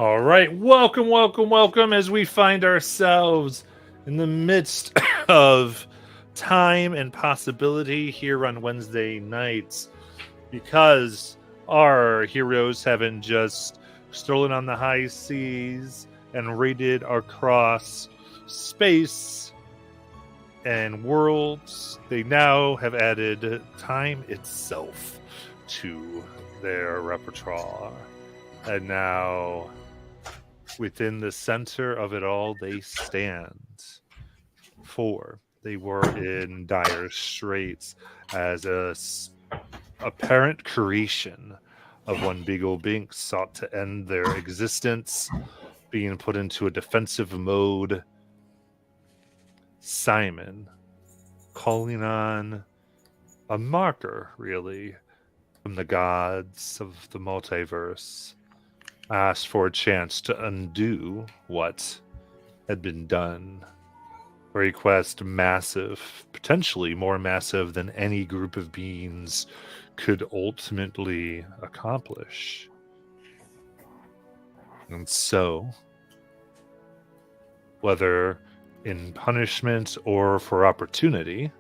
All right, welcome as we find ourselves in the midst of time and possibility here on Wednesday nights because our heroes haven't just stolen on the high seas and raided across space and worlds. They now have added time itself to their repertoire. And now, within the center of it all, they stand. For they were in dire straits as a apparent creation of one Big Ol' Bink sought to end their existence, being put into a defensive mode. Simon calling on a marker, really, from the gods of the multiverse, asked for a chance to undo what had been done. A request massive, potentially more massive than any group of beings could ultimately accomplish. And so, whether in punishment or for opportunity,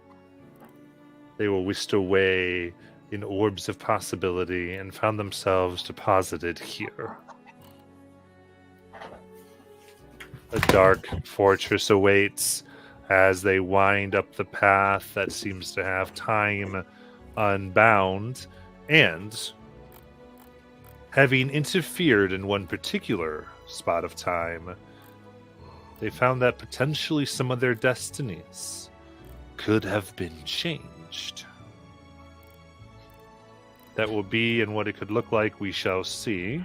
they were whisked away in orbs of possibility and found themselves deposited here. A dark fortress awaits as they wind up the path that seems to have time unbound, and having interfered in one particular spot of time, they found that potentially some of their destinies could have been changed. That will be, and what it could look like, we shall see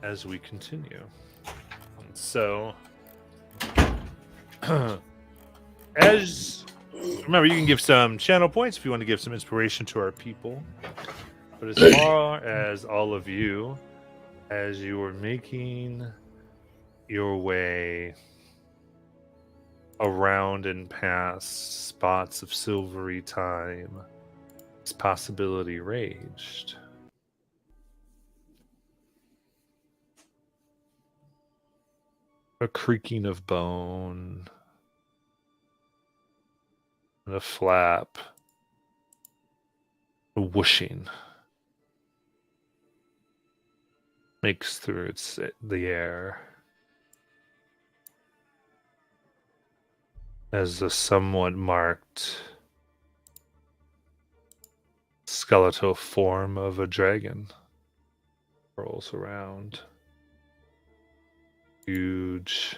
as we continue. And so, as remember, you can give some channel points if you want to give some inspiration to our people. But as far as all of you, as you are making your way around and past spots of silvery time, this possibility raged. A creaking of bone, and a flap, a whooshing makes through the air as the somewhat marked skeletal form of a dragon rolls around. Huge.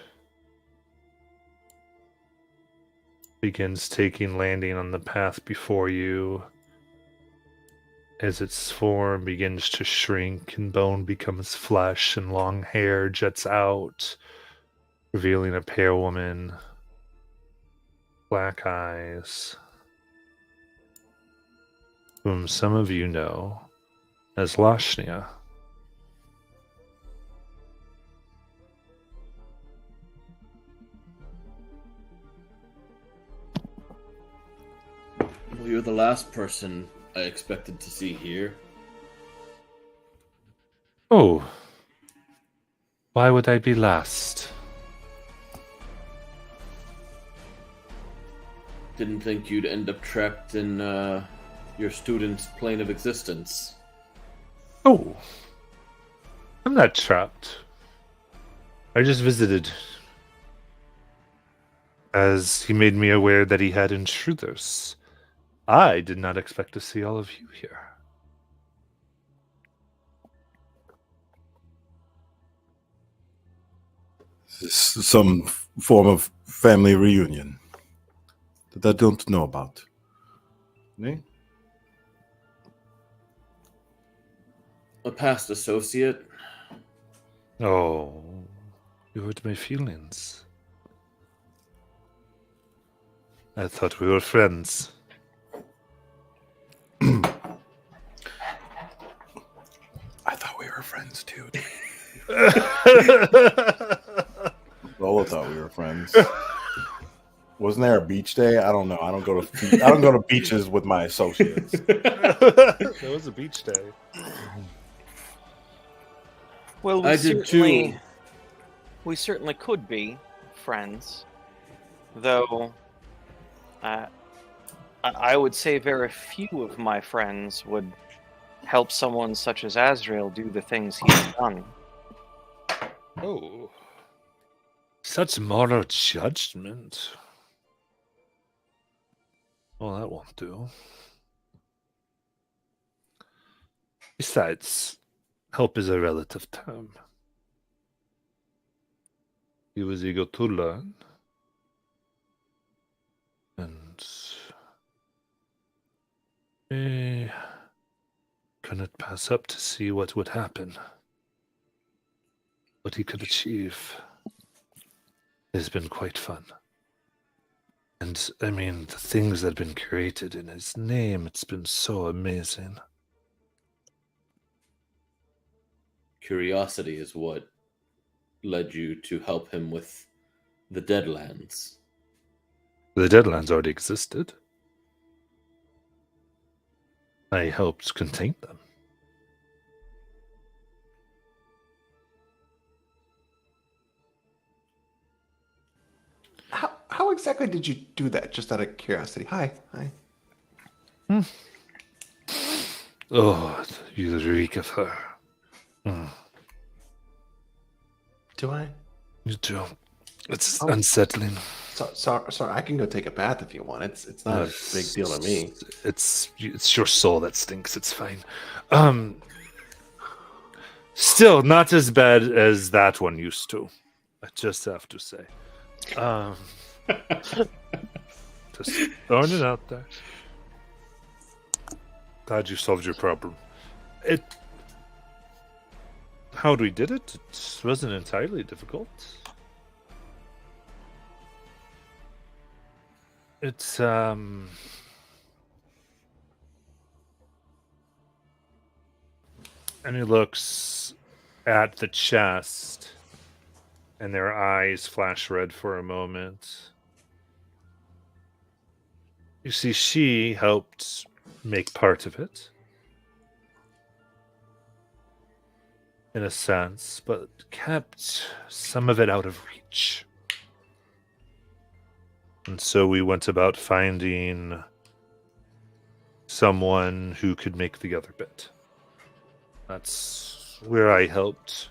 Begins taking landing on the path before you as its form begins to shrink and bone becomes flesh and long hair jets out, revealing a pale woman, black eyes, whom some of you know as Lashnia. Well, you're the last person I expected to see here. Oh, why would I be last? Didn't think you'd end up trapped in your student's plane of existence. Oh, I'm not trapped. I just visited, as he made me aware that he had intruders. I did not expect to see all of you here. Some form of family reunion that I don't know about. Me? A past associate? Oh, you hurt my feelings. I thought we were friends. I thought we were friends too. Lola thought we were friends. Wasn't there a beach day? I don't know. I don't go to beaches with my associates. That was a beach day. Well, I did too. We certainly could be friends, though. I would say very few of my friends would help someone such as Azrael do the things he's done. Oh. Such moral judgment. Well, that won't do. Besides, help is a relative term. He was eager to learn. And we couldn't pass up to see what would happen. What he could achieve. It has been quite fun. And, I mean, the things that have been created in his name, it's been so amazing. Curiosity is what led you to help him with the Deadlands. The Deadlands already existed. I helped contain them. How exactly did you do that? Just out of curiosity. Hi. Oh, you reek of her. Do I? You do. It's Oh. unsettling. Sorry. I can go take a bath if you want. It's not a big deal to me. It's your soul that stinks. It's fine. Still not as bad as that one used to. I just have to say. Just throwing it out there. Glad you solved your problem. How we did it? It wasn't entirely difficult. It's and he looks at the chest, and their eyes flash red for a moment. You see, she helped make part of it, in a sense, but kept some of it out of reach. And so we went about finding someone who could make the other bit. That's where I helped.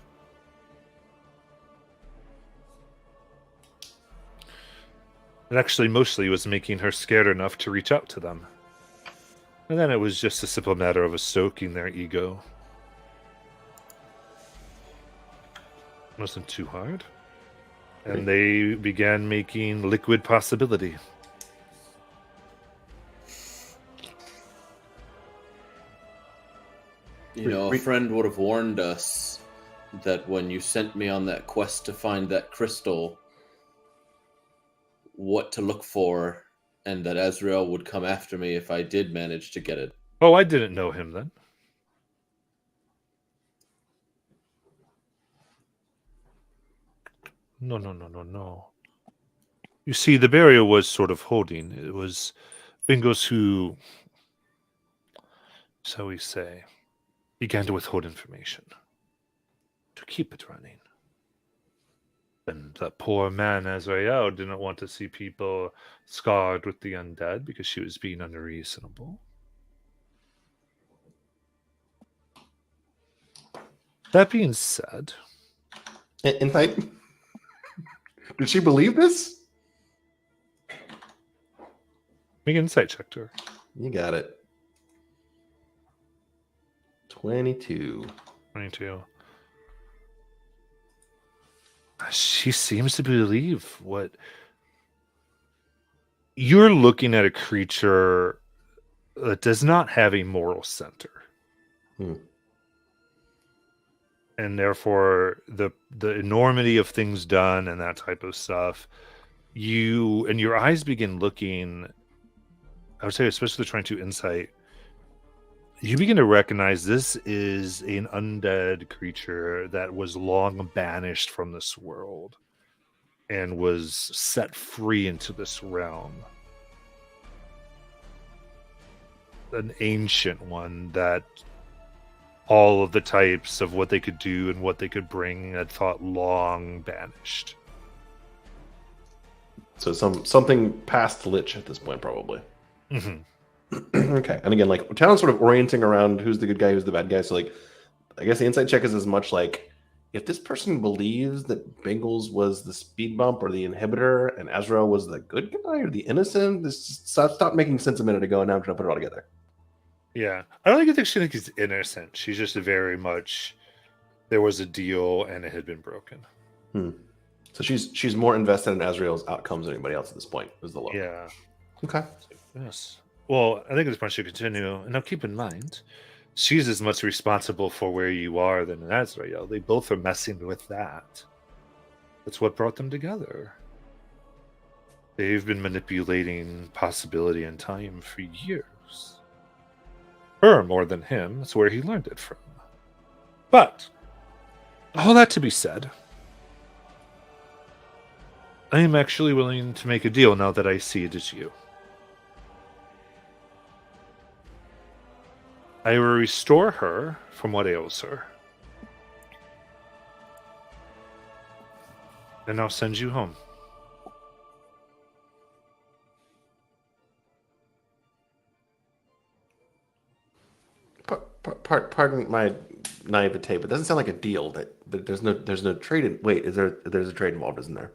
It actually mostly was making her scared enough to reach out to them. And then it was just a simple matter of stoking their ego. It wasn't too hard. And they began making liquid possibility. You know, a friend would have warned us that when you sent me on that quest to find that crystal, what to look for, and that Azrael would come after me if I did manage to get it. Oh, I didn't know him then. No. You see, the barrier was sort of holding. It was Bingos who, so we say, began to withhold information to keep it running. And that poor man, Azrael, didn't want to see people scarred with the undead because she was being unreasonable. That being said... Insight? Did she believe this? Make an insight check to her. You got it. 22. 22. She seems to believe what... You're looking at a creature that does not have a moral center. And therefore, the enormity of things done and that type of stuff, your eyes begin looking, I would say, especially trying to insight, you begin to recognize this is an undead creature that was long banished from this world and was set free into this realm. An ancient one that all of the types of what they could do and what they could bring had thought long banished. So something past Lich at this point, probably. Hmm. Okay. And again, like town's sort of orienting around who's the good guy, who's the bad guy. So like, I guess the insight check is as much like if this person believes that Bengals was the speed bump or the inhibitor and Azrael was the good guy or the innocent, this just stopped making sense a minute ago, and now I'm trying to put it all together. Yeah, I don't think she thinks he's innocent. She's just very much there was a deal and it had been broken. So she's more invested in Azrael's outcomes than anybody else at this point. Is the low? Yeah. Okay. Yes. Well, I think at this point should continue. And now keep in mind, she's as much responsible for where you are than Azrael. They both are messing with that. That's what brought them together. They've been manipulating possibility and time for years. Her more than him. That's where he learned it from. But, all that to be said, I am actually willing to make a deal now that I see it as you. I will restore her from what ails her. And I'll send you home. Pardon my naivete, but it doesn't sound like a deal. That there's no trade. Wait, there's a trade involved, isn't there?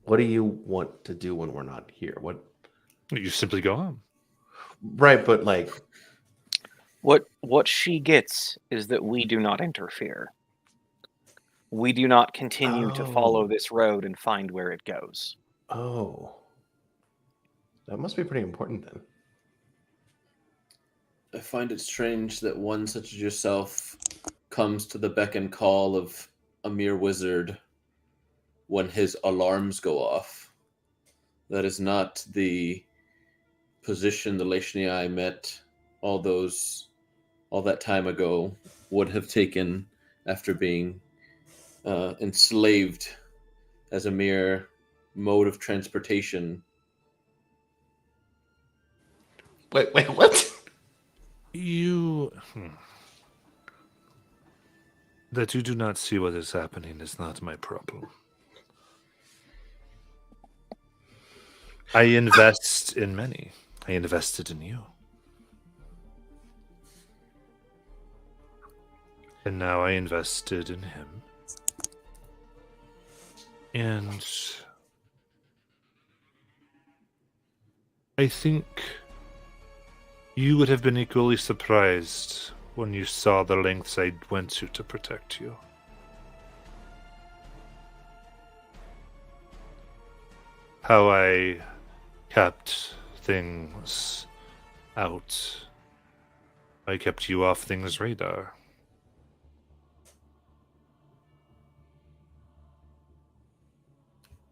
What do you want to do when we're not here? What? You simply go home. Right, but like, What she gets is that we do not interfere. We do not continue to follow this road and find where it goes. oh, that must be pretty important then. I find it strange that one such as yourself comes to the beck and call of a mere wizard when his alarms go off. That is not the position the Lashni I met all that time ago would have taken after being enslaved as a mere mode of transportation. Wait, what? That you do not see what is happening is not my problem. I invest in many. I invested in you. And now I invested in him. And I think you would have been equally surprised when you saw the lengths I went to protect you. How I kept things out. I kept you off things' radar.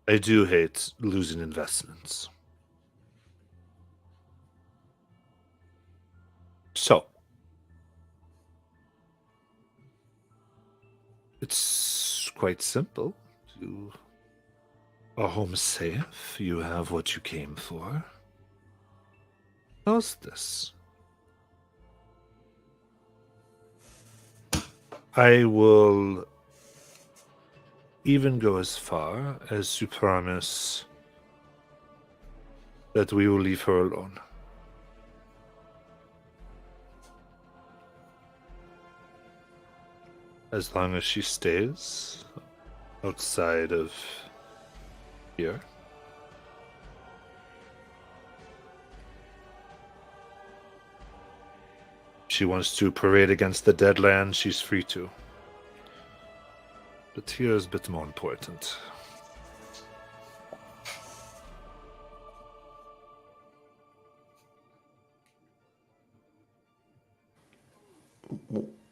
I do hate losing investments. So, it's quite simple. You are home safe. You have what you came for. How's this? I will even go as far as to promise that we will leave her alone. As long as she stays outside of here. She wants to parade against the Deadlands, she's free to. But here's a bit more important.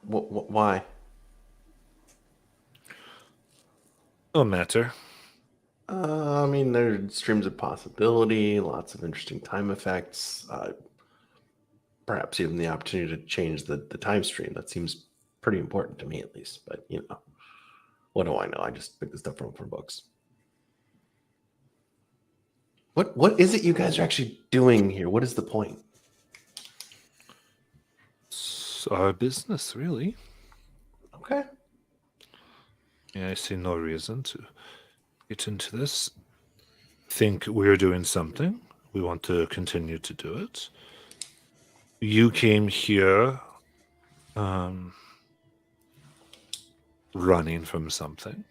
Why? No matter. I mean, there are streams of possibility, lots of interesting time effects, perhaps even the opportunity to change the time stream. That seems pretty important to me, at least. But, you know, what do I know? I just pick this stuff from books. What is it you guys are actually doing here? What is the point? It's our business, really. Okay. Yeah, I see no reason to get into this. Think we're doing something. We want to continue to do it. You came here um, running from something.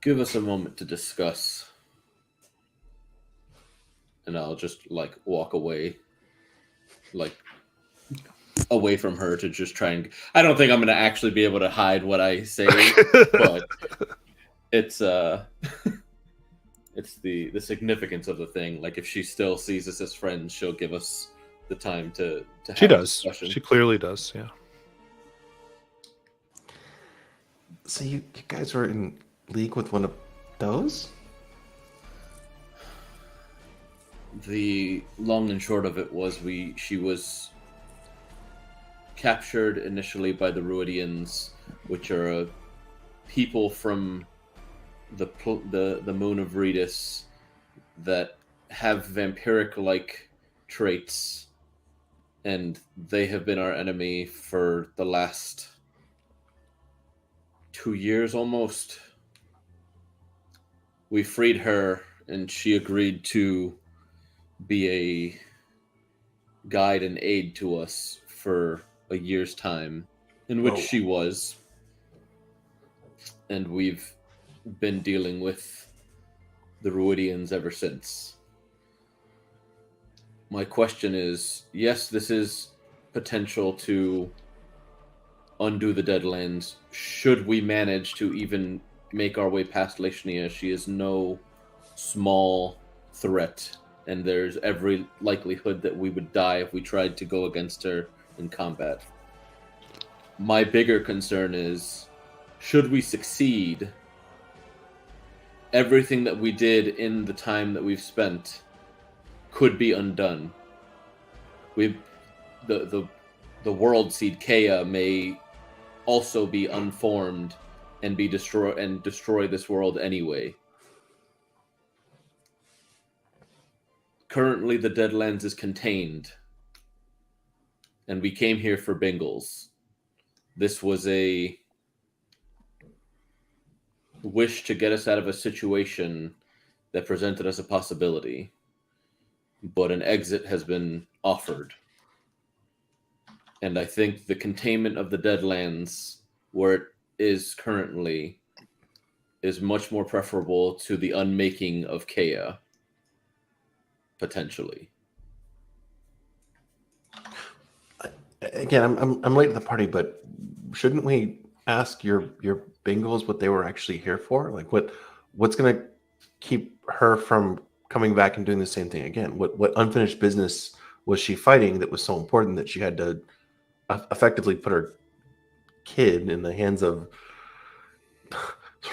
Give us a moment to discuss. And I'll just like walk away, like away from her to just try and. I don't think I'm going to actually be able to hide what I say, but it's it's the significance of the thing. Like if she still sees us as friends, she'll give us the time to have She a does. discussion. She clearly does. Yeah. So you guys were in league with one of those? The long and short of it was she was captured initially by the Ruidians, which are a people from the moon of Redis that have vampiric-like traits, and they have been our enemy for the last 2 years almost. We freed her, and she agreed to be a guide and aid to us for a year's time, in which she was. And we've been dealing with the Ruidians ever since. My question is, yes, this is potential to undo the Deadlands. Should we manage to even make our way past Leshnia, she is no small threat, and there's every likelihood that we would die if we tried to go against her in combat. My bigger concern is, should we succeed, everything that we did in the time that we've spent could be undone. The world seed Kea may also be unformed and be destroy this world anyway. Currently, the Deadlands is contained, and we came here for Bingles. This was a wish to get us out of a situation that presented us a possibility, but an exit has been offered. And I think the containment of the Deadlands, where it is currently, is much more preferable to the unmaking of Kea, potentially. Again, I'm late to the party, but shouldn't we ask your Bengals what they were actually here for? Like what's going to keep her from coming back and doing the same thing again? What unfinished business was she fighting that was so important that she had to effectively put her kid in the hands of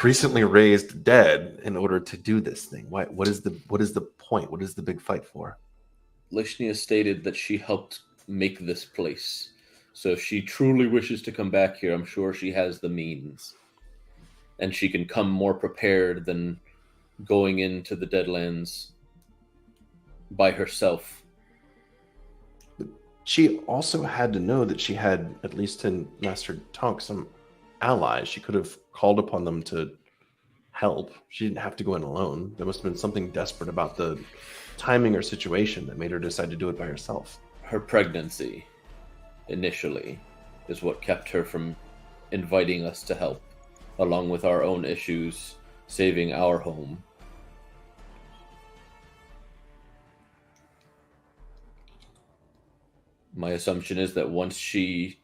recently raised dead in order to do this thing? What is the point? What is the big fight for? Leshnia stated that she helped make this place. So if she truly wishes to come back here, I'm sure she has the means. And she can come more prepared than going into the Deadlands by herself. She also had to know that she had, at least in Master Tonk, some allies. She could have called upon them to help. She didn't have to go in alone. There must have been something desperate about the timing or situation that made her decide to do it by herself. Her pregnancy, initially, is what kept her from inviting us to help, along with our own issues, saving our home. My assumption is that once she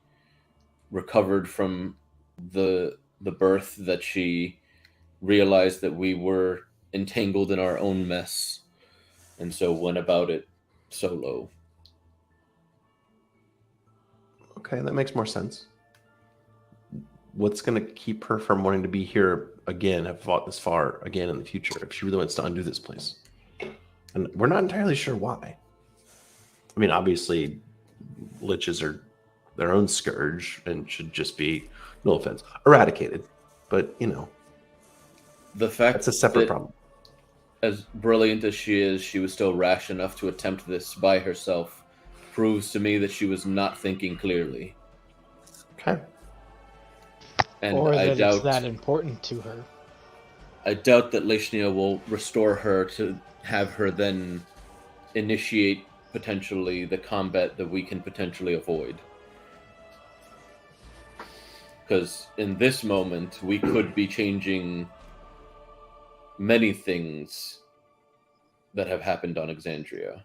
recovered from the birth, that she realized that we were entangled in our own mess, and so went about it solo. Okay, that makes more sense. What's going to keep her from wanting to be here again, have fought this far again in the future, if she really wants to undo this place? And we're not entirely sure why. I mean, obviously, liches are their own scourge and should just be, no offense, eradicated. But, you know, The fact that's a separate that problem. as brilliant as she was still rash enough to attempt this by herself, proves to me that she was not thinking clearly. Okay. And or I that doubt it's that important to her. I doubt that Leishnia will restore her to have her then initiate potentially the combat that we can potentially avoid. Because in this moment, we could be changing many things that have happened on Exandria,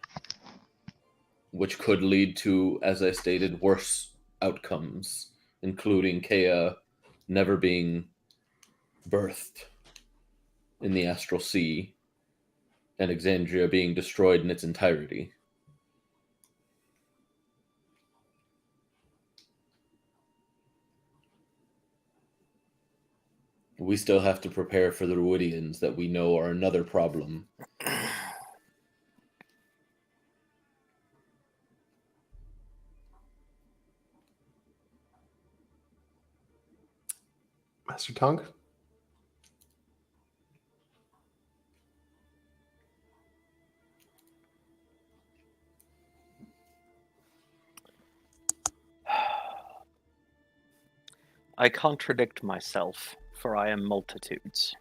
which could lead to, as I stated, worse outcomes, including Kea never being birthed in the Astral Sea and Exandria being destroyed in its entirety. We still have to prepare for the Ruidians that we know are another problem. Master Tongue? I contradict myself, for I am multitudes.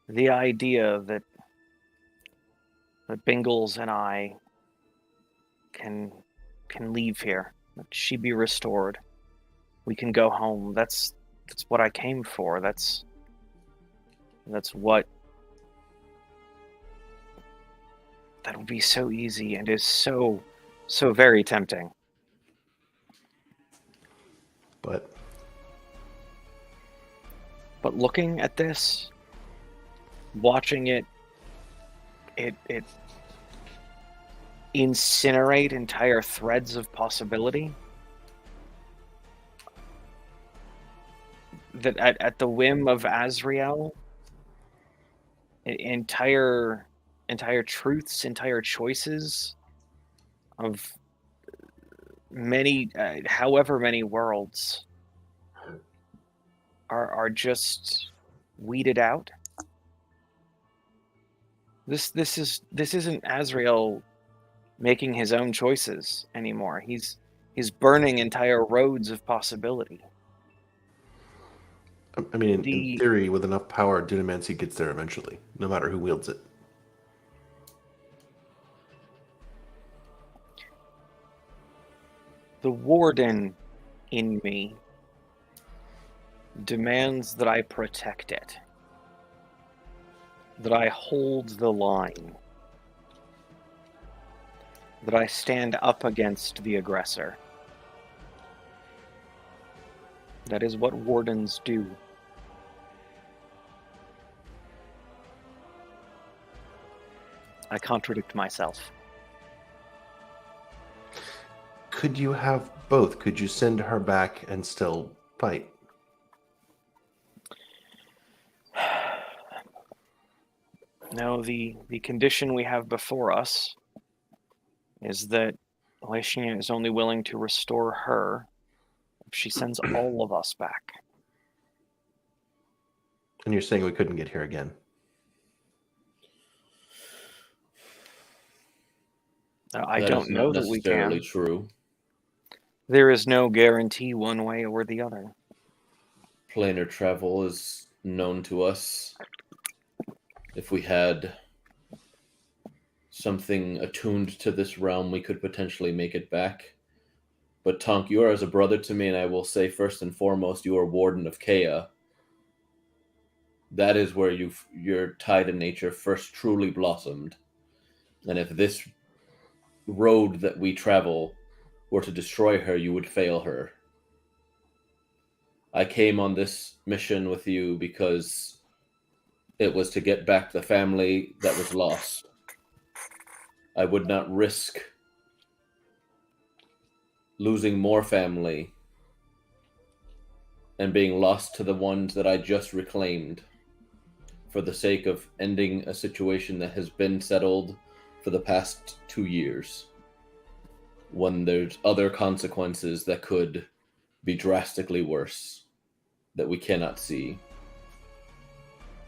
The idea that Bingles and I can leave here, that she be restored, we can go home. That's what I came for. That's what. That would be so easy and is so very tempting. But looking at this, watching it incinerate entire threads of possibility, that at the whim of Azrael, entire truths, entire choices of many, however many worlds are just weeded out. This isn't Azrael making his own choices anymore. He's burning entire roads of possibility. I mean, in theory, with enough power, Dunamancy gets there eventually, no matter who wields it. The warden in me demands that I protect it, that I hold the line, that I stand up against the aggressor. That is what wardens do. I contradict myself. Could you have both? Could you send her back and still fight? No, the condition we have before us is that Leishnia is only willing to restore her if she sends all of us back. And you're saying we couldn't get here again? I don't know that we can. That's necessarily true. There is no guarantee one way or the other. Planar travel is known to us. If we had something attuned to this realm, we could potentially make it back. But Tonk, you are as a brother to me, and I will say first and foremost, you are Warden of Kea. That is where your tie to nature first truly blossomed. And if this road that we travel were to destroy her, you would fail her. I came on this mission with you because it was to get back the family that was lost. I would not risk losing more family and being lost to the ones that I just reclaimed for the sake of ending a situation that has been settled for the past 2 years. when there's other consequences that could be drastically worse that we cannot see.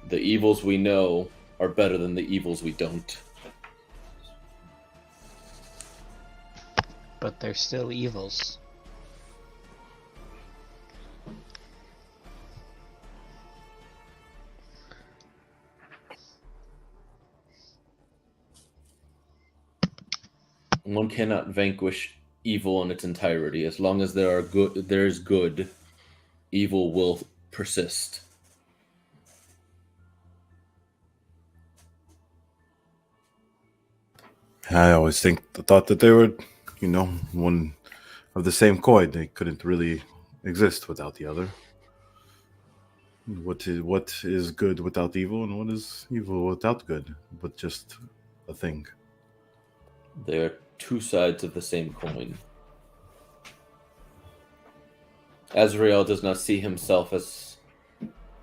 The evils we know are better than the evils we don't. But they're still evils. One cannot vanquish evil in its entirety. As long as there's good, evil will persist. I always thought that they were, one of the same coin. They couldn't really exist without the other. What is good without evil, and what is evil without good? But just a thing. They are two sides of the same coin. Azrael does not see himself as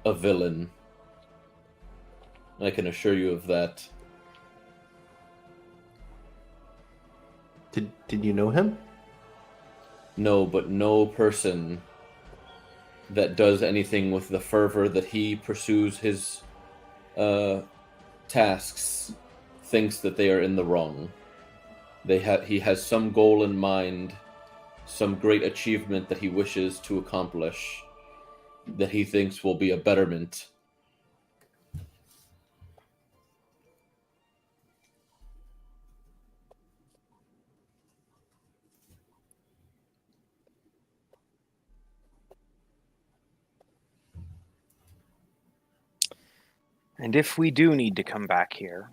a villain. I can assure you of that. Did you know him? No, but no person that does anything with the fervor that he pursues his tasks thinks that they are in the wrong. He has some goal in mind, some great achievement that he wishes to accomplish, that he thinks will be a betterment. And if we do need to come back here,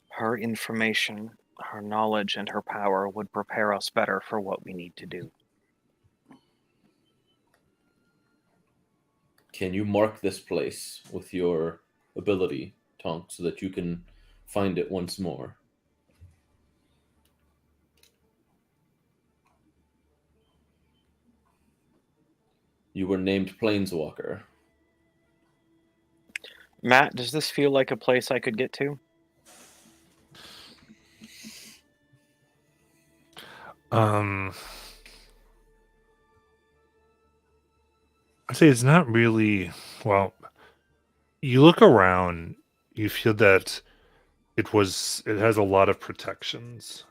her information, her knowledge, and her power would prepare us better for what we need to do. Can you mark this place with your ability, Tonk, so that you can find it once more? You were named Planeswalker. Matt, does this feel like a place I could get to? I'd say it's not really. Well, you look around, you feel that it has a lot of protections.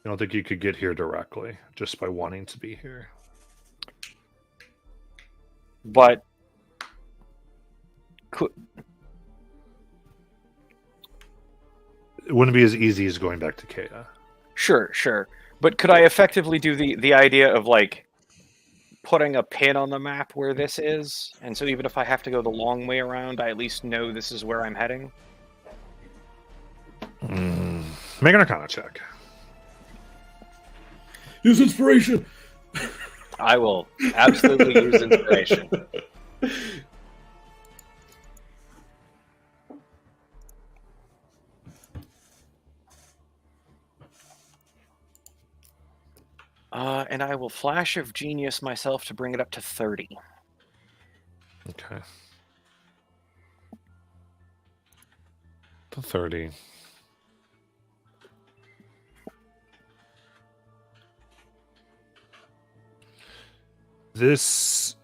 I don't think you could get here directly just by wanting to be here. But It wouldn't be as easy as going back to Kea. Sure. But could I effectively do the idea of like putting a pin on the map where this is? And so even if I have to go the long way around, I at least know this is where I'm heading? Make an Arcana check. Use inspiration! I will absolutely use inspiration. And I will Flash of Genius myself to bring it up to 30. Okay. To 30. This...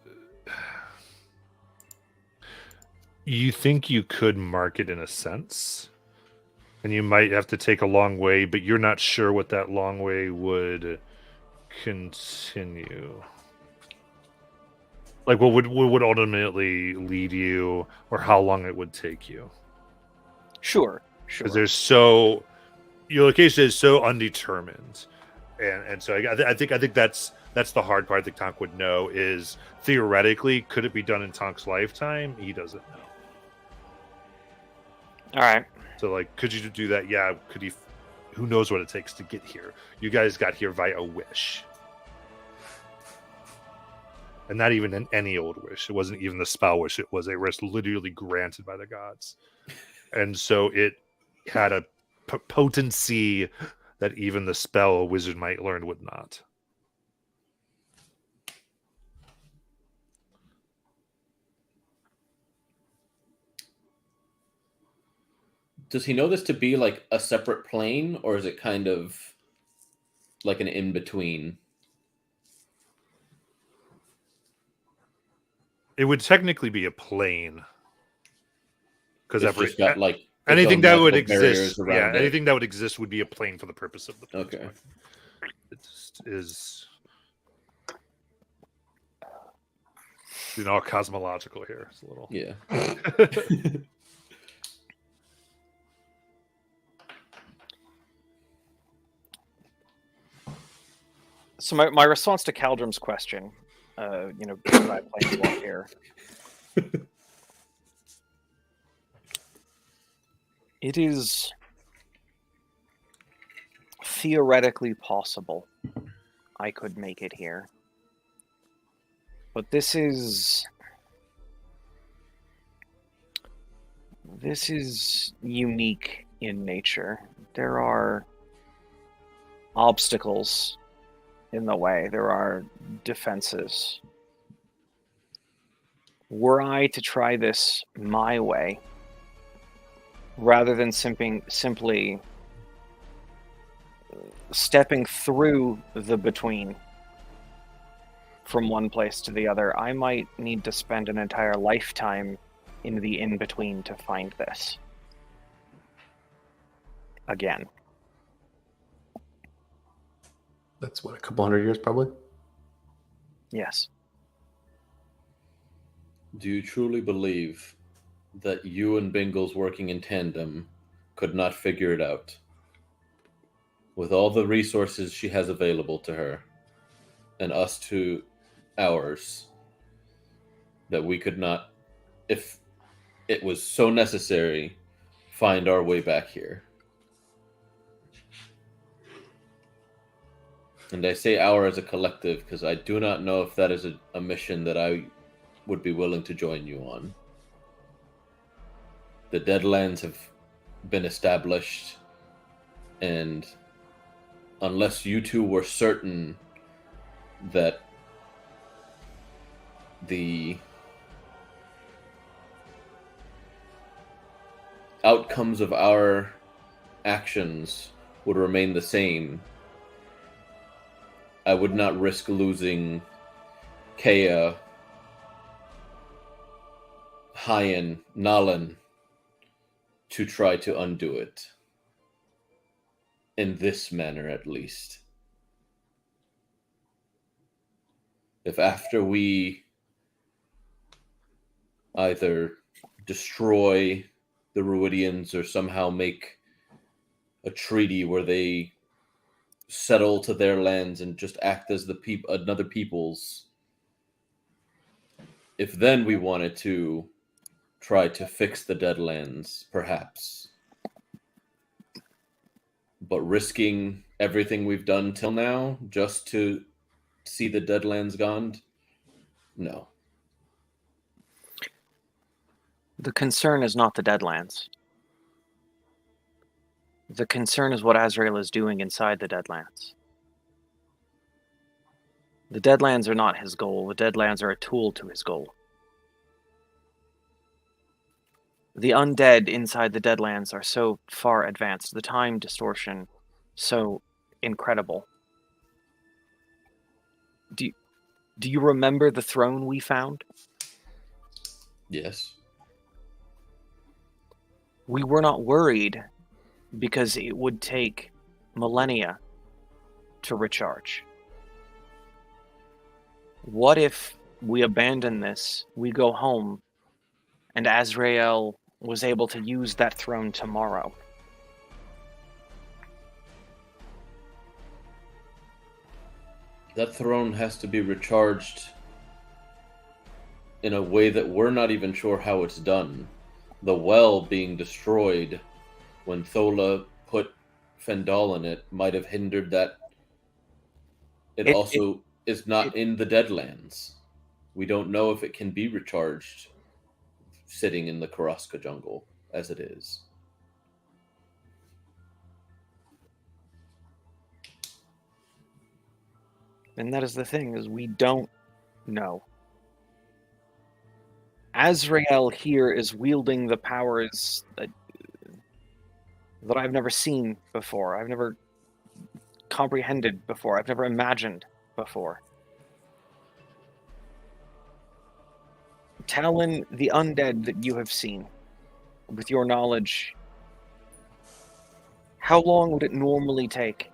You think you could mark it in a sense, and you might have to take a long way, but you're not sure what that long way would continue. Like what would ultimately lead you, or how long it would take you. Sure. Because your location is so undetermined, and so I think that's the hard part that Tonk would know is theoretically could it be done in Tonk's lifetime? He doesn't know. All right. So like, could you do that? Yeah. Could he? Who knows what it takes to get here? You guys got here via wish, and not even any old wish. It wasn't even the spell wish. It was a wish literally granted by the gods, and so it had a potency that even the spell a wizard might learn would not. Does he know this to be like a separate plane, or is it kind of like an in between? It would technically be a plane because It's just got like its anything own that would magical barriers exist, around it. anything that would exist would be a plane for the purpose of the plane. Okay. It just is, cosmological here. It's a little. Yeah. So my response to Caldrum's question, given I Planeswalk here, it is theoretically possible I could make it here, but this is unique in nature. There are obstacles in the way. There are defenses. Were I to try this my way, rather than simply stepping through the between from one place to the other, I might need to spend an entire lifetime in the in-between to find this. Again. That's what, a couple hundred years probably? Yes. Do you truly believe that you and Bingles working in tandem could not figure it out? With all the resources she has available to her, and us to ours, that we could not, if it was so necessary, find our way back here? And I say our as a collective because I do not know if that is a mission that I would be willing to join you on. The Deadlands have been established, and unless you two were certain that the outcomes of our actions would remain the same, I would not risk losing Kea, Hyan, Nalan to try to undo it. In this manner, at least. If after we either destroy the Ruidians or somehow make a treaty where they settle to their lands and just act as another people's, if then we wanted to try to fix the Deadlands, perhaps. But risking everything we've done till now just to see the Deadlands gone? No. The concern is not the Deadlands. The concern is what Azrael is doing inside the Deadlands. The Deadlands are not his goal. The Deadlands are a tool to his goal. The undead inside the Deadlands are so far advanced, the time distortion so incredible. Do you remember the throne we found? Yes. We were not worried because it would take millennia to recharge. What if we abandon this, we go home, and Azrael was able to use that throne tomorrow? That throne has to be recharged in a way that we're not even sure how it's done. The well being destroyed when Thola put Fendal in it might have hindered that. It also is not in the Deadlands. We don't know if it can be recharged sitting in the Karaska jungle as it is. And that is the thing, is we don't know. Azrael here is wielding the powers that I've never seen before, I've never comprehended before, I've never imagined before. Talon, the undead that you have seen, with your knowledge, how long would it normally take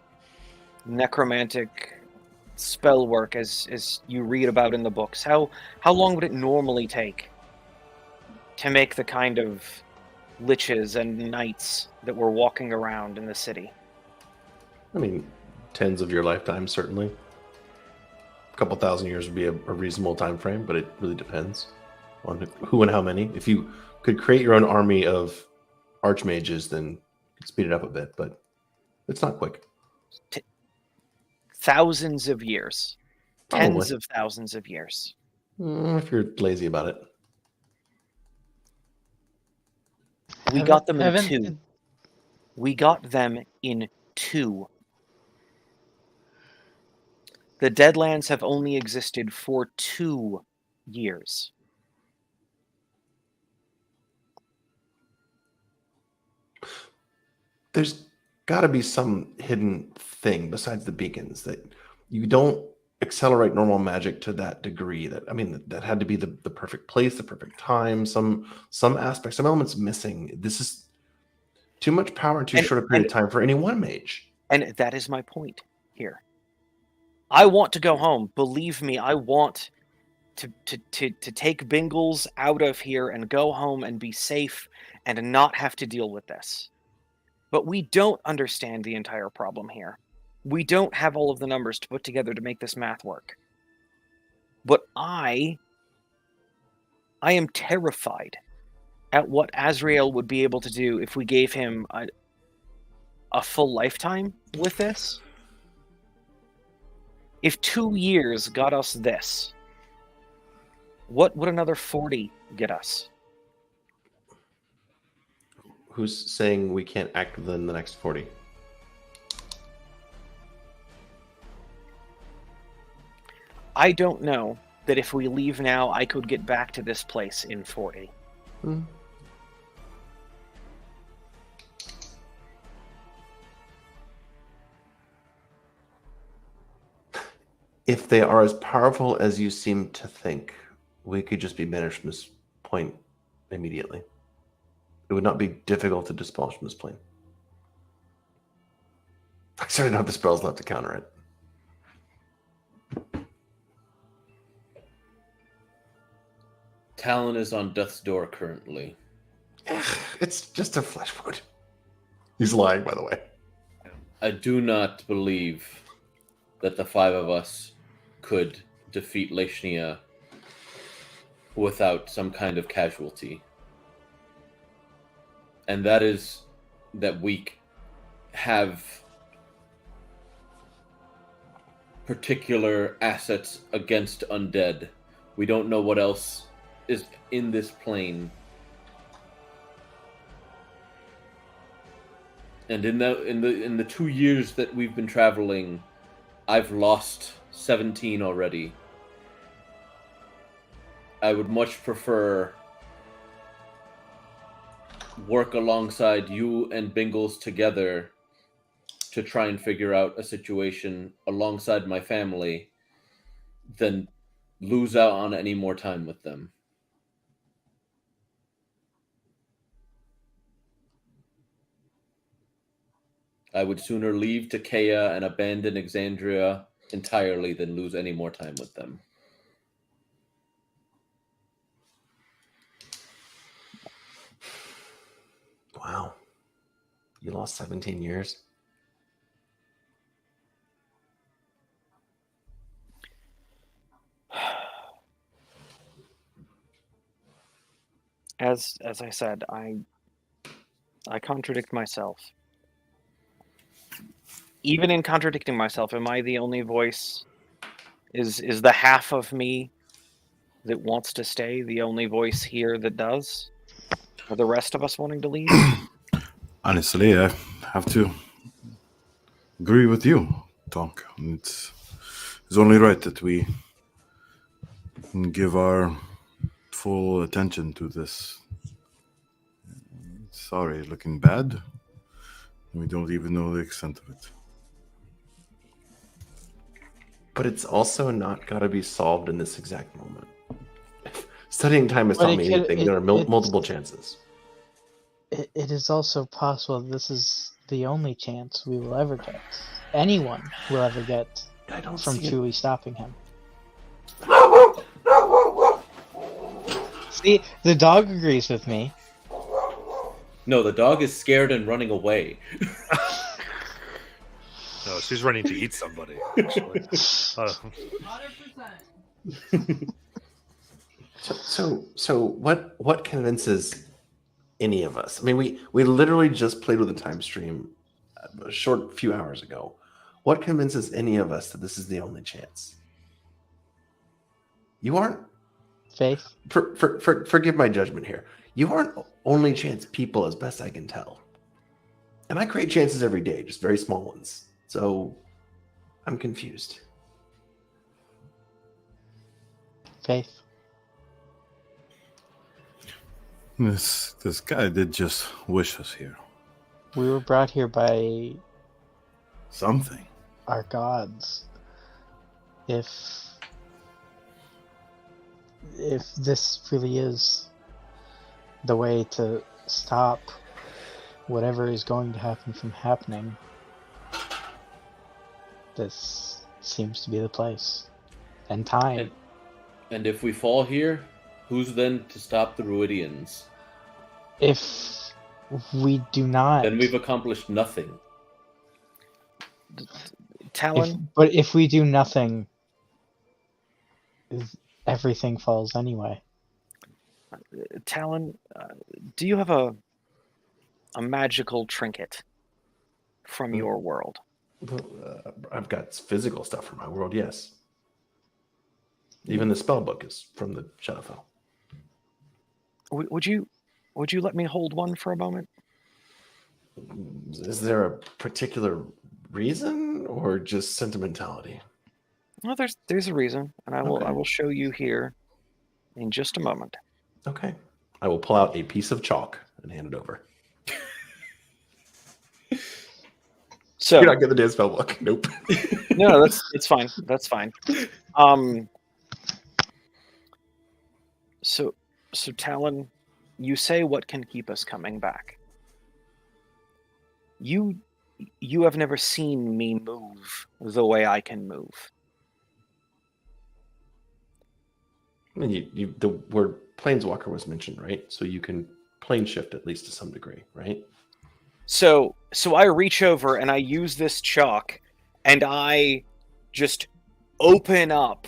necromantic spell work as you read about in the books? How long would it normally take to make the kind of liches and knights that were walking around in the city? I mean, tens of your lifetime, certainly. A couple thousand years would be a reasonable time frame, but it really depends on who and how many. If you could create your own army of archmages, then you could speed it up a bit, but it's not quick. Thousands of years. Probably. Tens of thousands of years. If you're lazy about it. We got them in two. We got them in two. The Deadlands have only existed for 2 years. There's got to be some hidden thing besides the beacons that you don't accelerate normal magic to that degree. That had to be the perfect place, the perfect time, some aspects, some elements missing. This is too much power in too short a period of time for any one mage. And that is my point here. I want to go home. Believe me, I want to take Bingles out of here and go home and be safe and not have to deal with this. But we don't understand the entire problem here. We don't have all of the numbers to put together to make this math work. But I am terrified at what Azrael would be able to do if we gave him a full lifetime with this. If 2 years got us this, what would another 40 get us? Who's saying we can't act within the next 40? I don't know that if we leave now, I could get back to this place in 40. If they are as powerful as you seem to think, we could just be banished from this point immediately. It would not be difficult to dispel from this plane. I certainly don't have the spells left to counter it. Talon is on death's door currently. It's just a flesh wound. He's lying, by the way. I do not believe that the 5 of us could defeat Leshnia without some kind of casualty. And that is that we have particular assets against undead. We don't know what else is in this plane. And in the 2 years that we've been traveling, I've lost 17 already. I would much prefer work alongside you and Bingles together to try and figure out a situation alongside my family than lose out on any more time with them. I would sooner leave Takea and abandon Exandria entirely than lose any more time with them. Wow. You lost 17 years? As I said, I contradict myself. Even in contradicting myself, am I the only voice? Is the half of me that wants to stay the only voice here that does? Are the rest of us wanting to leave? Honestly, I have to agree with you, Tonk. It's only right that we give our full attention to this. Sorry, looking bad. We don't even know the extent of it. But it's also not got to be solved in this exact moment. Studying time has But taught it me could- anything. it- There are it's- multiple chances. It is also possible this is the only chance we will ever get. Anyone will ever get I don't from see it. truly stopping him. See, the dog agrees with me. No, the dog is scared and running away. No, she's running to eat somebody. Actually. 100%. So what convinces any of us? I mean, we literally just played with a time stream a short few hours ago. What convinces any of us that this is the only chance? You aren't. Faith. Forgive my judgment here. You aren't only chance people, as best I can tell. And I create chances every day, just very small ones. So I'm confused. Faith. This guy did just wish us here. We were brought here by Something. our gods. If this really is the way to stop whatever is going to happen from happening, this seems to be the place. And time. And if we fall here, who's then to stop the Ruidians? If we do not, Then we've accomplished nothing. Talon, but if we do nothing, everything falls anyway. Talon, do you have a magical trinket from your world? I've got physical stuff from my world, yes. Even the spell book is from the Shadowfell. Would you let me hold one for a moment? Is there a particular reason or just sentimentality? Well, there's a reason, and I Okay. will show you here in just a moment. Okay. I will pull out a piece of chalk and hand it over. So You're not getting the damn spell book. Nope. no, it's fine. That's fine. So Talon, you say what can keep us coming back. You have never seen me move the way I can move. I mean, the word planeswalker was mentioned, right? So you can plane shift at least to some degree, right? So I reach over and I use this chalk and I just open up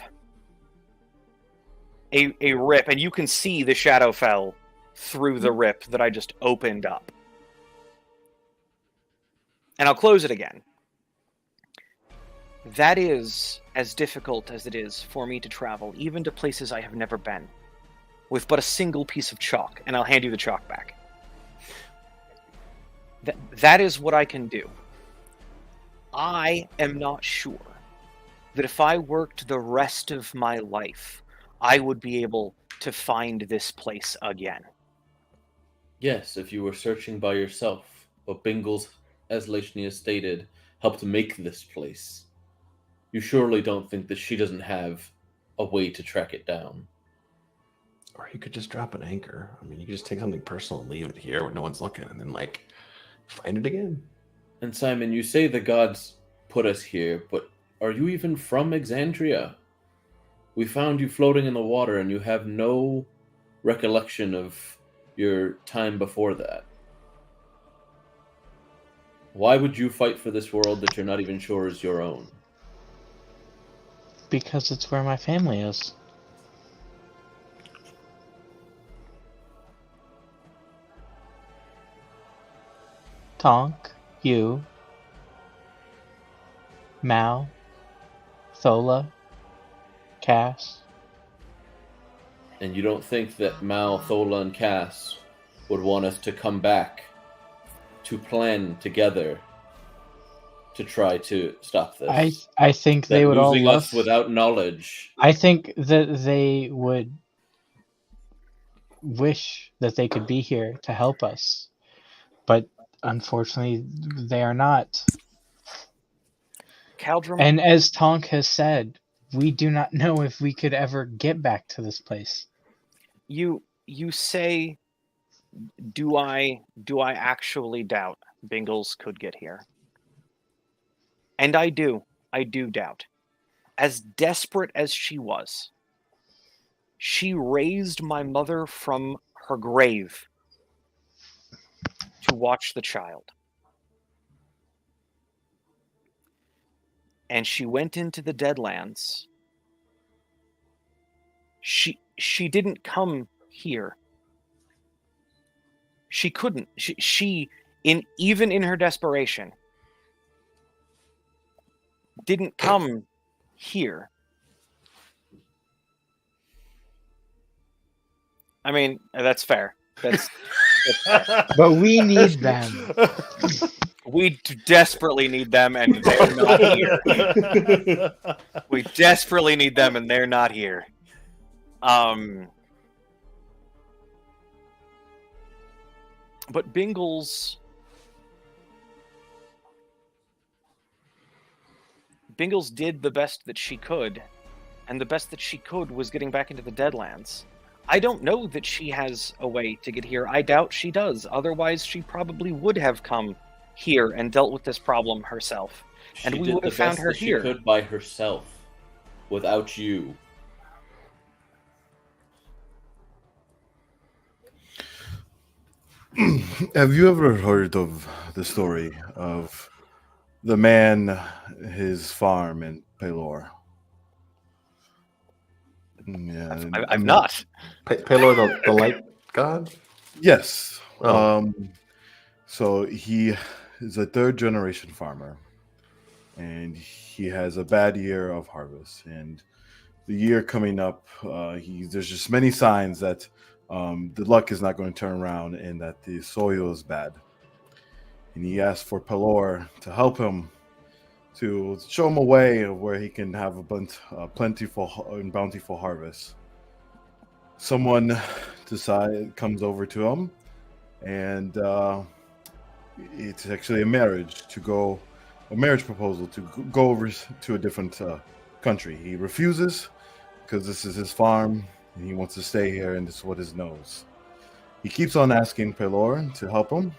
a rip, and you can see the Shadowfell through the rip that I just opened up. And I'll close it again. That is as difficult as it is for me to travel, even to places I have never been, with but a single piece of chalk, and I'll hand you the chalk back. That is what I can do. I am not sure that if I worked the rest of my life, I would be able to find this place again. Yes, if you were searching by yourself, but Bingles, as Lashnia stated, helped make this place. You surely don't think that she doesn't have a way to track it down. Or you could just drop an anchor. I mean, you could just take something personal and leave it here when no one's looking, and then find it again. And Simon, you say the gods put us here, but are you even from Exandria? We found you floating in the water, and you have no recollection of your time before that. Why would you fight for this world that you're not even sure is your own? Because it's where my family is. Tonk, you, Mal, Thola, Cass. And you don't think that Mal, Thola, and Cass would want us to come back to plan together to try to stop this? I think they That would all losing love. us without knowledge. I think that they would wish that they could be here to help us, but Unfortunately, they are not. Caldrum, And as Tonk has said, we do not know if we could ever get back to this place. you say, do I actually doubt Bingles could get here? And I do doubt. As desperate as she was, she raised my mother from her grave to watch the child. And she went into the Deadlands. She didn't come here. She couldn't. She even in her desperation didn't come here. I mean, that's fair. That's But we need them. we desperately need them, and they're not here. We desperately need them, and they're not here. But Bingles did the best that she could, and the best that she could was getting back into the Deadlands. I don't know that she has a way to get here. I doubt she does. Otherwise, she probably would have come here and dealt with this problem herself. And we did would the have found best her that she here. could by herself, without you. Have you ever heard of the story of the man, his farm in Pelor? Yeah, I've not. Pelor, the light god? Yes. Oh. So he is a third generation farmer, and he has a bad year of harvest. And the year coming up, there's just many signs that the luck is not going to turn around and that the soil is bad. And he asked for Pelor to help him, to show him a way of where he can have a plentiful and bountiful harvest. Someone comes over to him, and it's actually a marriage proposal to go over to a different country. He refuses because this is his farm and he wants to stay here, and this is what he knows. He keeps on asking Pelor to help him.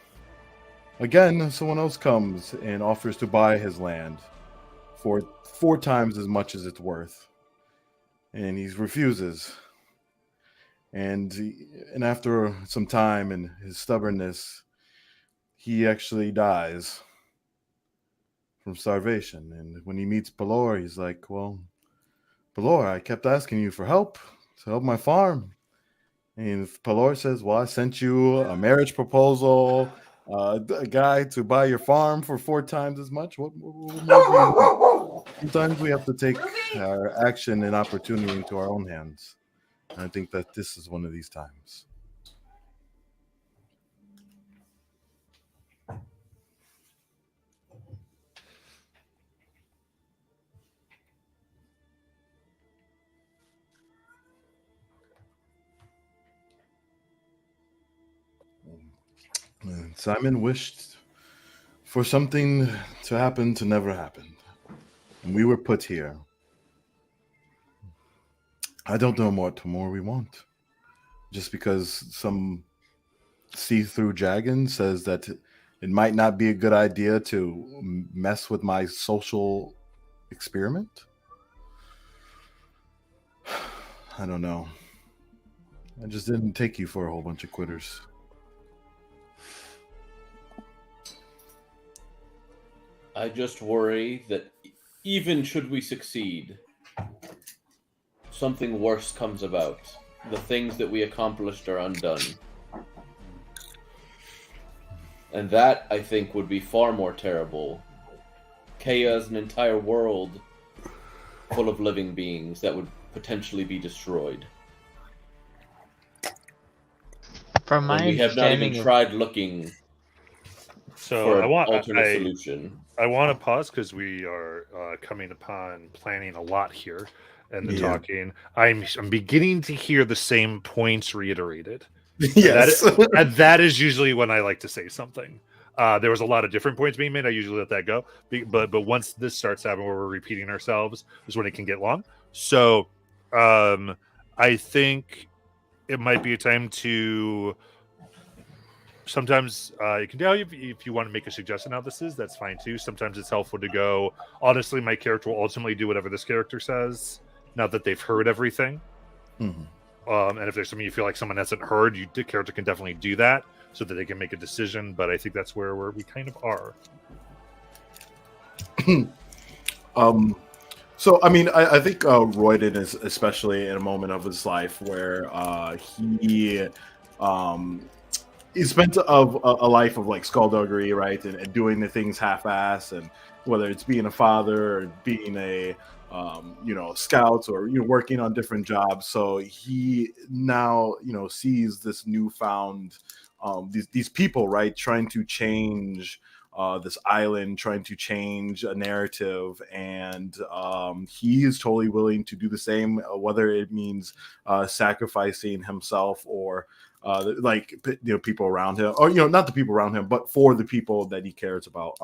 Again, someone else comes and offers to buy his land for 4 times as much as it's worth, and he refuses. And after some time and his stubbornness, he actually dies from starvation. And when he meets Pelor, he's like, "Well, Pelor, I kept asking you for help to help my farm." And Pelor says, "Well, I sent you a marriage proposal, a guy to buy your farm for 4 times as much. What more do you want?" Sometimes we have to take our action and opportunity into our own hands. And I think that this is one of these times. And Simon wished for something to happen to never happen. And we were put here. I don't know what more we want. Just because some see-through dragon says that it might not be a good idea to mess with my social experiment? I don't know. I just didn't take you for a whole bunch of quitters. I just worry that even should we succeed, something worse comes about. The things that we accomplished are undone. And that, I think, would be far more terrible. Kea is an entire world full of living beings that would potentially be destroyed. From my And we have not understanding, even tried looking So for I an want alternate solution. I want to pause because we are coming upon planning a lot here and the talking. I'm beginning to hear the same points reiterated. Yes. And that is usually when I like to say something. There was a lot of different points being made. I usually let that go, but once this starts happening where we're repeating ourselves is when it can get long. So I think it might be a time to. Sometimes you can tell if you want to make a suggestion how this is, that's fine too. Sometimes it's helpful to go, honestly, my character will ultimately do whatever this character says, now that they've heard everything. Mhm. And if there's something you feel like someone hasn't heard, the character can definitely do that so that they can make a decision. But I think that's where we kind of are. So, I mean, I think Royden is especially in a moment of his life where he spent a life of like skullduggery, right, and doing the things half-ass, and whether it's being a father or being a scouts or working on different jobs. So he now sees this newfound these people, right, trying to change this island, trying to change a narrative, and he is totally willing to do the same, whether it means sacrificing himself or people around him, or not the people around him, but for the people that he cares about.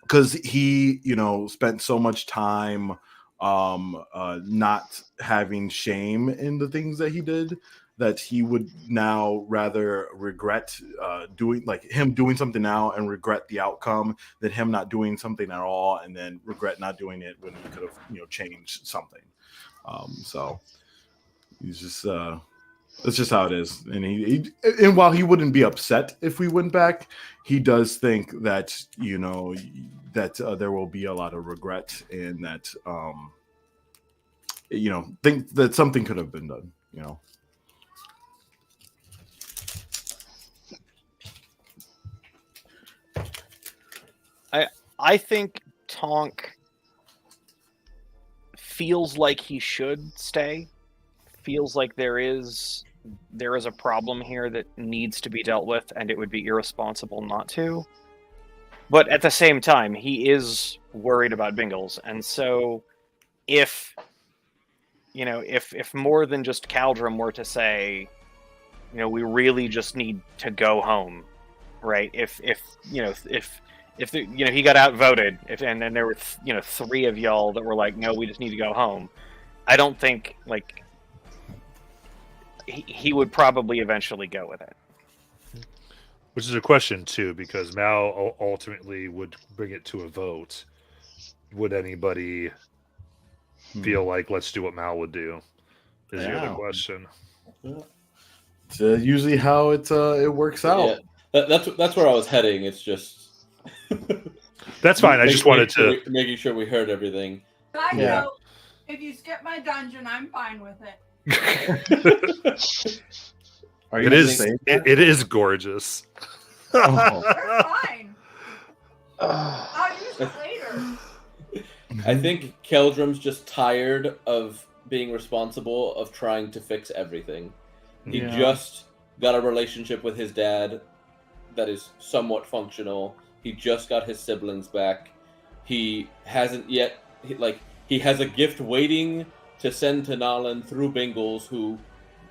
Because he spent so much time not having shame in the things that he did, that he would now rather regret doing something now and regret the outcome than him not doing something at all and then regret not doing it when he could have changed something. So he's just that's just how it is. And while he wouldn't be upset if we went back, he does think that there will be a lot of regret, and that think that something could have been done. I think Tonk feels like he should stay. Feels like there is a problem here that needs to be dealt with, and it would be irresponsible not to. But at the same time, he is worried about Bingles, and so if more than just Caldrum were to say, we really just need to go home, right? If he got outvoted, and then there were 3 of y'all that were like, no, we just need to go home. I don't think he would probably eventually go with it. Which is a question too, because Mal ultimately would bring it to a vote. Would anybody feel like let's do what Mal would do? Is the other question. It's usually how it works out. Yeah, that's where I was heading. It's just that's fine. I just wanted to making sure we heard everything. Side note, if you skip my dungeon, I'm fine with it. It is gorgeous. Oh. They're fine. I'll use it later. I think Keldrum's just tired of being responsible, of trying to fix everything. He just got a relationship with his dad that is somewhat functional. He just got his siblings back. He hasn't yet, he has a gift waiting to send to Nalan through Bingles, who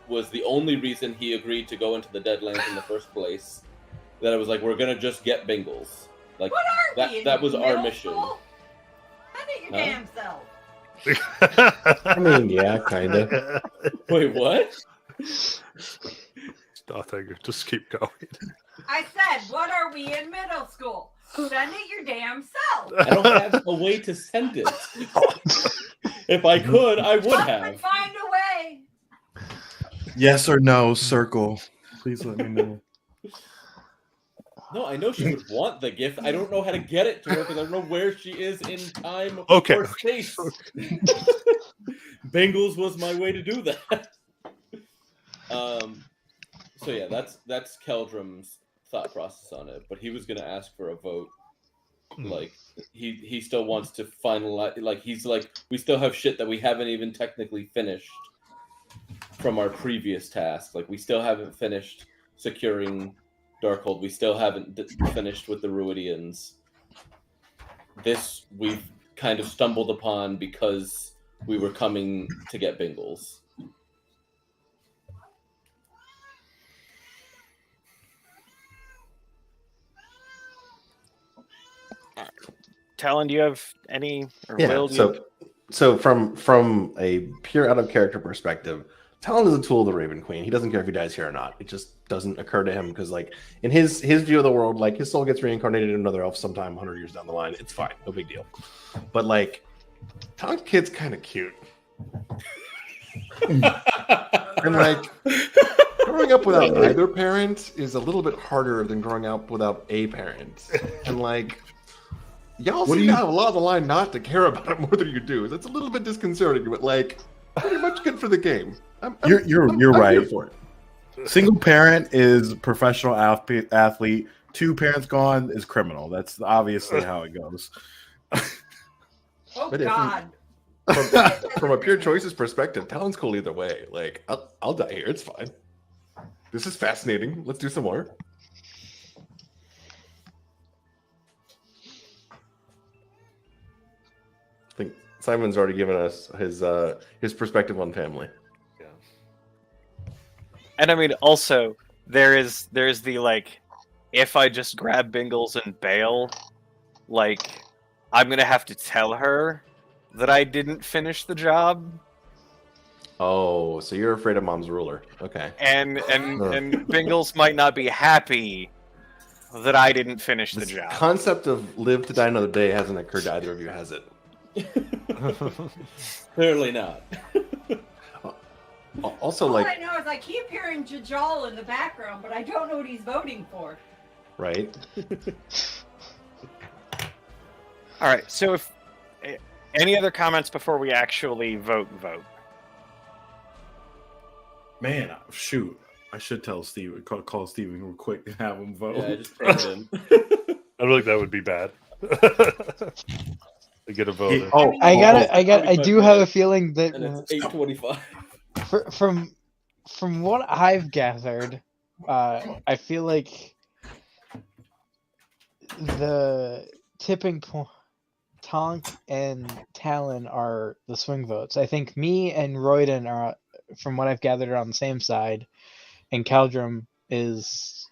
was the only reason he agreed to go into the Deadlands in the first place. That it was like, we're gonna just get Bingles. Like, What are we, that was our middle mission. school? Handle your damn self. I mean, yeah, kind of. Wait, what? Nothing. Just keep going. I said, what are we in middle school? Send it your damn self. I don't have a way to send it. If I could, I would Let's have. find a way. Yes or no, circle. Please let me know. No, I know she would want the gift. I don't know how to get it to her because I don't know where she is in time or space. Bengals was my way to do that. So yeah, that's Keldrum's thought process on it. But he was gonna ask for a vote. Like he still wants to finalize. Like he's like, we still have shit that we haven't even technically finished from our previous task. Like we still haven't finished securing Darkhold. We still haven't finished with the Ruidians. This we've kind of stumbled upon because we were coming to get Bingles. Talon, do you have any? Or Yeah. Will, do you- So from a pure out of character perspective, Talon is a tool of the Raven Queen. He doesn't care if he dies here or not. It just doesn't occur to him because, like, in his view of the world, like, his soul gets reincarnated in another elf sometime 100 years down the line. It's fine, no big deal. But like, Talon's kid's kind of cute, and like, growing up without either parent is a little bit harder than growing up without a parent. And like, y'all seem to have a lot of the line not to care about it more than you do. That's a little bit disconcerting, but like, pretty much good for the game. You're I'm here right. for it. Single parent is professional athlete. 2 parents gone is criminal. That's obviously how it goes. Oh But if- God. From a pure choices perspective, Talon's cool either way. Like, I'll die here. It's fine. This is fascinating. Let's do some more. I think Simon's already given us his perspective on family. And I mean, also there's the like, if I just grab Bingles and bail, like, I'm gonna have to tell her that I didn't finish the job, Oh, so you're afraid of Mom's ruler? Okay. and Bingles might not be happy that I didn't finish the This job. concept of live to die another day hasn't occurred to either of you, has it? Clearly not. Also, All like, I know is I keep hearing Jajal in the background, but I don't know what he's voting for. right? All right. So if any other comments before we actually vote? Man, shoot. I should tell Steven, call Steven real quick and have him vote. Yeah, just put it in. I don't think that would be bad. To get a vote. in. I do have a feeling that And it's 8:25. from what I've gathered, I feel like the tipping point, Tonk and Talon are the swing votes. I think me and Royden are, from what I've gathered, are on the same side, and Caldrum is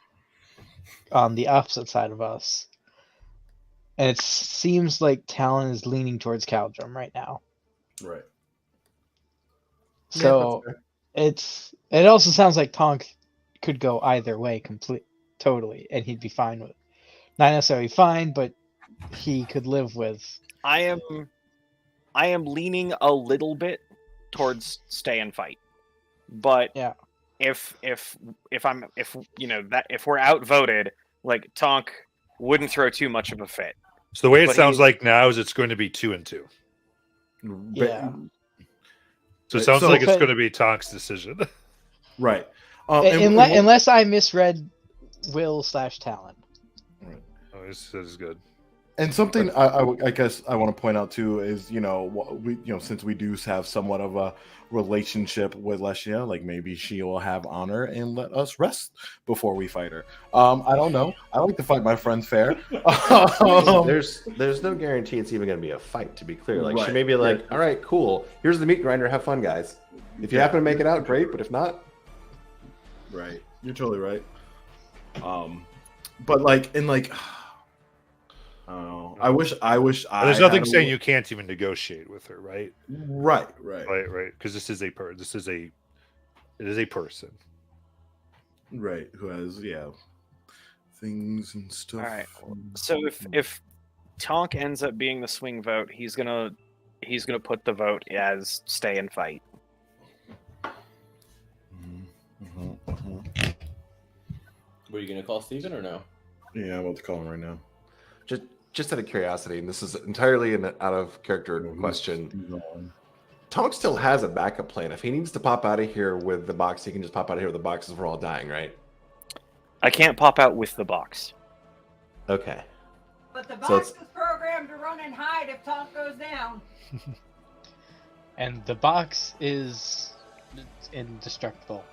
on the opposite side of us. And it seems like Talon is leaning towards Caldrum right now. Right. So it also sounds like Tonk could go either way totally, and he'd be fine with, not necessarily fine, but he could live with. I am leaning a little bit towards stay and fight, but Yeah. if we're outvoted, like, Tonk wouldn't throw too much of a fit. So the way it But sounds he- like now is it's going to be 2 and 2. Yeah. So it sounds So- like it's going to be Tonk's decision. Right. Unless I misread Will/Talon. Oh, this is good. And something I guess I want to point out too is, since we do have somewhat of a relationship with Leshia, like, maybe she will have honor and let us rest before we fight her. I don't know. I like to fight my friends fair. There's no guarantee it's even going to be a fight, to be clear. Like, she Right. may be like, all right, cool. Here's the meat grinder. Have fun, guys. If you happen to make it out, great. But if not, Right. You're totally right. But like, oh, I wish And there's nothing saying you can't even negotiate with her, right? Right. Right. Because this is a person. Right. Who has things and stuff. All right. So if Tonk ends up being the swing vote, he's gonna put the vote as stay and fight. Were you gonna call Steven or no? Yeah, I'm about to call him right now. just out of curiosity, and this is entirely an out of character question. Tonk still has a backup plan. If he needs to pop out of here with the box, he can just pop out of here with the box as we're all dying, right? I can't pop out with the box. Okay. But the So box it's- is programmed to run and hide if Tonk goes down. And the box is indestructible.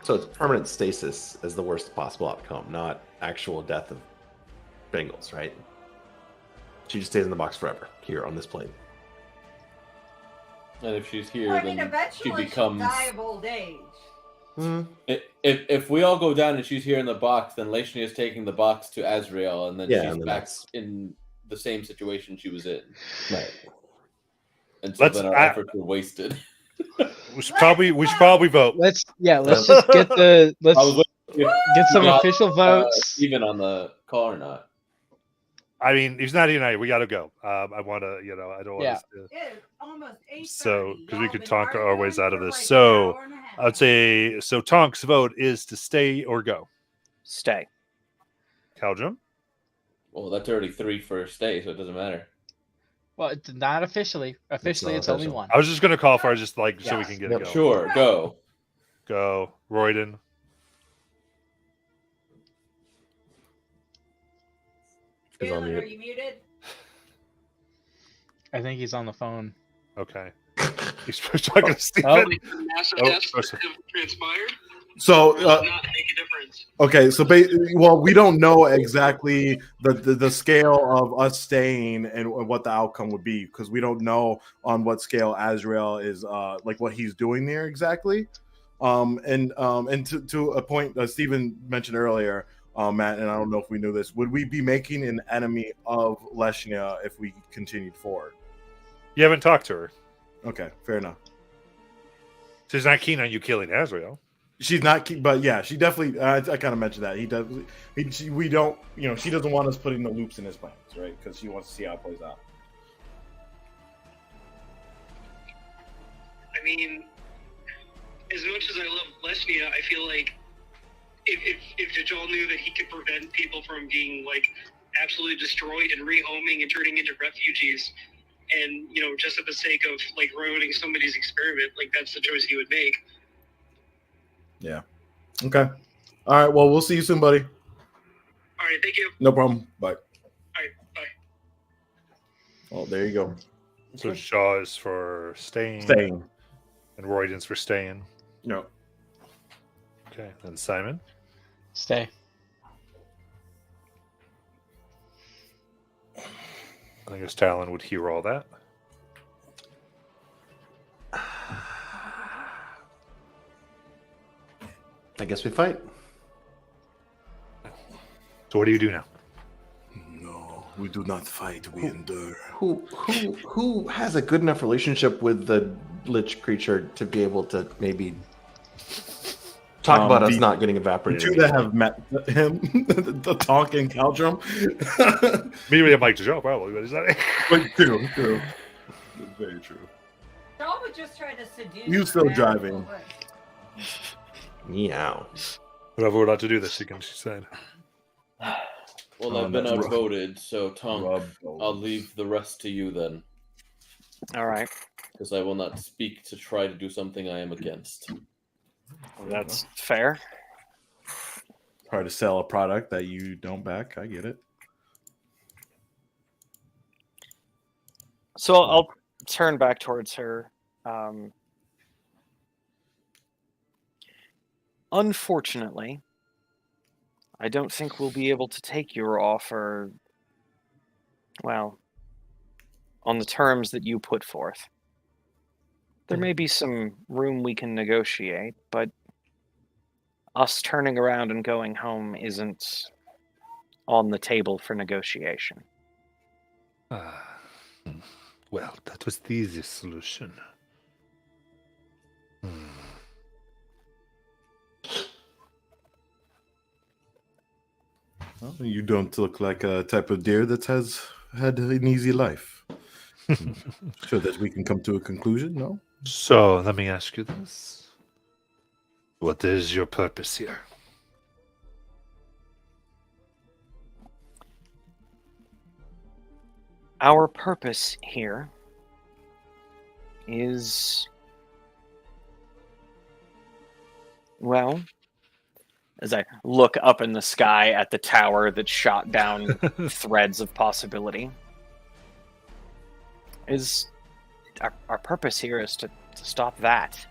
So it's permanent stasis as the worst possible outcome, not actual death of Bengals, right? She just stays in the box forever here on this plane. And if she's here, Well, I mean, then she eventually becomes. she'll die of old age. If we all go down and she's here in the box, then Leishnia is taking the box to Azrael, and then Yeah, she's and then back that's- in the same situation she was in. Right. And so Let's- then our efforts were wasted. We should probably vote. Let's just get the I was get some got, official votes. even on the call or not. I mean, he's not united. We got to go. I want to, I don't want Yeah. us to. It's almost 8:30. So, because we Y'all could been talk our arguing ways out of for this. like an So, hour and a half. I'd say so. Tonk's vote is to stay or go. Stay. Caldrum. Well, that's already 3 for stay, so it doesn't matter. Well, it's not officially. Officially, not it's only official. one. I was just gonna call for it, just like so we Yes. can get Yep. it going. Sure, go. Go, Royden. He's on Taylor, mute. are you muted? I think he's on the phone. Okay. He's talking to Stephen. Oh. Massive Oh, deaths sorry. have transpired. So, Or does not make a difference. okay, so well, we don't know exactly the scale of us staying and what the outcome would be because we don't know on what scale Azrael is, like what he's doing there exactly. And to a point that Stephen mentioned earlier, Matt, and I don't know if we knew this, would we be making an enemy of Leishnia if we continued forward? You haven't talked to her. Okay, fair enough. She's not keen on you killing Azrael. She's not, but yeah, she definitely. I kind of mentioned that he does. We don't, she doesn't want us putting the loops in his plans, right? Because she wants to see how it plays out. I mean, as much as I love Lesnia, I feel like if Dajjal knew that he could prevent people from being like absolutely destroyed and rehoming and turning into refugees, and just at the sake of like ruining somebody's experiment, like that's the choice he would make. Yeah. Okay. All right. Well, we'll see you soon, buddy. All right, thank you. No problem. Bye. All right, bye. Well, there you go. So Shaw is for staying, Staying. and Royden's for staying. No. Okay, then Simon. Stay. I guess Talon would hear all that. I guess we fight. So what do you do now? No, we do not fight. We endure. Who has a good enough relationship with the lich creature to be able to maybe talk about us not getting The evaporated? two that have met him, the Tonk and Caldrum. Maybe I'm like Joe, probably, but is that But true. That's very true. Y'all would just try to seduce. You still her driving. away. Meow. whatever we're allowed to do this, she said. Well, I've been that's rough. outvoted, so Tonk, Rub. I'll leave the rest to you then, All right. because I will not speak to try to do something I am against. That's fair. Hard to sell a product that you don't back. I get it. So I'll turn back towards her. Unfortunately, I don't think we'll be able to take your offer, well, on the terms that you put forth. There may be some room we can negotiate, but us turning around and going home isn't on the table for negotiation. Well, that was the easiest solution. Well, you don't look like a type of deer that has had an easy life. Sure that we can come to a conclusion, no? So let me ask you this: what is your purpose here? Our purpose here is, well, as I look up in the sky at the tower that shot down threads of possibility, is our purpose here is to stop that.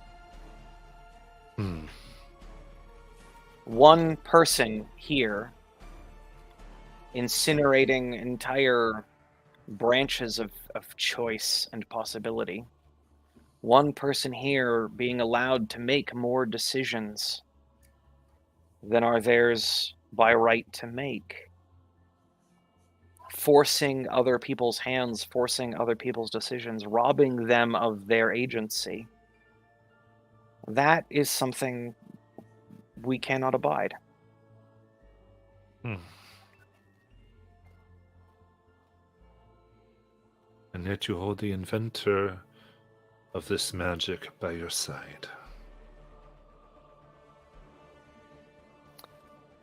One person here incinerating entire branches of choice and possibility one person here being allowed to make more decisions than are theirs by right to make. Forcing other people's hands, forcing other people's decisions, robbing them of their agency. That is something we cannot abide. Hmm. And yet you hold the inventor of this magic by your side.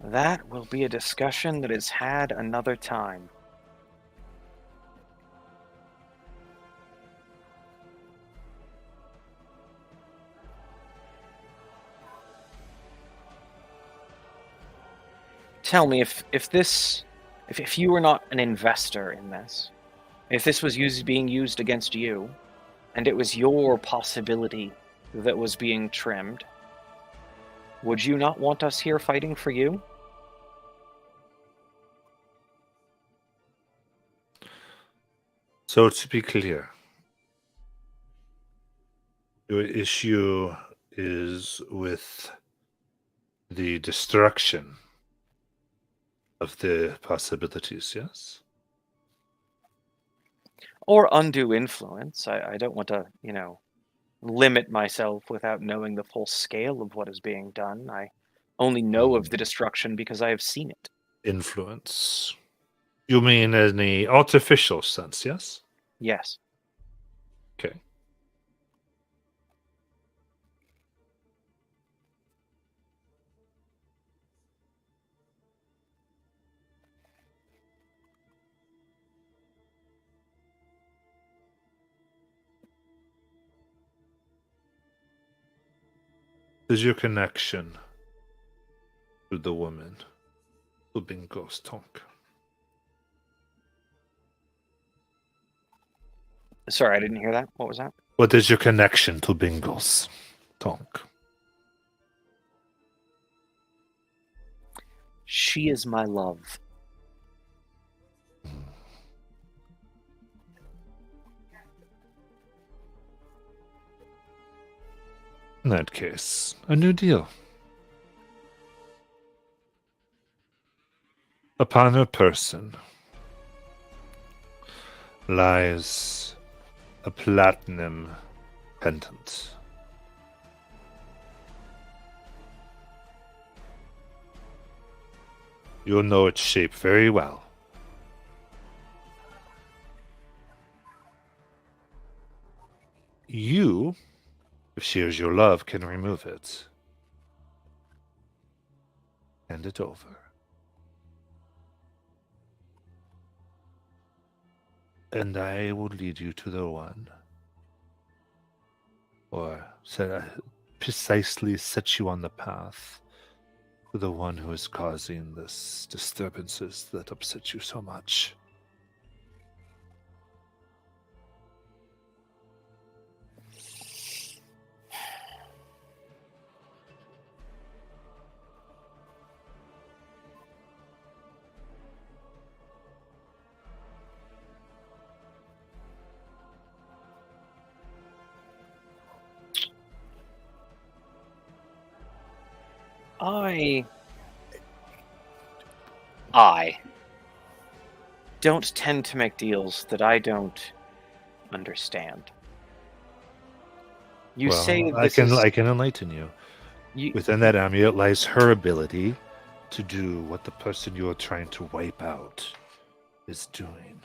That will be a discussion that is had another time. Tell me, if you were not an investor in this, if this was being used against you, and it was your possibility that was being trimmed, would you not want us here fighting for you? So to be clear, your issue is with the destruction of the possibilities, yes? Or undue influence. I don't want to, limit myself without knowing the full scale of what is being done. I only know of the destruction because I have seen it. Influence. You mean in the artificial sense, yes? Yes. Okay. Is your connection to the woman who Bingo's Tonk? Sorry, I didn't hear that. What was that? What is your connection to Bingo's Tonk? She is my love. In that case, a new deal. Upon her person lies a platinum pendant. You'll know its shape very well. You, if she is your love, can remove it. Hand it over. And I will lead you to the one. Or precisely set you on the path to the one who is causing this disturbances that upset you so much. I don't tend to make deals that I don't understand. You say I can enlighten you. Within that amulet lies her ability to do what the person you are trying to wipe out is doing.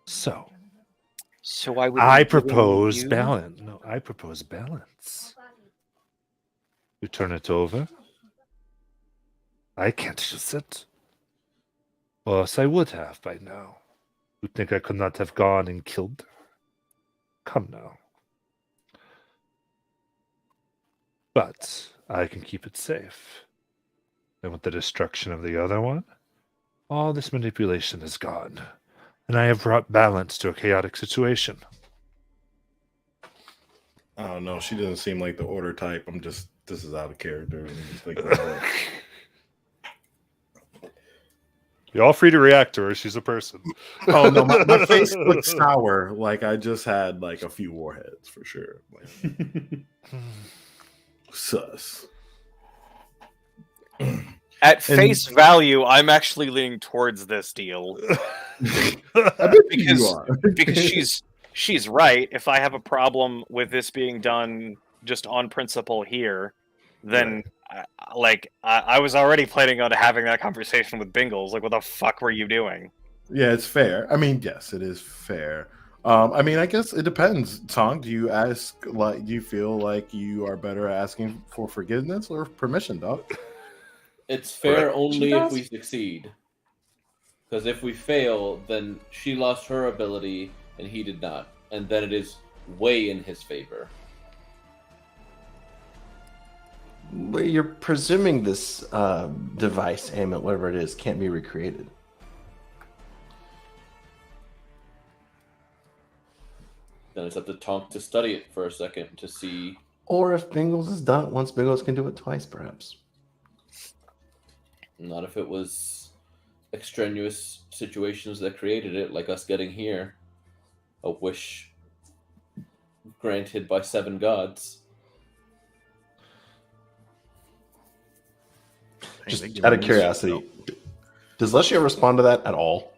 So I propose balance. No, I propose balance. You turn it over. I can't use it. Or else I would have by now. You think I could not have gone and killed her? Come now. But I can keep it safe. And with the destruction of the other one, all this manipulation is gone. And I have brought balance to a chaotic situation. I don't know. She doesn't seem like the order type. This is out of character. You're all free to react to her. She's a person. Oh no, my face looks sour. Like I just had like a few warheads for sure. Like, sus. At face value, I'm actually leaning towards this deal I bet you because are. because she's right. If I have a problem with this being done just on principle here, then I was already planning on having that conversation with Bingles. Like, what the fuck were you doing? Yeah, it's fair. I mean, yes, it is fair. I mean, I guess it depends. Tong, do you feel like you are better at asking for forgiveness or permission, dog? It's fair Correct. only if we succeed. Because if we fail, then she lost her ability and he did not. And then it is way in his favor. But you're presuming this device, amulet, whatever it is, can't be recreated. Then it's up to Tonk to study it for a second to see. Or if Bingles is done it once, Bingles can do it twice, perhaps. Not if it was extraneous situations that created it, like us getting here. A wish granted by 7 gods. Just out of curiosity, does Leshia respond to that at all?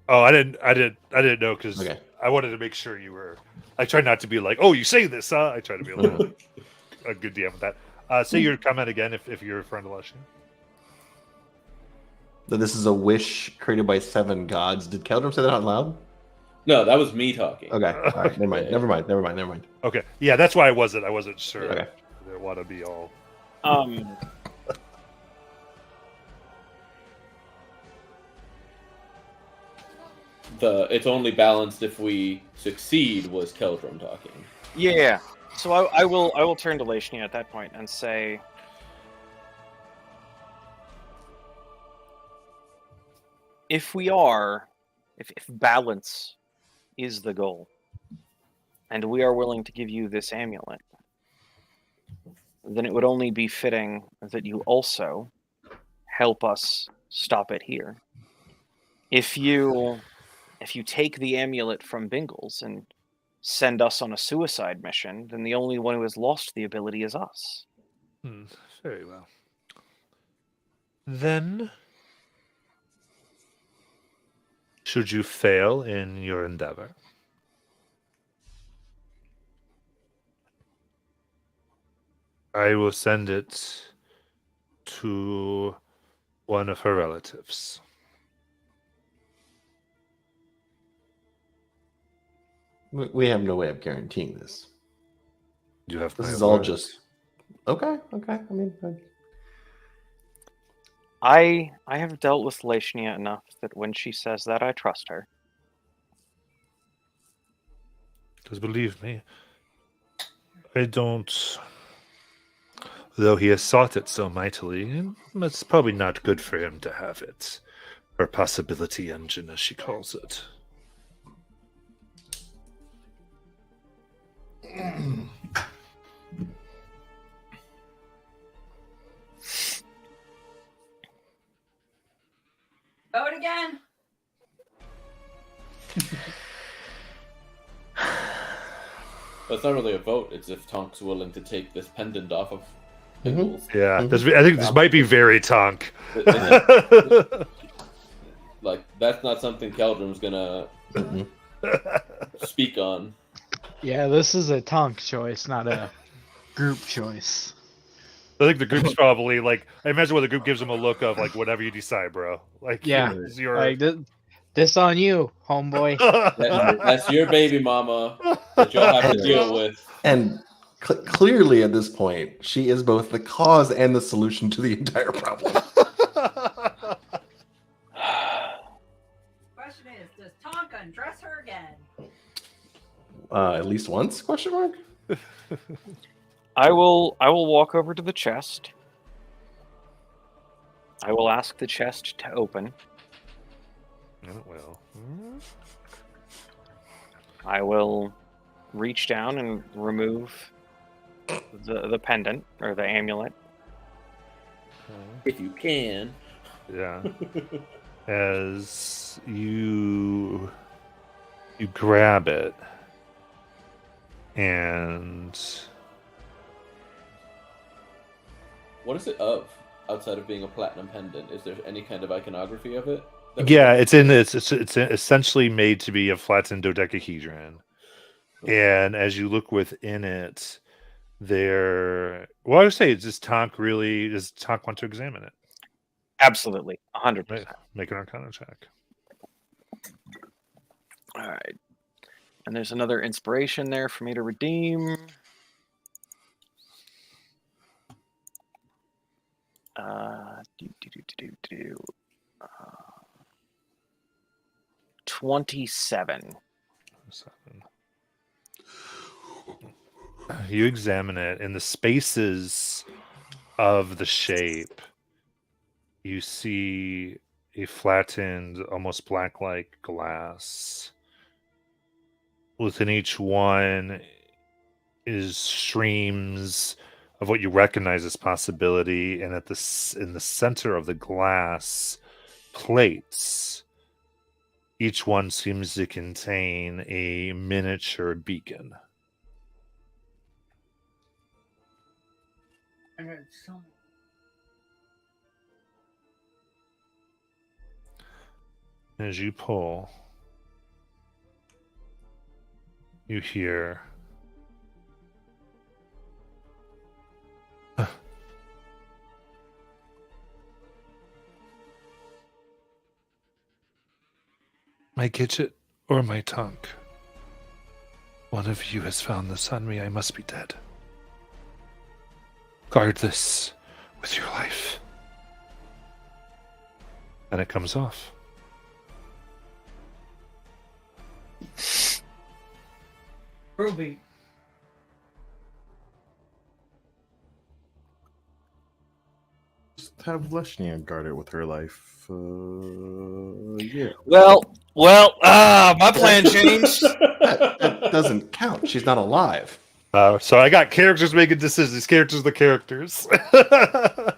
Oh, I didn't know because Okay. I wanted to make sure you were. I tried not to be like, oh, you say this, huh? I try to be a little a good DM with that. Say your comment again if you're a friend of Leshia. That this is a wish created by 7 gods. Did Keldrum say that out loud? No, that was me talking. Okay. All right. Never mind. Okay, yeah, that's why I wasn't sure. Okay. I didn't want to be all. It's only balanced if we succeed was Keldrum talking. Yeah. So I will turn to Leshnia at that point and say, if balance is the goal, and we are willing to give you this amulet, then it would only be fitting that you also help us stop it here. If you take the amulet from Bingles and send us on a suicide mission, then the only one who has lost the ability is us. Very well. Then, should you fail in your endeavor, I will send it to one of her relatives. We have no way of guaranteeing this. You have This my is all word. just okay. I mean, I have dealt with Leshnia enough that when she says that, I trust her. Because believe me, I don't. Though he has sought it so mightily, it's probably not good for him to have it. Her possibility engine, as she calls it. Vote again. But it's not really a vote. It's if Tonk's willing to take this pendant off of Bingles. Yeah, Mhm. I think this might be very Tonk. Like, that's not something Keldrum's gonna mhm. speak on. Yeah, this is a Tonk choice, not a group choice. I think the group's probably like. I imagine when the group gives him a look of like, whatever you decide, bro. Like, Yeah, here's your. Like this on you, homeboy. That's your baby mama that you'll have to deal with. And clearly, at this point, she is both the cause and the solution to the entire problem. Question is, does Tonka undress her again? At least once? Question mark. I will walk over to the chest. I will ask the chest to open. Well, I will reach down and remove the pendant or the amulet. If you can. Yeah. As you grab it and What is it of? Outside of being a platinum pendant, is there any kind of iconography of it? that- yeah, it's essentially made to be a flattened dodecahedron. And as you look within it, well, I would say, does Tonk want to examine it? Absolutely, 100%. Make an Arcana check. All right. And there's another inspiration there for me to redeem. 27. You examine it in the spaces of the shape. You see a flattened, almost black-like glass. Within each one is streams of what you recognize as possibility, and in the center of the glass, plates. Each one seems to contain a miniature beacon. As you pull, you hear my Gidget or my tongue. One of you has found this on me. I must be dead. Guard this with your life. And it comes off. Ruby. Just have Leshnia guard it with her life. Yeah. Well, my plan changed. That doesn't count. She's not alive. So I got characters making decisions. These characters are the characters.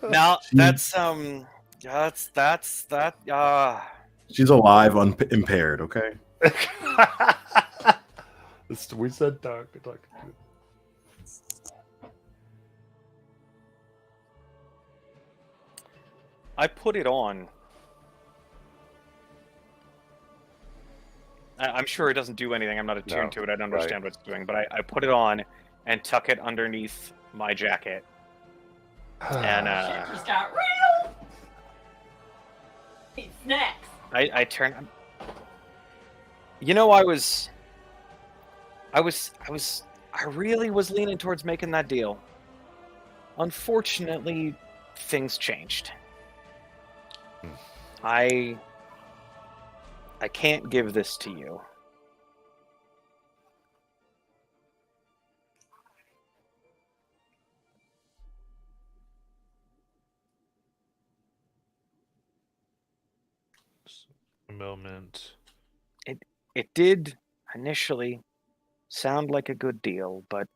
Now that's She's alive, impaired. Okay. We said dark. I put it on. I'm sure it doesn't do anything. I'm not attuned to it. I don't understand what it's doing. But I put it on and tuck it underneath my jacket. And Shit just got real. Hey, snacks. I turn. You know, I really was leaning towards making that deal. Unfortunately, things changed. I can't give this to you. A moment. It did initially sound like a good deal, but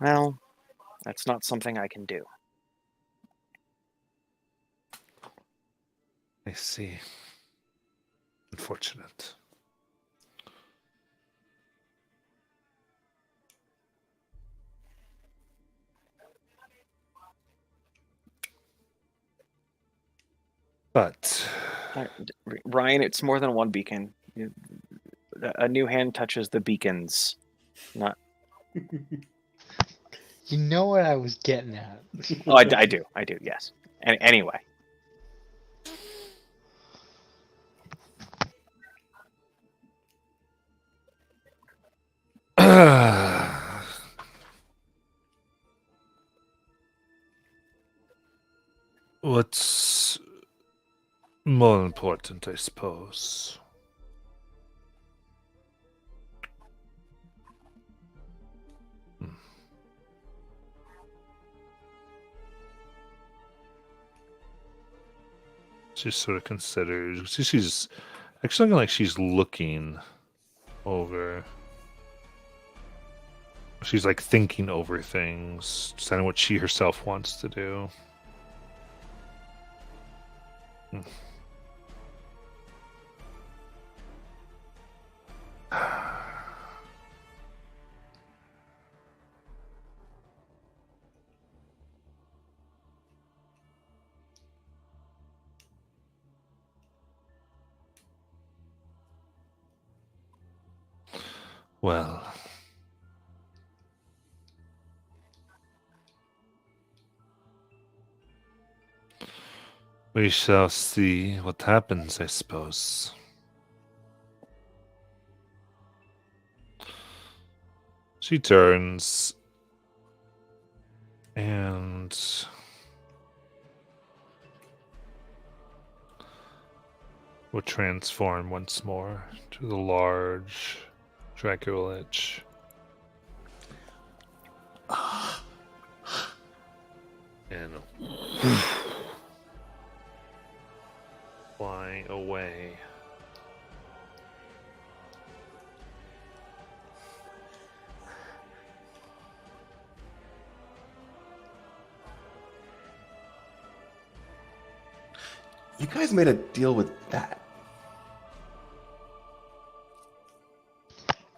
well, that's not something I can do. I see. Unfortunate. But Ryan, it's more than one beacon. A new hand touches the beacons, not. You know what I was getting at. Oh, I do. Yes. Anyway. What's more important, I suppose? She sort of considers. She's actually looking like she's looking over. She's like thinking over things, deciding what she herself wants to do. Well, we shall see what happens, I suppose. She turns and will transform once more to the large Dracula Lich. And fly away. You guys made a deal with that.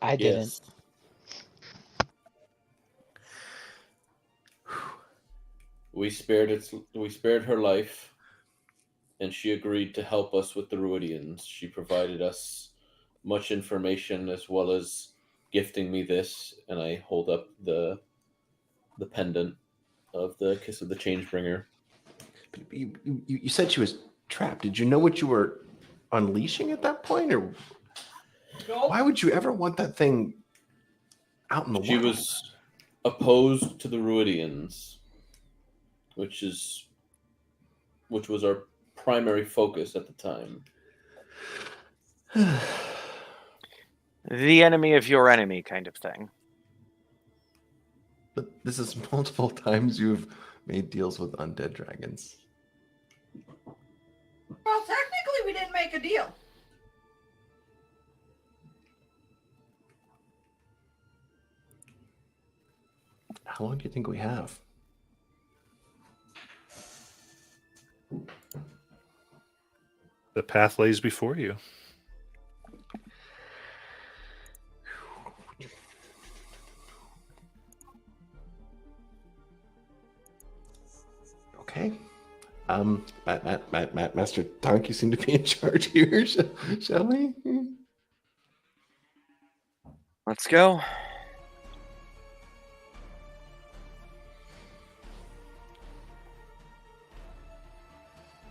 I didn't. Yes. We spared her life, and she agreed to help us with the Ruidians. She provided us much information as well as gifting me this, and I hold up the pendant of the Kiss of the Changebringer. You said she was trapped. Did you know what you were unleashing at that point, or Nope. why would you ever want that thing out in the She wild? was opposed to the Ruidians, which was our primary focus at the time. The enemy of your enemy, kind of thing. But this is multiple times you've made deals with undead dragons. Well, technically, we didn't make a deal. How long do you think we have? The path lays before you. Okay. Master Tonk, you seem to be in charge here. Shall we? Let's go.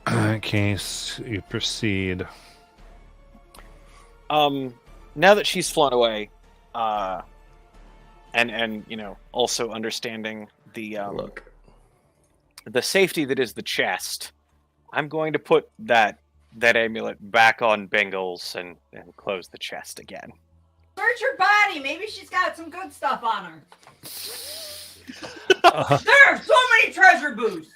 In case you proceed. Now that she's flown away, and you know, also understanding the Look. the safety that is the chest, I'm going to put that amulet back on Bengals and close the chest again. Search her body. Maybe she's got some good stuff on her. There are so many treasure boosts.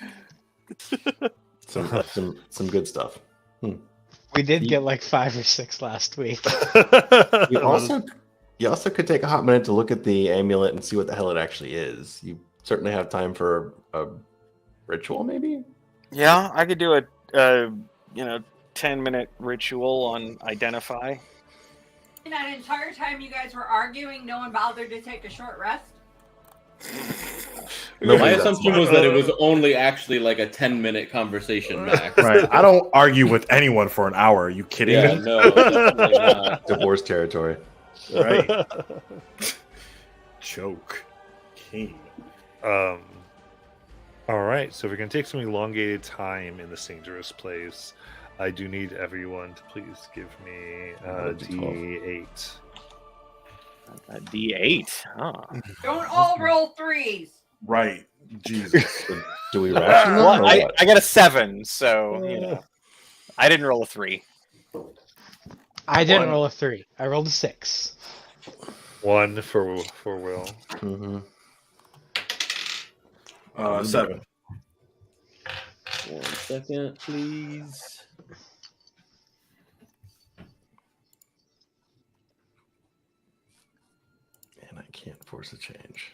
Some good stuff. We did get like 5 or 6 last week. You also could take a hot minute to look at the amulet and see what the hell it actually is. You certainly have time for a ritual, maybe. Yeah, I could do a 10-minute ritual on identify. And that entire time you guys were arguing, no one bothered to take a short rest. My assumption was that it was only actually like a 10-minute conversation max. Right. I don't argue with anyone for an hour. Are you kidding Yeah, me? no, definitely not. Divorce territory. Right. Joke. King. All right, so if we're gonna take some elongated time in this dangerous place, I do need everyone to please give me a D8. A D8. Huh. Don't all roll threes. Right. Jesus. Do we ration them? Well, or what? I got a 7, so you know, I didn't roll a 3. I didn't roll a 3. I rolled a 6. 1 for Will. Mhm. 7. 1 second, please. And I can't force a change.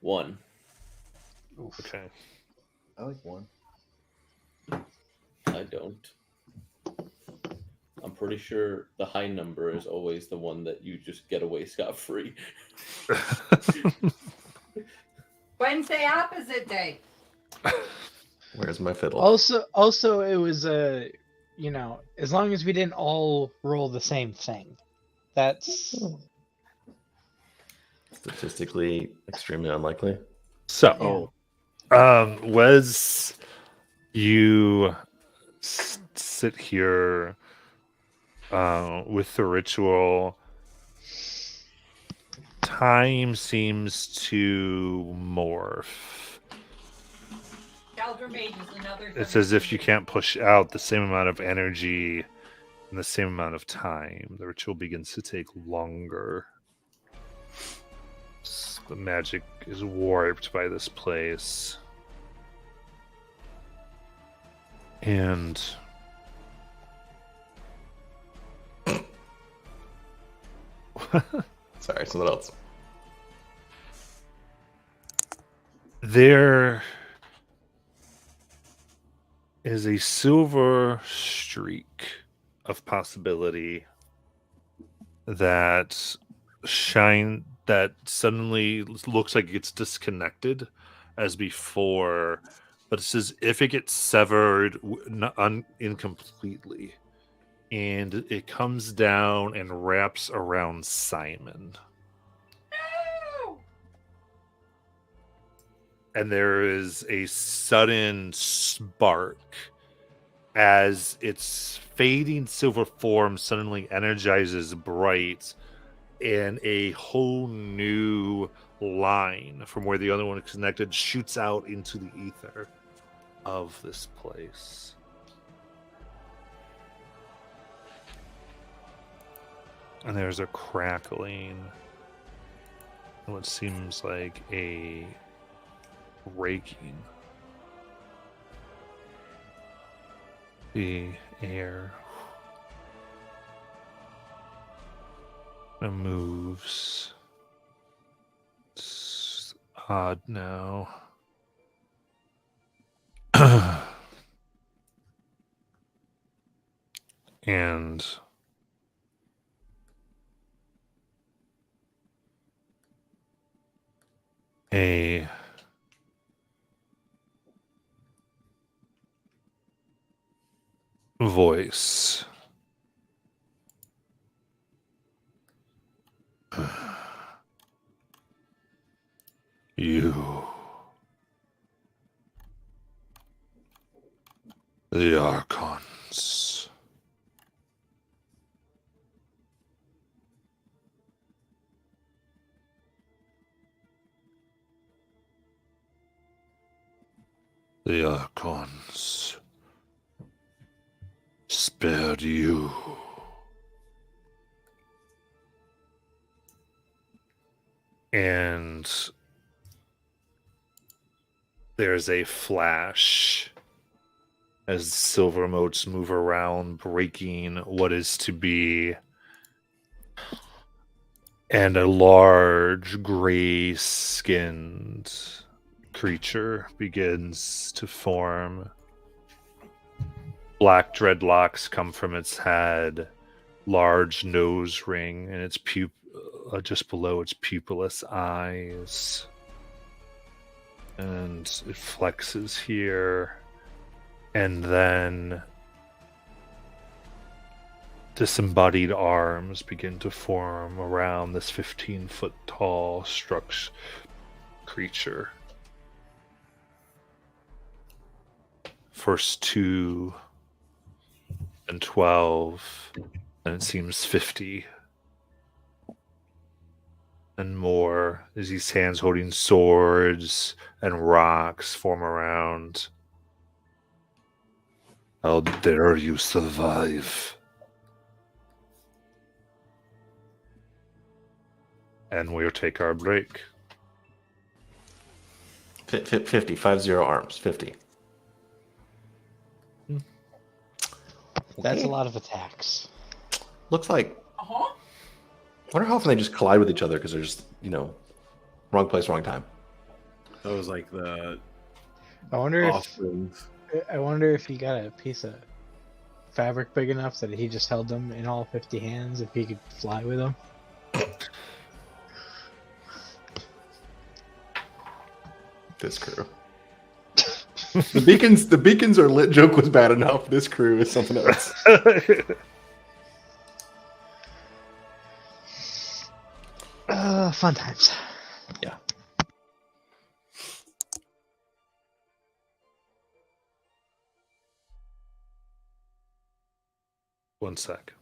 1. Okay. I like 1. I don't. I'm pretty sure the high number is always the one that you just get away scot-free. Wednesday opposite day. Where's my fiddle? Also, it was as long as we didn't all roll the same thing, that's Statistically extremely unlikely. So, Wes, you sit here with the ritual. Time seems to morph. Elder Mage is another. It's as if you can't push out the same amount of energy in the same amount of time. The ritual begins to take longer. The magic is warped by this place. And Sorry, something else. there is a silver streak of possibility that suddenly looks like it's disconnected as before, but it's as if it gets severed incompletely, and it comes down and wraps around Simon. No! And there is a sudden spark as its fading silver form suddenly energizes bright, and a whole new line from where the other one is connected shoots out into the ether of this place. And there's a crackling and what seems like a raking. The air moves. It's odd now. And a voice you, the Archons, the Archons spared you. And there's a flash as silver motes move around, breaking what is to be, and a large gray-skinned creature begins to form. Black dreadlocks come from its head, large nose ring, and its just below its pupilless eyes. And it flexes here, and then disembodied arms begin to form around this 15-foot tall creature. First 2 and 12, and it seems 50 and more as these hands holding swords and rocks form around. How dare you survive? And we'll take our break. 50 arms, 50. That's a lot of attacks. Looks like. Uh-huh. I wonder how often they just collide with each other because they're just, wrong place, wrong time. That was like the I wonder if offerings. I wonder if he got a piece of fabric big enough that he just held them in all 50 hands. If he could fly with them. This crew. The beacons are lit. Joke was bad enough. This crew is something else. Fun times. Yeah. One sec.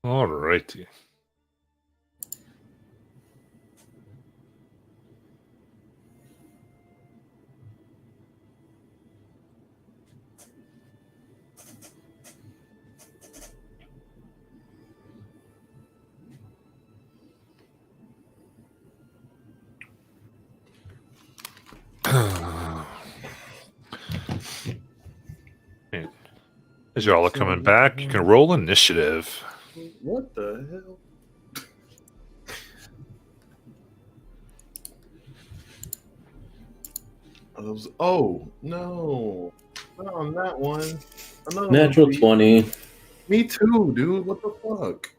Alrighty. As y'all are coming back, you can roll initiative. What the hell? Oh no! Not on that one. Another Natural one. 20. Me too, dude. What the fuck?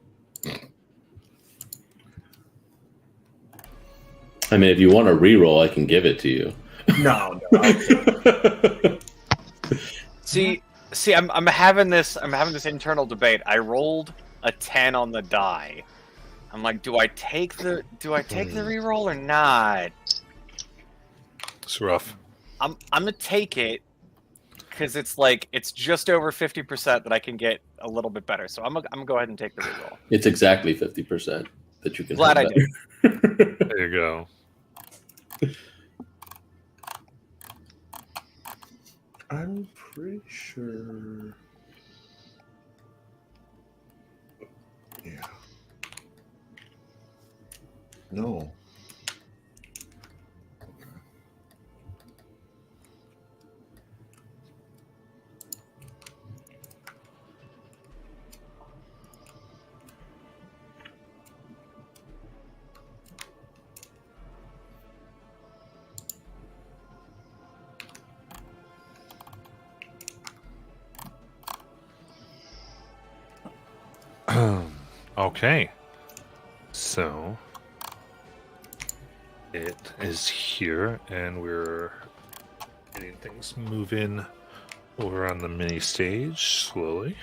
I mean, if you want a reroll, I can give it to you. No. See, I'm having this internal debate. I rolled a 10 on the die. I'm like, do I take the reroll or not? It's rough. I'm gonna take it because it's just over 50% that I can get a little bit better. So I'm gonna go ahead and take the reroll. It's exactly 50% that you can. Glad I have did. better. There you go. I'm pretty sure. Yeah. No. Okay. So it is here, and we're getting things moving over on the mini stage slowly.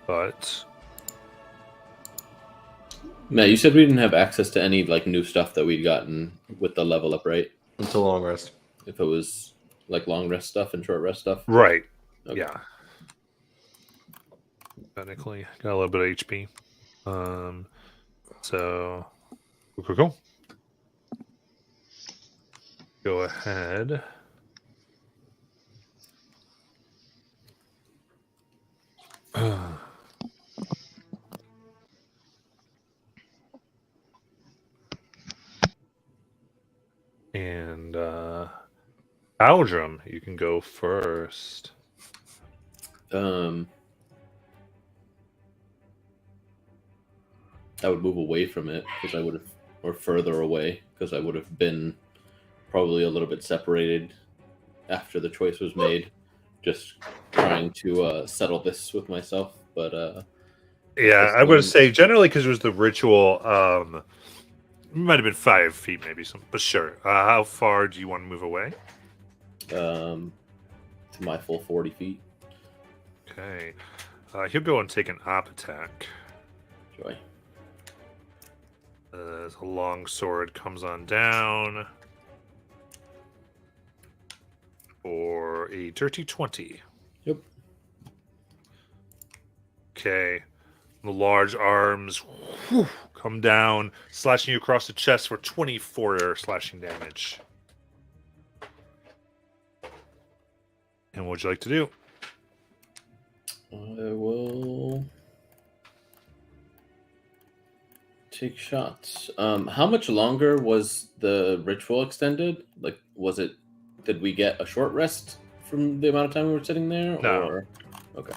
But Matt, you said we didn't have access to any like new stuff that we'd gotten with the level up, right? Until long rest. If it was like long rest stuff and short rest stuff. right, Okay. yeah. Technically, got a little bit of HP. So cool. Go ahead. And Aldrum, you can go first. I would move away from it because I would have, or further away because I would have been probably a little bit separated after the choice was made. Just trying to settle this with myself, but Yeah, I would say generally because it was the ritual. It might have been 5 feet, maybe some, but sure. How far do you want to move away? to my full 40 feet. Okay, he'll go and take an op attack. Joy. As a long sword comes on down for a dirty 20. Yep. Okay. The large arms come down, slashing you across the chest for 24 slashing damage. And what would you like to do? I will take shots. How much longer was the ritual extended? Like, did we get a short rest from the amount of time we were sitting there? No. Or, okay.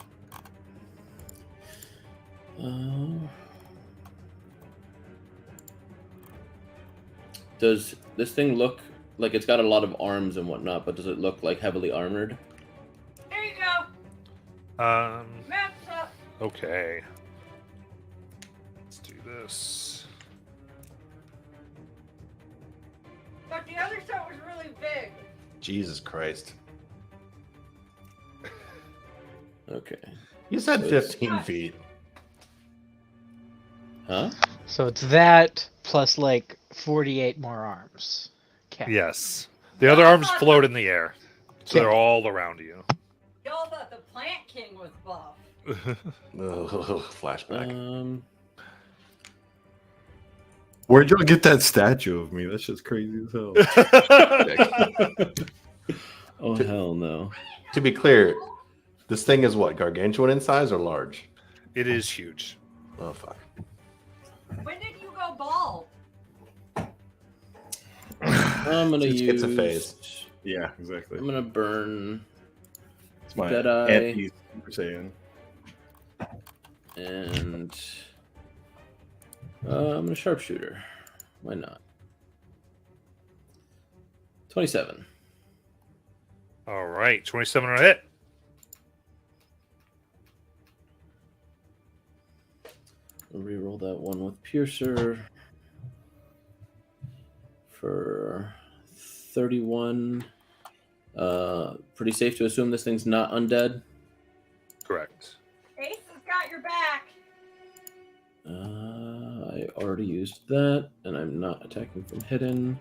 Does this thing look like it's got a lot of arms and whatnot, but does it look like heavily armored? There you go. Maps up. Okay. Let's do this. But the other set was really big. Jesus Christ. Okay. You said So 15 feet. Huh? So it's that plus like 48 more arms. Okay. Yes. The other arms float in the air. So they're all around you. Y'all thought the Plant King was buff. Flashback. Where'd y'all get that statue of me? That's just crazy as hell. Oh hell no! To be clear, this thing is what, gargantuan in size or large? It is huge. Oh fuck. When did you go bald? I'm gonna It's use. a phase. Yeah, exactly. I'm gonna burn It's my Jedi. anti Super Saiyan. and I'm gonna sharpshooter. Why not? 27. All right, 27 on a hit. I'll reroll that one with Piercer for 31. Pretty safe to assume this thing's not undead. Correct. Ace has got your back. I already used that, and I'm not attacking from hidden.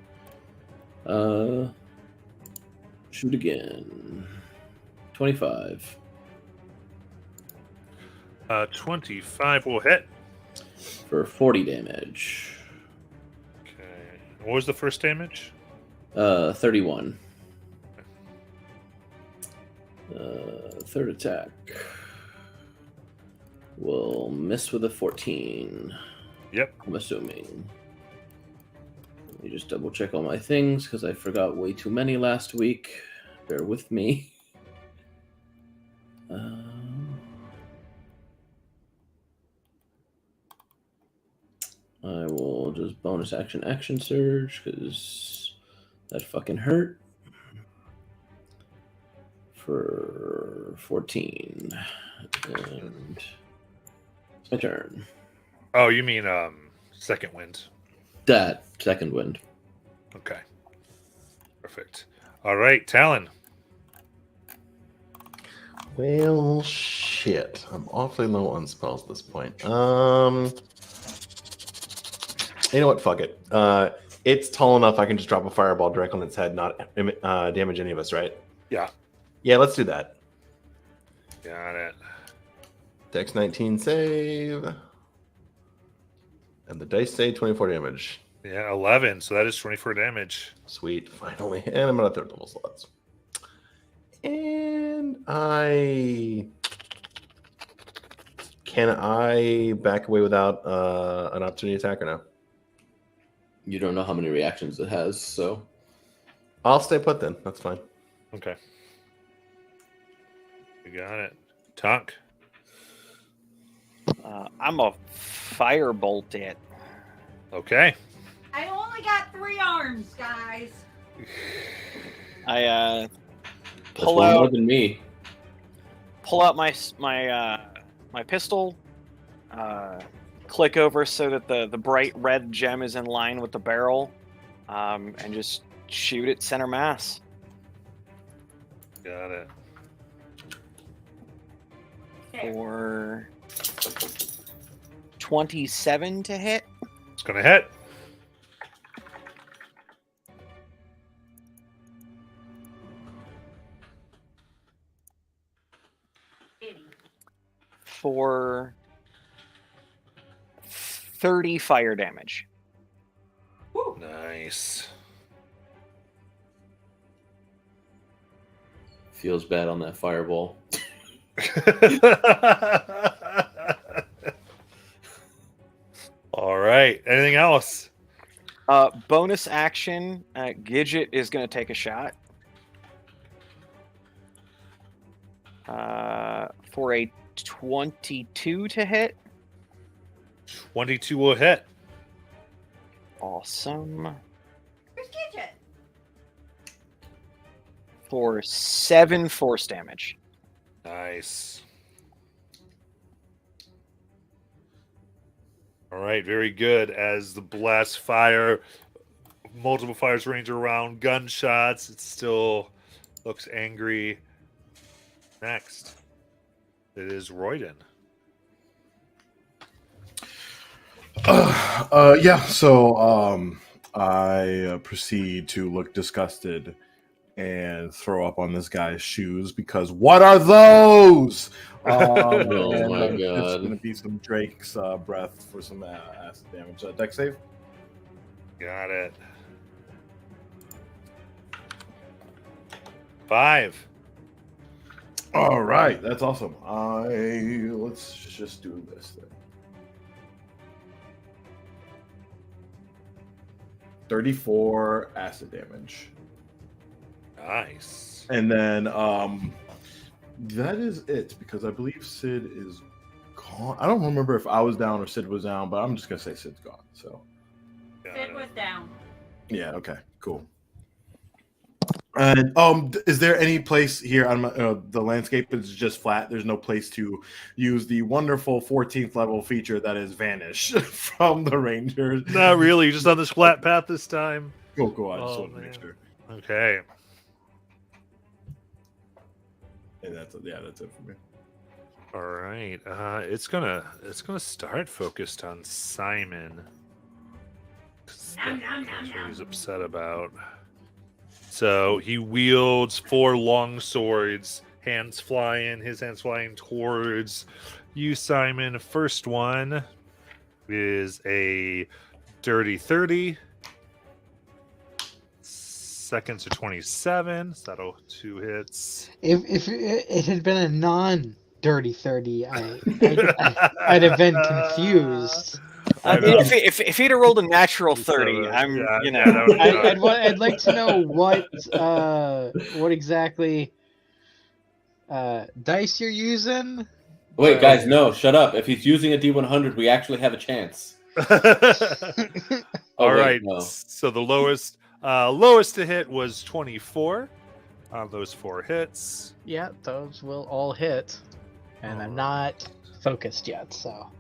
Shoot again. 25. 25 will hit. For 40 damage. Okay. What was the first damage? 31. Third attack. Will miss with a 14. Yep. I'm assuming. Let me just double check all my things because I forgot way too many last week. Bear with me. I will just bonus action surge because that fucking hurt. For 14. And it's my turn. Oh, you mean second wind. That second wind. Okay. Perfect. All right, Talon. Well, shit. I'm awfully low on spells at this point. You know what? Fuck it. It's tall enough I can just drop a fireball direct on its head, not damage any of us, right? Yeah. Yeah, let's do that. Got it. Dex 19 save. And the dice say 24 damage. Yeah, 11. So that is 24 damage. Sweet, finally. And I'm at third level slots. And can I back away without an opportunity attack or no? You don't know how many reactions it has, so I'll stay put then. That's fine. Okay. You got it. Tonk. I'm a firebolt it. Okay. I only got 3 arms, guys. I that's pull one more out than me. my pistol, click over so that the bright red gem is in line with the barrel, and just shoot it center mass. Got it. For 27 to hit. It's going to hit. For 30 fire damage. Nice. Feels bad on that fireball. All right. Anything else? Bonus action, Gidget is going to take a shot. For a 22 to hit. 22 will hit. Awesome. Where's Gidget? For 7 force damage. Nice. All right, very good. As the blast fire, multiple fires range around, gunshots. It still looks angry. Next, it is Royden. Yeah. So I proceed to look disgusted and throw up on this guy's shoes because what are those? Oh And my it's God. going to be some Drake's breath for some acid damage. Dex save. Got it. 5. All right, that's awesome. Let's just do this then. 34 acid damage. Nice. And then that is it because I believe Sid is gone. I don't remember if I was down or Sid was down, but I'm just gonna say Sid's gone. So Got Sid it. was down. yeah, okay, cool. And is there any place here on the landscape is just flat? There's no place to use the wonderful 14th level feature that is vanish from the Rangers. Not really. Just on this flat path this time. Cool. I just Oh, want to make man. sure. Okay. And that's it for me. All right. It's gonna start focused on Simon. 'Cause Nom, nom, that's nom, what he's nom. upset about. So he wields 4 long swords, his hands flying towards you, Simon. First one is a dirty 30. Second to 27. So that'll 2 hits. If it had been a non-dirty 30, I'd have been confused. I know. If he'd have rolled a natural 30, So, I'm yeah, you know. yeah, that would've done it. I'd like to know what exactly dice you're using. Wait, guys, no, shut up. If he's using a D100, we actually have a chance. Oh, All wait, right. no. So the lowest to hit was 24 on those 4 hits. Yeah, those will all hit, and I'm not focused yet, so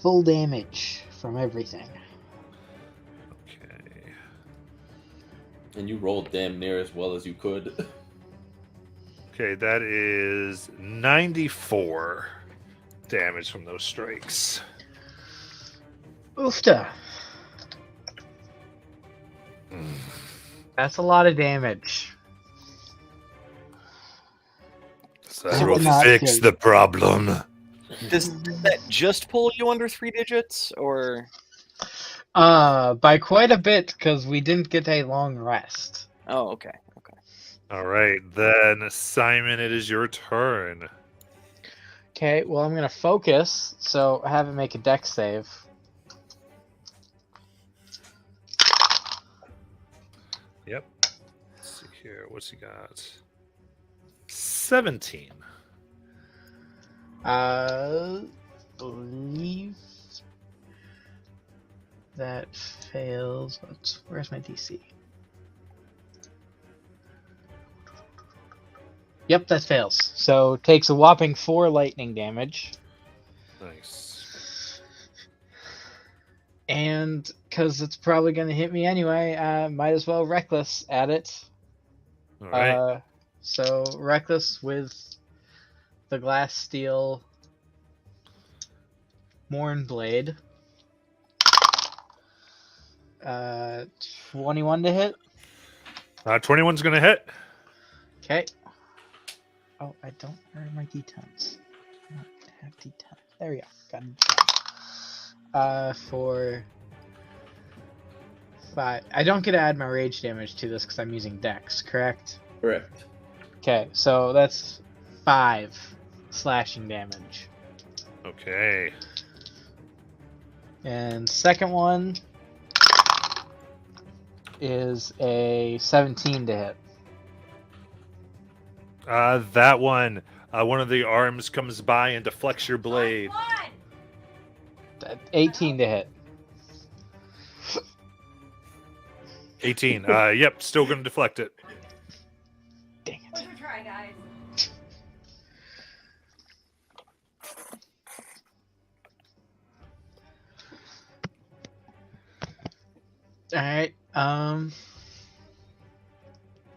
full damage from everything. Okay. And you rolled damn near as well as you could. Okay, that is 94 damage from those strikes. Oofta. That's a lot of damage. So That that will will not fix kill the problem. Does that just pull you under 3 digits, or? By quite a bit, because we didn't get a long rest. Oh, okay. All right, then Simon, it is your turn. Okay, well, I'm gonna focus, so have it make a dex save. Yep. Let's see here. What's he got? 17. Believe that fails. Where's my DC? Yep, that fails. So takes a whopping 4 lightning damage. Nice. And because it's probably going to hit me anyway, might as well reckless at it. All right. So reckless with the glass steel Morn blade. 21 to hit. 21's going to hit. Okay. Oh, I don't earn my d10s. I don't have d10. There we go. Got it. For 5. I don't get to add my rage damage to this because I'm using Dex, correct? Correct. Okay, so that's 5 slashing damage. Okay. And second one is a 17 to hit. That one of the arms comes by and deflects your blade. That 18 to hit. 18. Yep, still going to deflect it. Dang it. Give it a try, guys. Alright,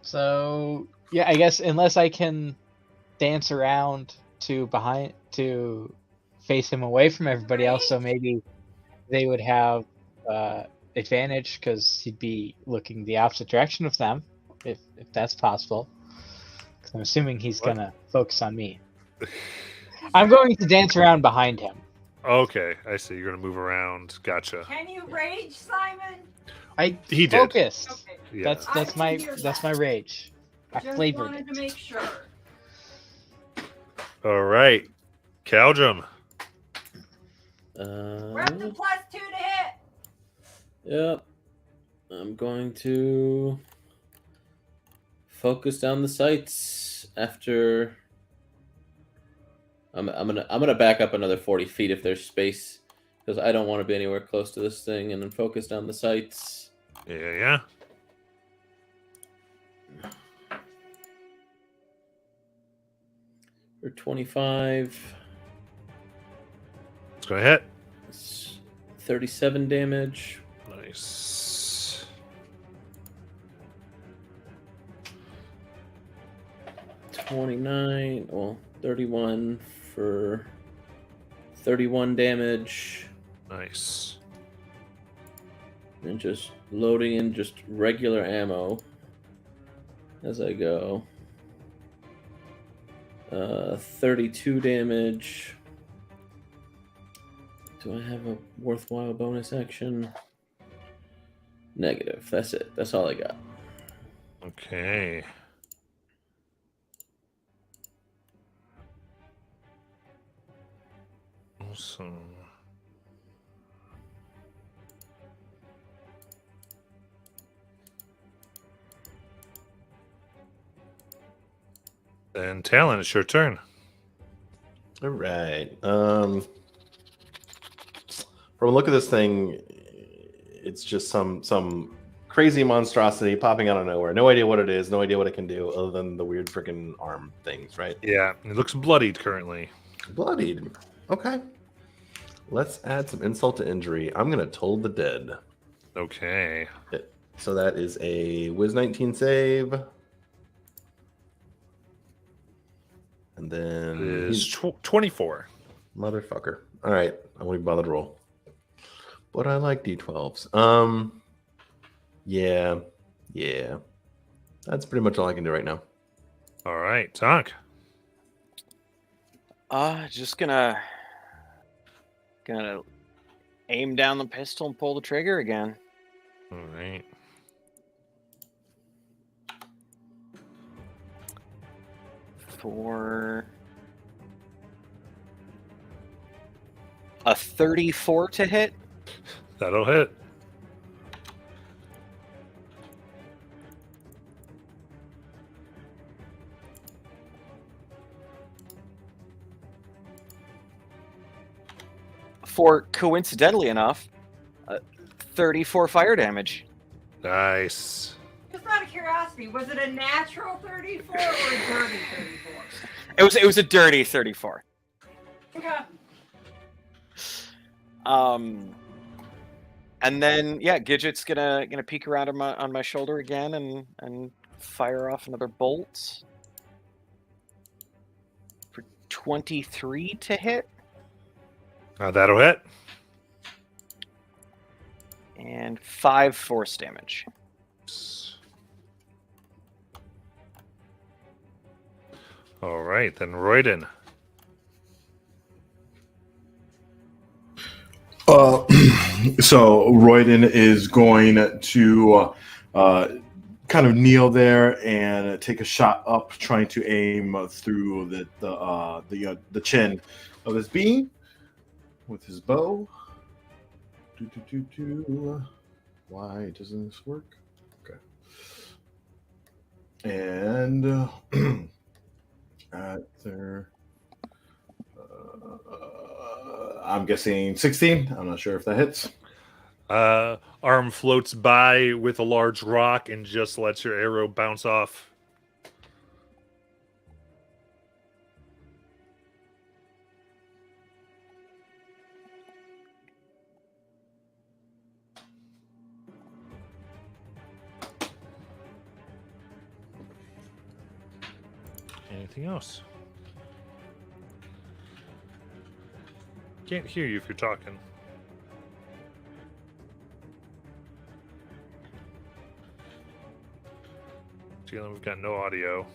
so yeah, I guess unless I can dance around to face him away from everybody else, so maybe they would have advantage because he'd be looking the opposite direction of them. if that's possible. 'Cause I'm assuming he's What? gonna focus on me. I'm going to dance around behind him. Okay, I see. You're gonna move around. Gotcha. Can you rage, Simon? He did. Focused. Okay. Yeah. That's I my can hear that's that. my rage. I Just flavored wanted it. to make sure. All right, Caldrum. We're up to +2 to hit. Yep. I'm going to focus down the sights after. I'm gonna back up another 40 feet if there's space, because I don't want to be anywhere close to this thing, and then focus down the sights. Yeah. For 25. It's gonna hit. It's 37 damage. Nice. $29. Well, 31 for 31 damage. Nice. And just loading in just regular ammo as I go. 32 damage. Do I have a worthwhile bonus action? Negative. That's it. That's all I got. Okay. Awesome. And Talon, it's your turn. All right. From a look at this thing, it's just some crazy monstrosity popping out of nowhere. No idea what it is. No idea what it can do, other than the weird freaking arm things, right? Yeah, it looks bloodied currently. Bloodied. Okay. Let's add some insult to injury. I'm gonna toll the dead. Okay. So that is a Wiz 19 save. And It then is 24. motherfucker. All right, I won't even bother to roll. But I like d12s. Yeah. That's pretty much all I can do right now. All right, Tonk. Just gonna aim down the pistol and pull the trigger again. All right. For a 34 to hit. That'll hit. For coincidentally enough, 34 fire damage. Nice. Just out of curiosity, was it a natural 34 or a dirty 34? It was a dirty 34. Okay. And then Gidget's gonna peek around on my shoulder again and fire off another bolt for 23 to hit That'll hit. and 5 force damage. All right, then Royden. So Royden is going to kind of kneel there and take a shot up, trying to aim through the chin of his being with his bow. Why doesn't this work? Okay. And there. I'm guessing 16. I'm not sure if that hits. Arm floats by with a large rock and just lets your arrow bounce off. Anything else? Can't hear you if you're talking. feeling we've got no audio.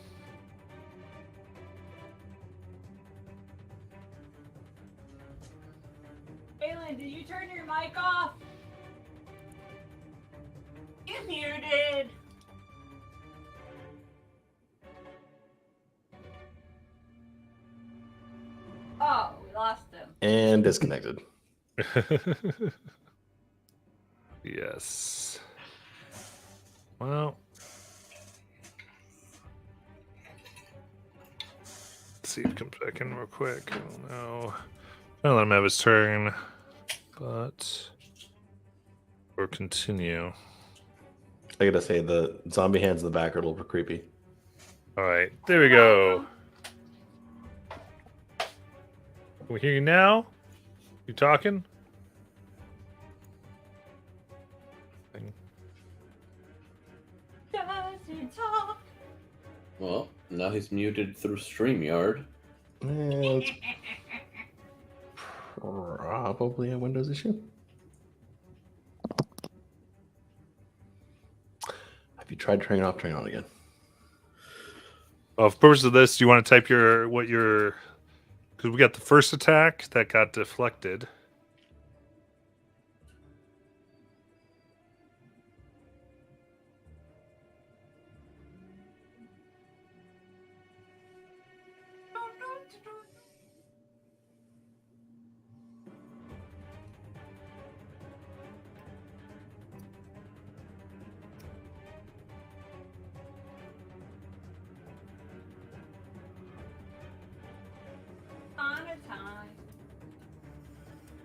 Aylin, did you turn your mic off? You muted. Oh, we lost him. And disconnected. Yes. Well, let's see if he comes back in real quick. I don't know. I'll let him have his turn, but or continue. I gotta say, the zombie hands in the back are a little bit creepy. All right, there we go. Can we hear you now? You talking? Doesn't talk. Well, now he's muted through StreamYard. It's probably a Windows issue. Have you tried turning it off, turning it on again? Well, for purpose of this, do you want to type because we got the first attack that got deflected. On a time.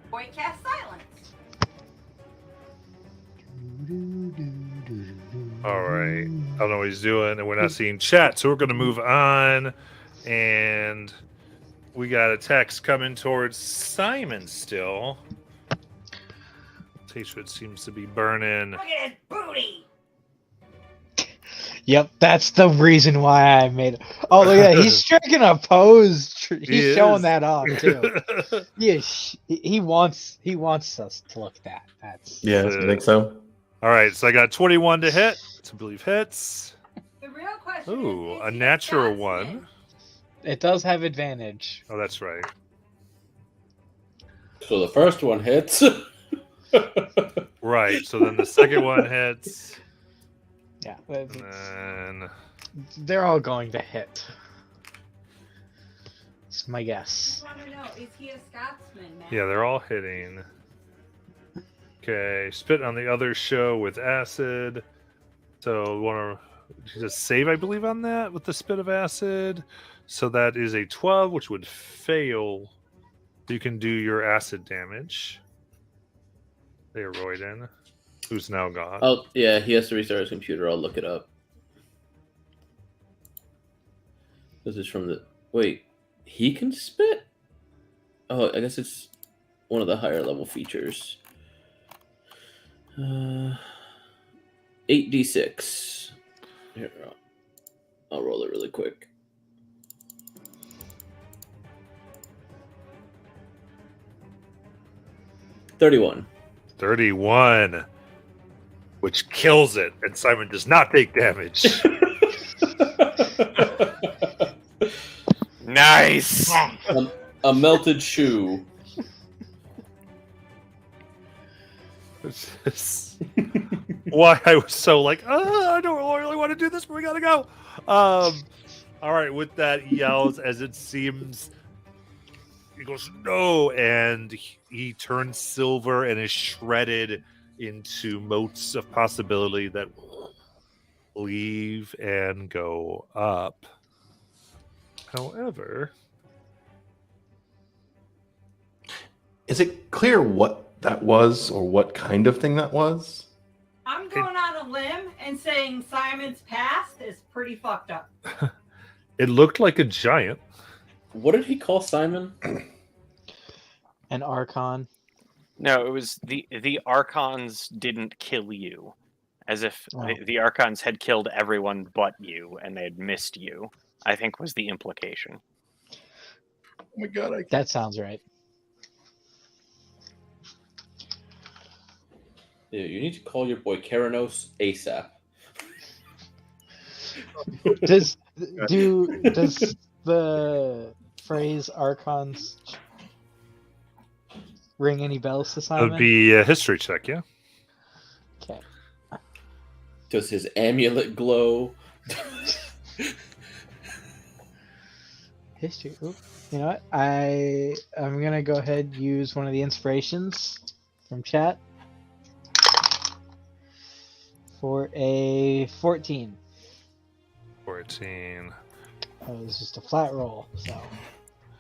Boy, cast silence. All right. I don't know what he's doing, and we're not seeing chat, so we're going to move on. And we got a text coming towards Simon still. T-shirt seems to be burning. Look at his booty. Yep, that's the reason why I made it. Oh, look at that. He's striking a pose. He He's showing is. that off, too. Yes, he wants us to look at that. That's Yeah, you think so? All right, so I got 21 to hit. To believe hits. The real question Ooh, is a he natural Scotsman? one. It does have advantage. Oh, that's right. So the first one hits. Right. So then the second one hits, Yeah, and then they're all going to hit. It's my guess. I want to know, is he a Scotsman, man? yeah, they're all hitting. Okay, spit on the other show with acid. So want to just save, I believe, on that with the spit of acid. So that is a 12, which would fail. You can do your acid damage. There, Royden, who's now gone. Oh, yeah, he has to restart his computer. I'll look it up. This is from the... Wait, he can spit? Oh, I guess it's one of the higher level features. 8d6. Here, I'll roll it really quick. $31. 31, which kills it, and Simon does not take damage. Nice. A melted shoe. It's just why I was so like, I don't really want to do this, but we gotta go. All right, with that, he yells as it seems. He goes, no, and he turns silver and is shredded into motes of possibility that leave and go up. However, Is it clear what that was or what kind of thing that was? I'm going on a limb and saying Simon's past is pretty fucked up. it looked like a giant. What did he call Simon? An Archon. No, it was the Archons didn't kill you, as if Oh. the Archons had killed everyone but you, and they had missed you. I think was the implication. Oh my god, That sounds right. Yeah, you need to call your boy Keranos ASAP. Does the phrase archons ring any bells to It Simon? would be a history check, yeah. Okay. Does his amulet glow? History. Ooh. You know what? I'm gonna go ahead and use one of the inspirations from chat for a 14. 14. It was just a flat roll, so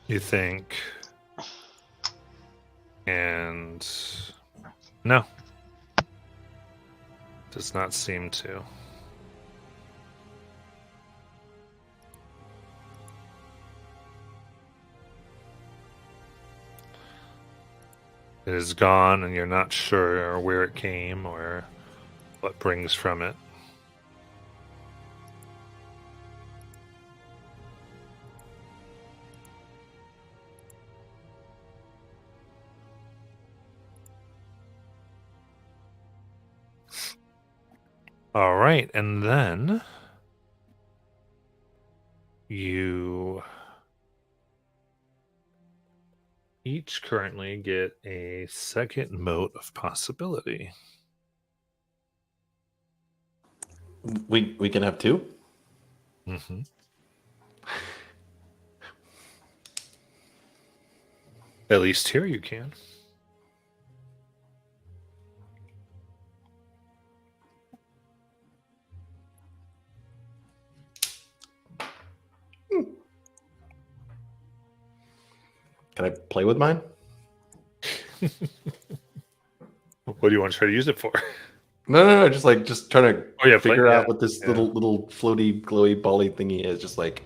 You think. And. No. Does not seem to. It is gone, and you're not sure where it came or what brings from it. All right, and then you each currently get a second mote of possibility. We can have two. Mm-hmm. At least here you can. Can I play with mine? What do you want to try to use it for? No. Just trying to figure out what this yeah. little floaty, glowy, bally thingy is. Just like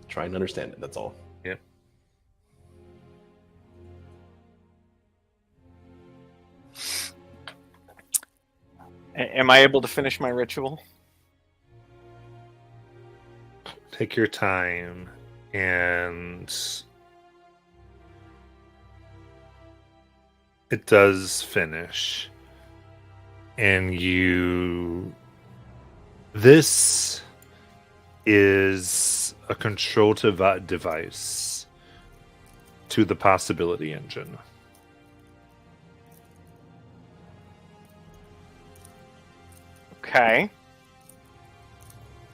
trying to understand it. That's all. Yeah. Am I able to finish my ritual? Take your time, and it does finish. And this is a control device to the possibility engine. Okay.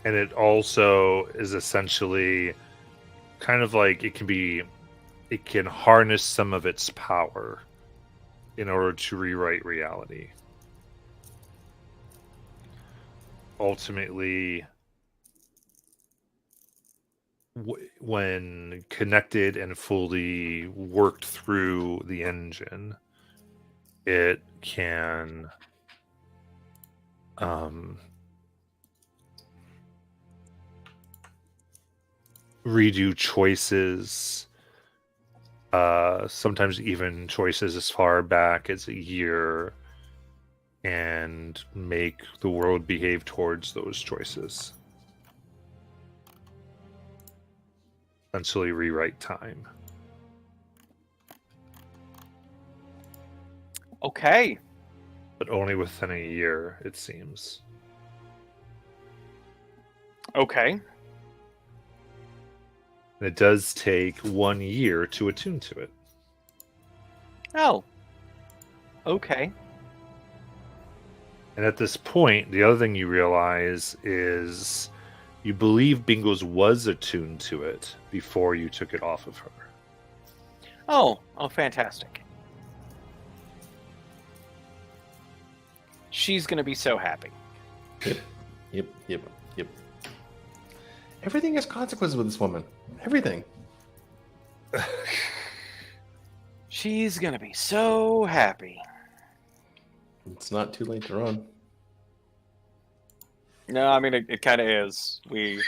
And it also is essentially kind of like it can harness some of its power in order to rewrite reality. Ultimately, when connected and fully worked through the engine, it can redo choices, sometimes even choices as far back as a year, and make the world behave towards those choices. Essentially rewrite time. Okay. But only within a year, it seems. Okay. It does take 1 year to attune to it. Oh. Okay. And at this point, the other thing you realize is you believe Bingos was attuned to it before you took it off of her. Oh, fantastic. She's going to be so happy. Yep. Everything has consequences with this woman. Everything. She's going to be so happy. It's not too late to run. No, I mean it kind of is. We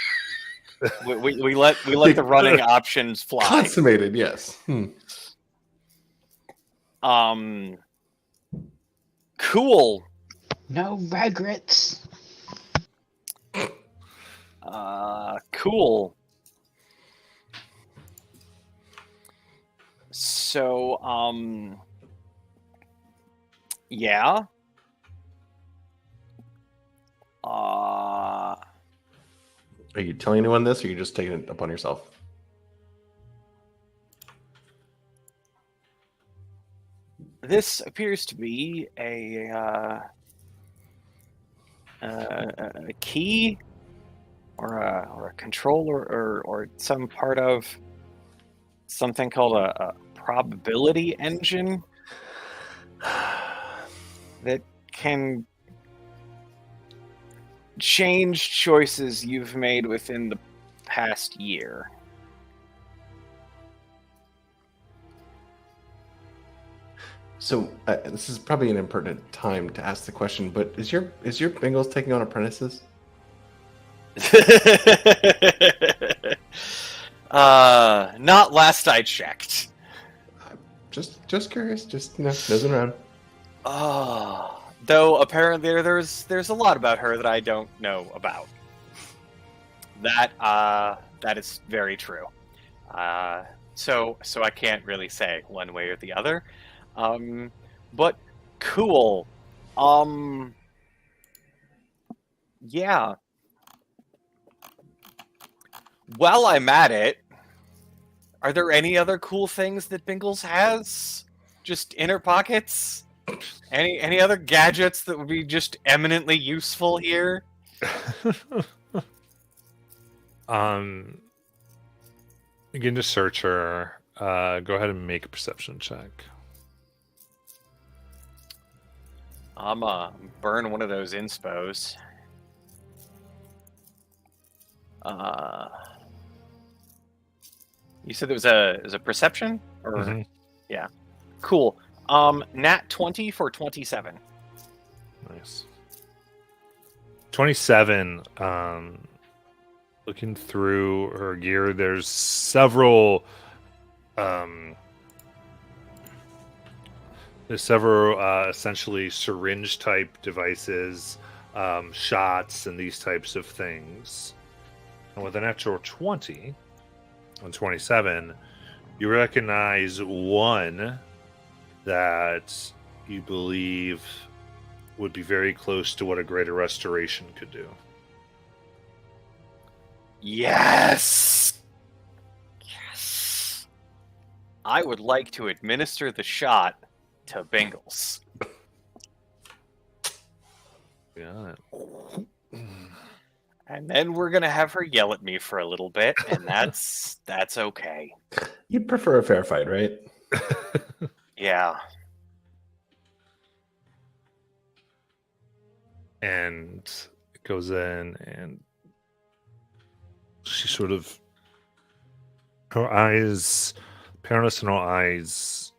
let the running options fly. Consummated, yes. Cool. No regrets. Cool. So, yeah. Are you telling anyone this, or are you just taking it upon yourself? This appears to be a key or a controller or some part of something called a probability engine that can change choices you've made within the past year. So this is probably an impertinent time to ask the question, but is your Bengals taking on apprentices? Not last I checked. Just curious, just nosing around. Though apparently there's a lot about her that I don't know about. That is very true. So I can't really say one way or the other. But cool. Yeah. While I'm at it, are there any other cool things that Bingles has? Just inner pockets? Any other gadgets that would be just eminently useful here? Begin to search her. Go ahead and make a perception check. I'm burn one of those inspos. You said there was a perception? Or Mhm. Yeah. Cool. Nat 20 for 27. Nice. 27. Looking through her gear, there's several essentially syringe type devices, shots, and these types of things. And with an natural 20 on 27, you recognize one that you believe would be very close to what a greater restoration could do. Yes! Yes! I would like to administer the shot to Bengals. Yeah. And then we're gonna have her yell at me for a little bit, and that's okay. You'd prefer a fair fight, right? Yeah. And it goes in, and she sort of, her eyes, paleness in her eyes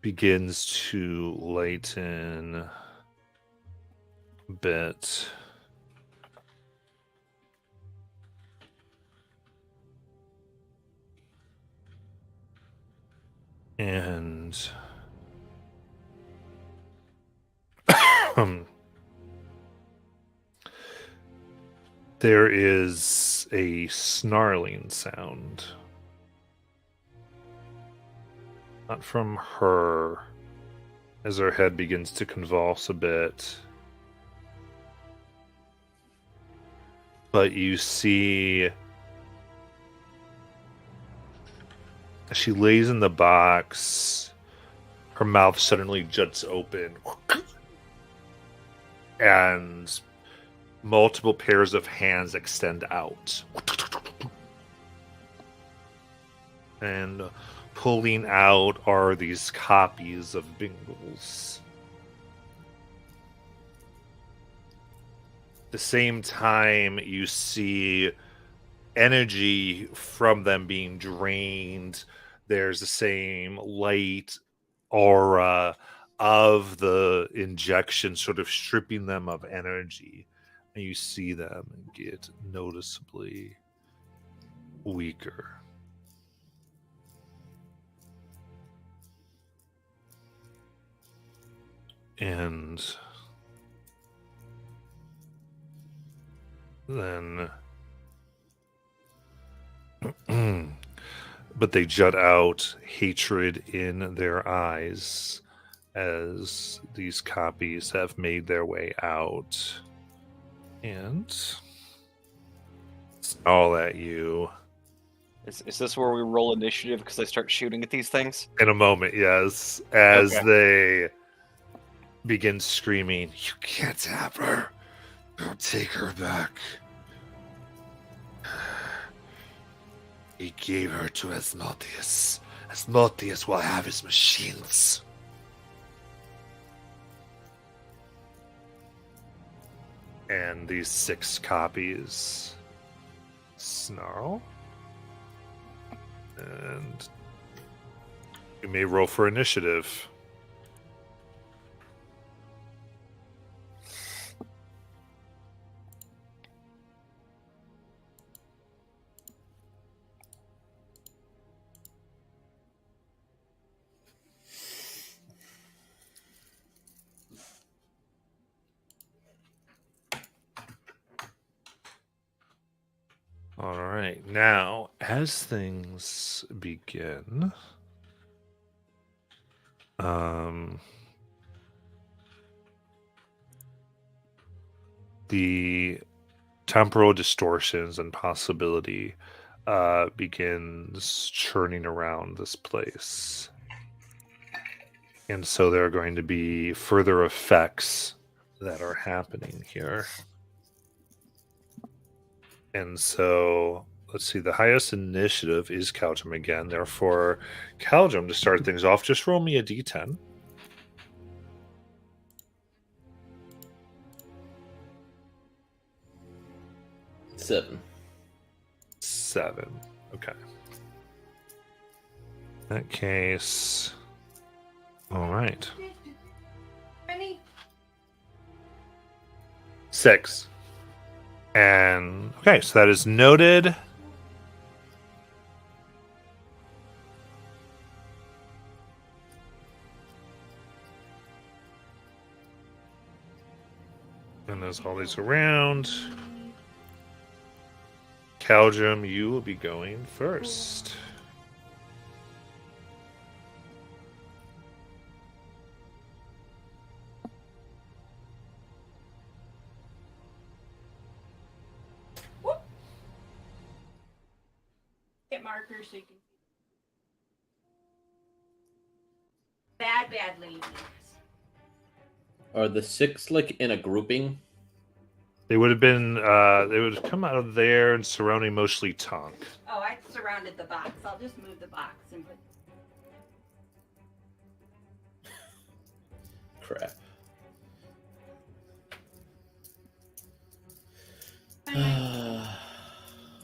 begins to lighten a bit. And there is a snarling sound. Not from her, as her head begins to convulse a bit. But you see, as she lays in the box, her mouth suddenly juts open. And multiple pairs of hands extend out. And pulling out are these copies of Bingles. At the same time, you see energy from them being drained. There's the same light aura of the injection sort of stripping them of energy. And you see them get noticeably weaker. And then but they jut out hatred in their eyes as these copies have made their way out and snarl at you. Is this where we roll initiative because I start shooting at these things? In a moment, yes, as Okay. they begin screaming, "You can't have her! I'll take her back. He gave her to Asmodeus. Asmodeus will have his machines." And these 6 copies snarl. And you may roll for initiative. All right. Now, as things begin, the temporal distortions and possibility begins churning around this place. And so there are going to be further effects that are happening here. And so, let's see, the highest initiative is Caldrum again. Therefore, Caldrum, to start things off, just roll me a d10. Seven. 7. Okay. In that case, all right. Ready? 6. And okay, so that is noted. And there's all these around. Caldrum, you will be going first. Get markers so you can. Bad ladies. Are the 6 like in a grouping? They would have been, they would have come out of there and surrounding mostly Tonk. Oh, I surrounded the box. I'll just move the box and put. Crap.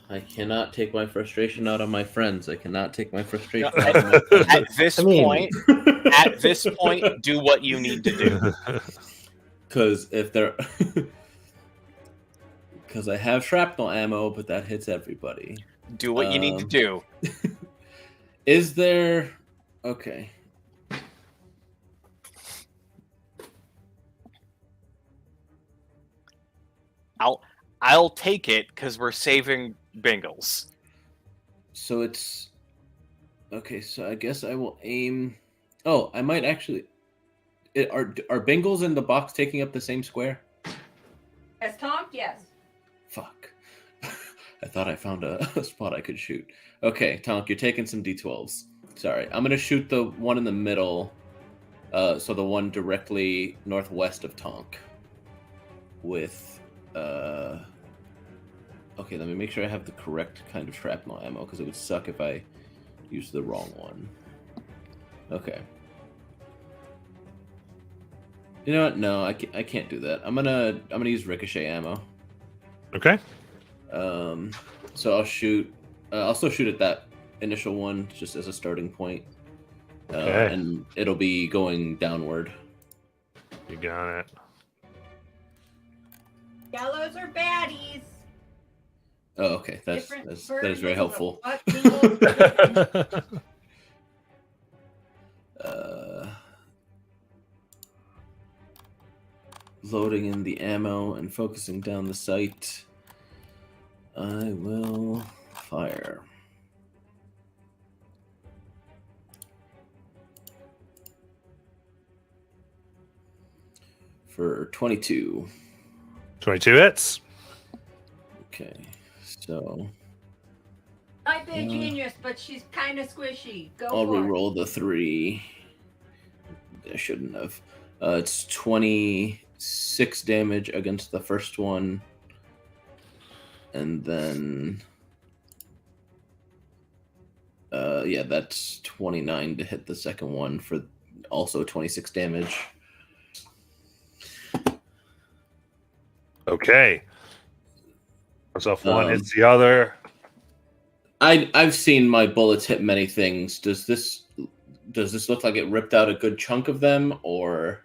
I cannot take my frustration out on my friends. I cannot take my frustration out on my friends. At this I mean- point, do what you need to do. Because if they're... Because I have shrapnel ammo, but that hits everybody. Do what you need to do. Is there... Okay. I'll take it because we're saving Bingles. So it's... Okay, so I guess I will aim... Oh, I might actually... Are Bengals in the box taking up the same square? As Tonk, yes. Fuck. I thought I found a spot I could shoot. Okay, Tonk, you're taking some D12s. Sorry. I'm going to shoot the one in the middle. So the one directly northwest of Tonk. With... Okay, let me make sure I have the correct kind of shrapnel ammo, because it would suck if I used the wrong one. Okay. You know what? No, I can't do that. I'm gonna use ricochet ammo. Okay. So I'll shoot. I'll still shoot at that initial one just as a starting point, Okay. and it'll be going downward. You got it. Yellows are baddies. Oh, okay. That is versions very of helpful. what Bingles- Loading in the ammo and focusing down the sight. I will fire. for 22. 22 hits. Okay, so Might be a genius, but she's kind of squishy. Go I'll for it. re-roll the 3. I shouldn't have. It's 26 damage against the first one. And then... yeah, that's 29 to hit the second one for also 26 damage. Okay. Starts off one, hits the other. I've seen my bullets hit many things. Does this look like it ripped out a good chunk of them, or?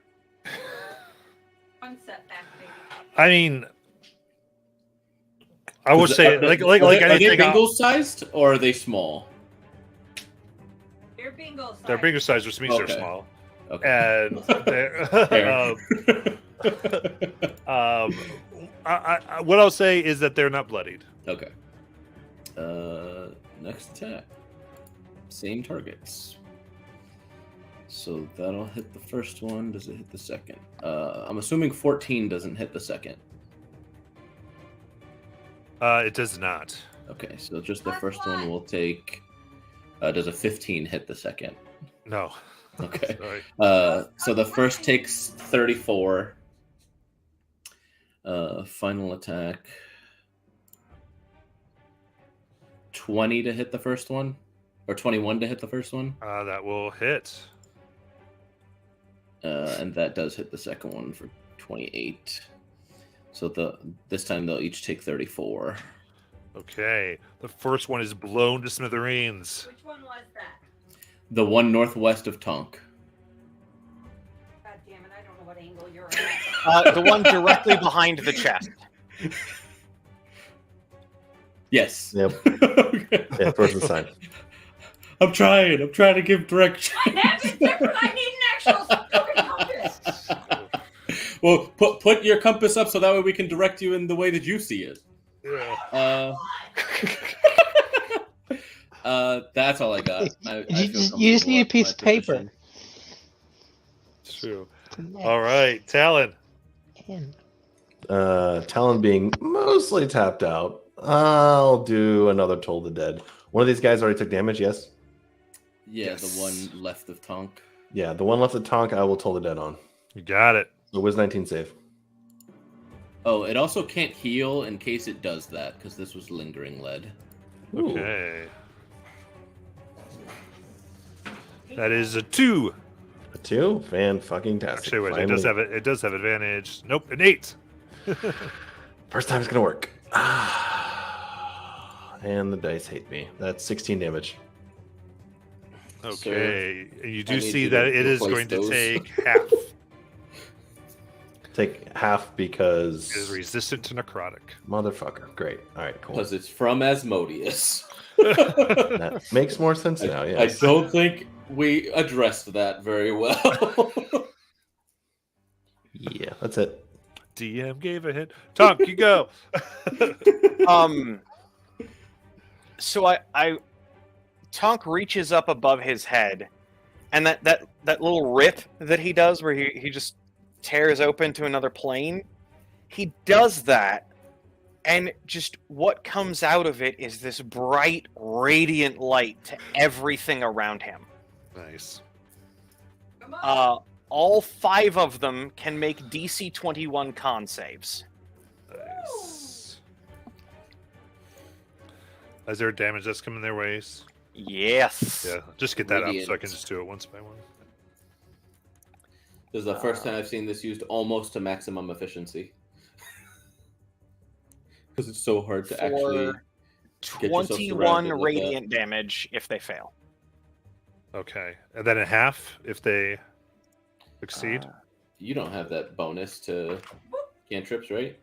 One setback, baby. I mean, I would say Are like they anything. bingo sized or are they small? They're bingo size. They're bigger size, which means they're Okay. small, Okay. and they're. Fair. What I'll say is that they're not bloodied. Okay. Next attack. Same targets. So that'll hit the first one. Does it hit the second? I'm assuming 14 doesn't hit the second. It does not. Okay, so just the Plus first one. one will take. Does a 15 hit the second? No. Okay. Sorry. So the first takes 34. Final attack. 20 to hit the first one? Or 21 to hit the first one? That will hit. And that does hit the second one for 28. So this time they'll each take 34. Okay. The first one is blown to smithereens. Which one was that? The one northwest of Tonk. God damn it, I don't know what angle you're at. The one directly behind the chest. Yes. Yep. Okay. Yeah, first and side. I'm trying to give direction. That's different. I need an actual fucking compass. Well, put your compass up so that way we can direct you in the way that you see it. Yeah. That's all I got. I You just need a piece of paper. True. All right, Talon. Talon being mostly tapped out. I'll do another Toll the Dead. One of these guys already took damage, yes? Yeah, Yes. the one left of Tonk. Yeah, the one left at Tonk, I will Toll the Dead on. You got it. The Wiz 19 save. Oh, it also can't heal in case it does that, because this was lingering lead. Ooh. Okay. That is a 2. A 2? Fan-fucking-tastic. Actually, wait, it Finally. does have advantage. Nope, an 8. First time it's gonna work. And the dice hate me. That's 16 damage. Okay. And you I do need see you that to it is replace going to those. take half. Take half because... It is resistant to necrotic. Motherfucker. Great. All right, cool. Because it's from Asmodeus. That makes more sense now, I yes. don't think we addressed that very well. Yeah, that's it. DM gave a hit. Tonk, you go. So I Tonk reaches up above his head, and that little rip that he does where he just tears open to another plane, he does that, and just what comes out of it is this bright, radiant light to everything around him. Nice. Come on. All 5 of them can make DC 21 con saves. Nice. Is there damage that's coming their ways? Yes. Yeah, just get that up so I Radiant. can just do it once by one. This is the first time I've seen this used almost to maximum efficiency. Because it's so hard to actually. For get yourself 21 surrounded with that. radiant damage if they fail. Okay, and then in half if they succeed. You don't have that bonus to cantrips, right?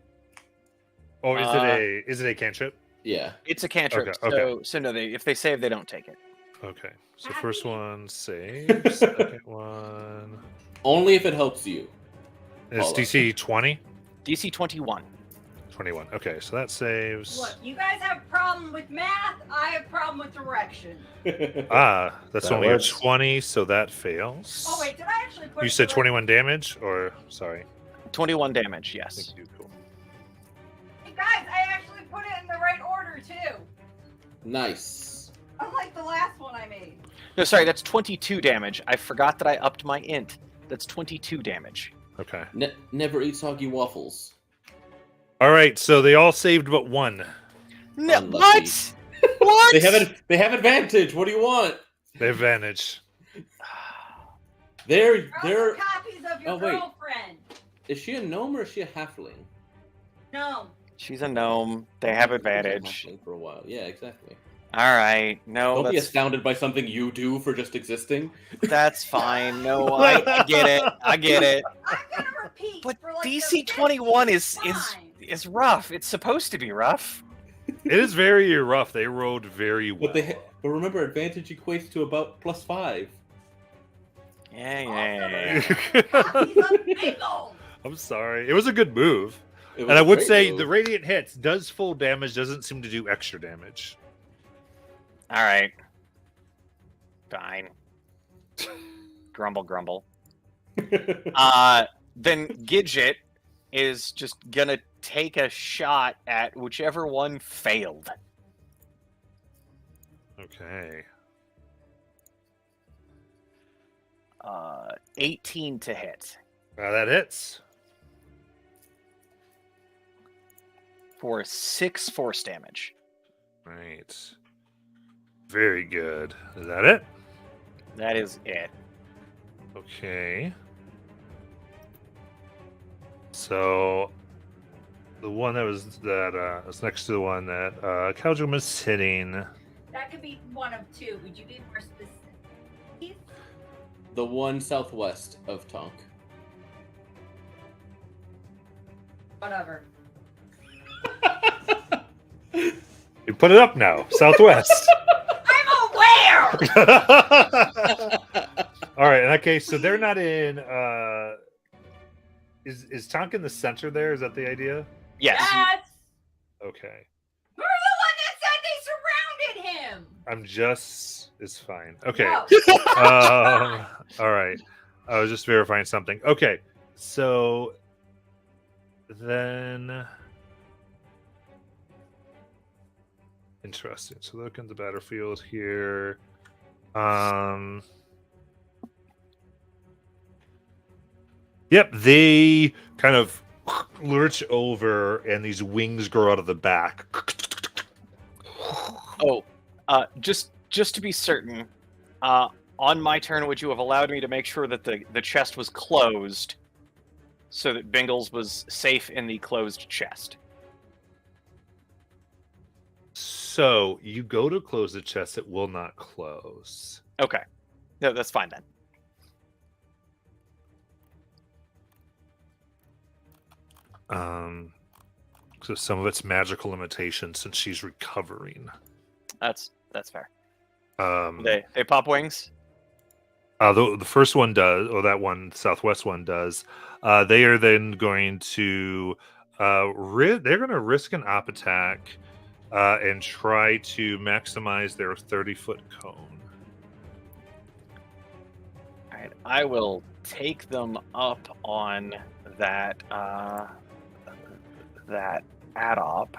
Oh, is it a cantrip? Yeah. It's a cantrip, Okay, so no, if they save, they don't take it. Okay, so first one saves, second one. Only if it helps you. And it's Paula. DC 20? DC 21. 21. Okay, so that saves. Look, you guys have a problem with math. I have a problem with direction. That's That only works. a 20, so that fails. Oh wait, did I actually put? You it said correct? 21 damage, or sorry? 21 damage, yes. Thank you. Cool. Hey guys, I actually put it in the right order too. Nice. Unlike the last one I made. No, sorry, that's 22 damage. I forgot that I upped my int. That's 22 damage. Okay. Never eat soggy waffles. All right. So they all saved but one. No, Unlucky. what? What? They have advantage. What do you want? They have advantage. They're Also copies of your Oh, wait. girlfriend. Is she a gnome or is she a halfling? No. She's a gnome. They have She was a advantage. halfling for a while. Yeah, exactly. All right. No, Don't be that's, astounded by something you do for just existing. that's fine. No, I get it. I get it. I'm gonna repeat. But for like the DC fifth 21 is time. rough. It's supposed to be rough. It is very rough. They rolled very well. But remember, advantage equates to about +5. Yeah. Copies of Bingo. I'm sorry. It was a good move. It was And I a would great say move. the radiant hits does full damage, doesn't seem to do extra damage. All right. Fine. Grumble, grumble. Then Gidget is just gonna take a shot at whichever one failed. Okay. 18 to hit That hits. for 6 force damage. Right. Very good. Is that it? That is it. Okay. So the one that was next to the one that Kaldrum is hitting. That could be one of two. Would you be more specific? The one southwest of Tonk. Whatever. You put it up now. Southwest. I'm aware. All right. In that case, so they're not in. Is Tonk in the center there? Is that the idea? Yes. Yes. Okay. We're the one that said they surrounded him. I'm just. It's fine. Okay. No. All right. I was just verifying something. Okay. So then. Interesting. So look in the battlefield here. Yep, they kind of lurch over, and these wings grow out of the back. Oh, just to be certain, on my turn, would you have allowed me to make sure that the chest was closed, so that Bingles was safe in the closed chest? So you go to close the chest, it will not close. Okay, no, that's fine then. So some of it's magical limitations since she's recovering. That's fair. Um, They pop wings. the first one does, or that one southwest one does. They are then going to they're going to risk an op attack and try to maximize their 30-foot cone. All right, I will take them up on that that add-op.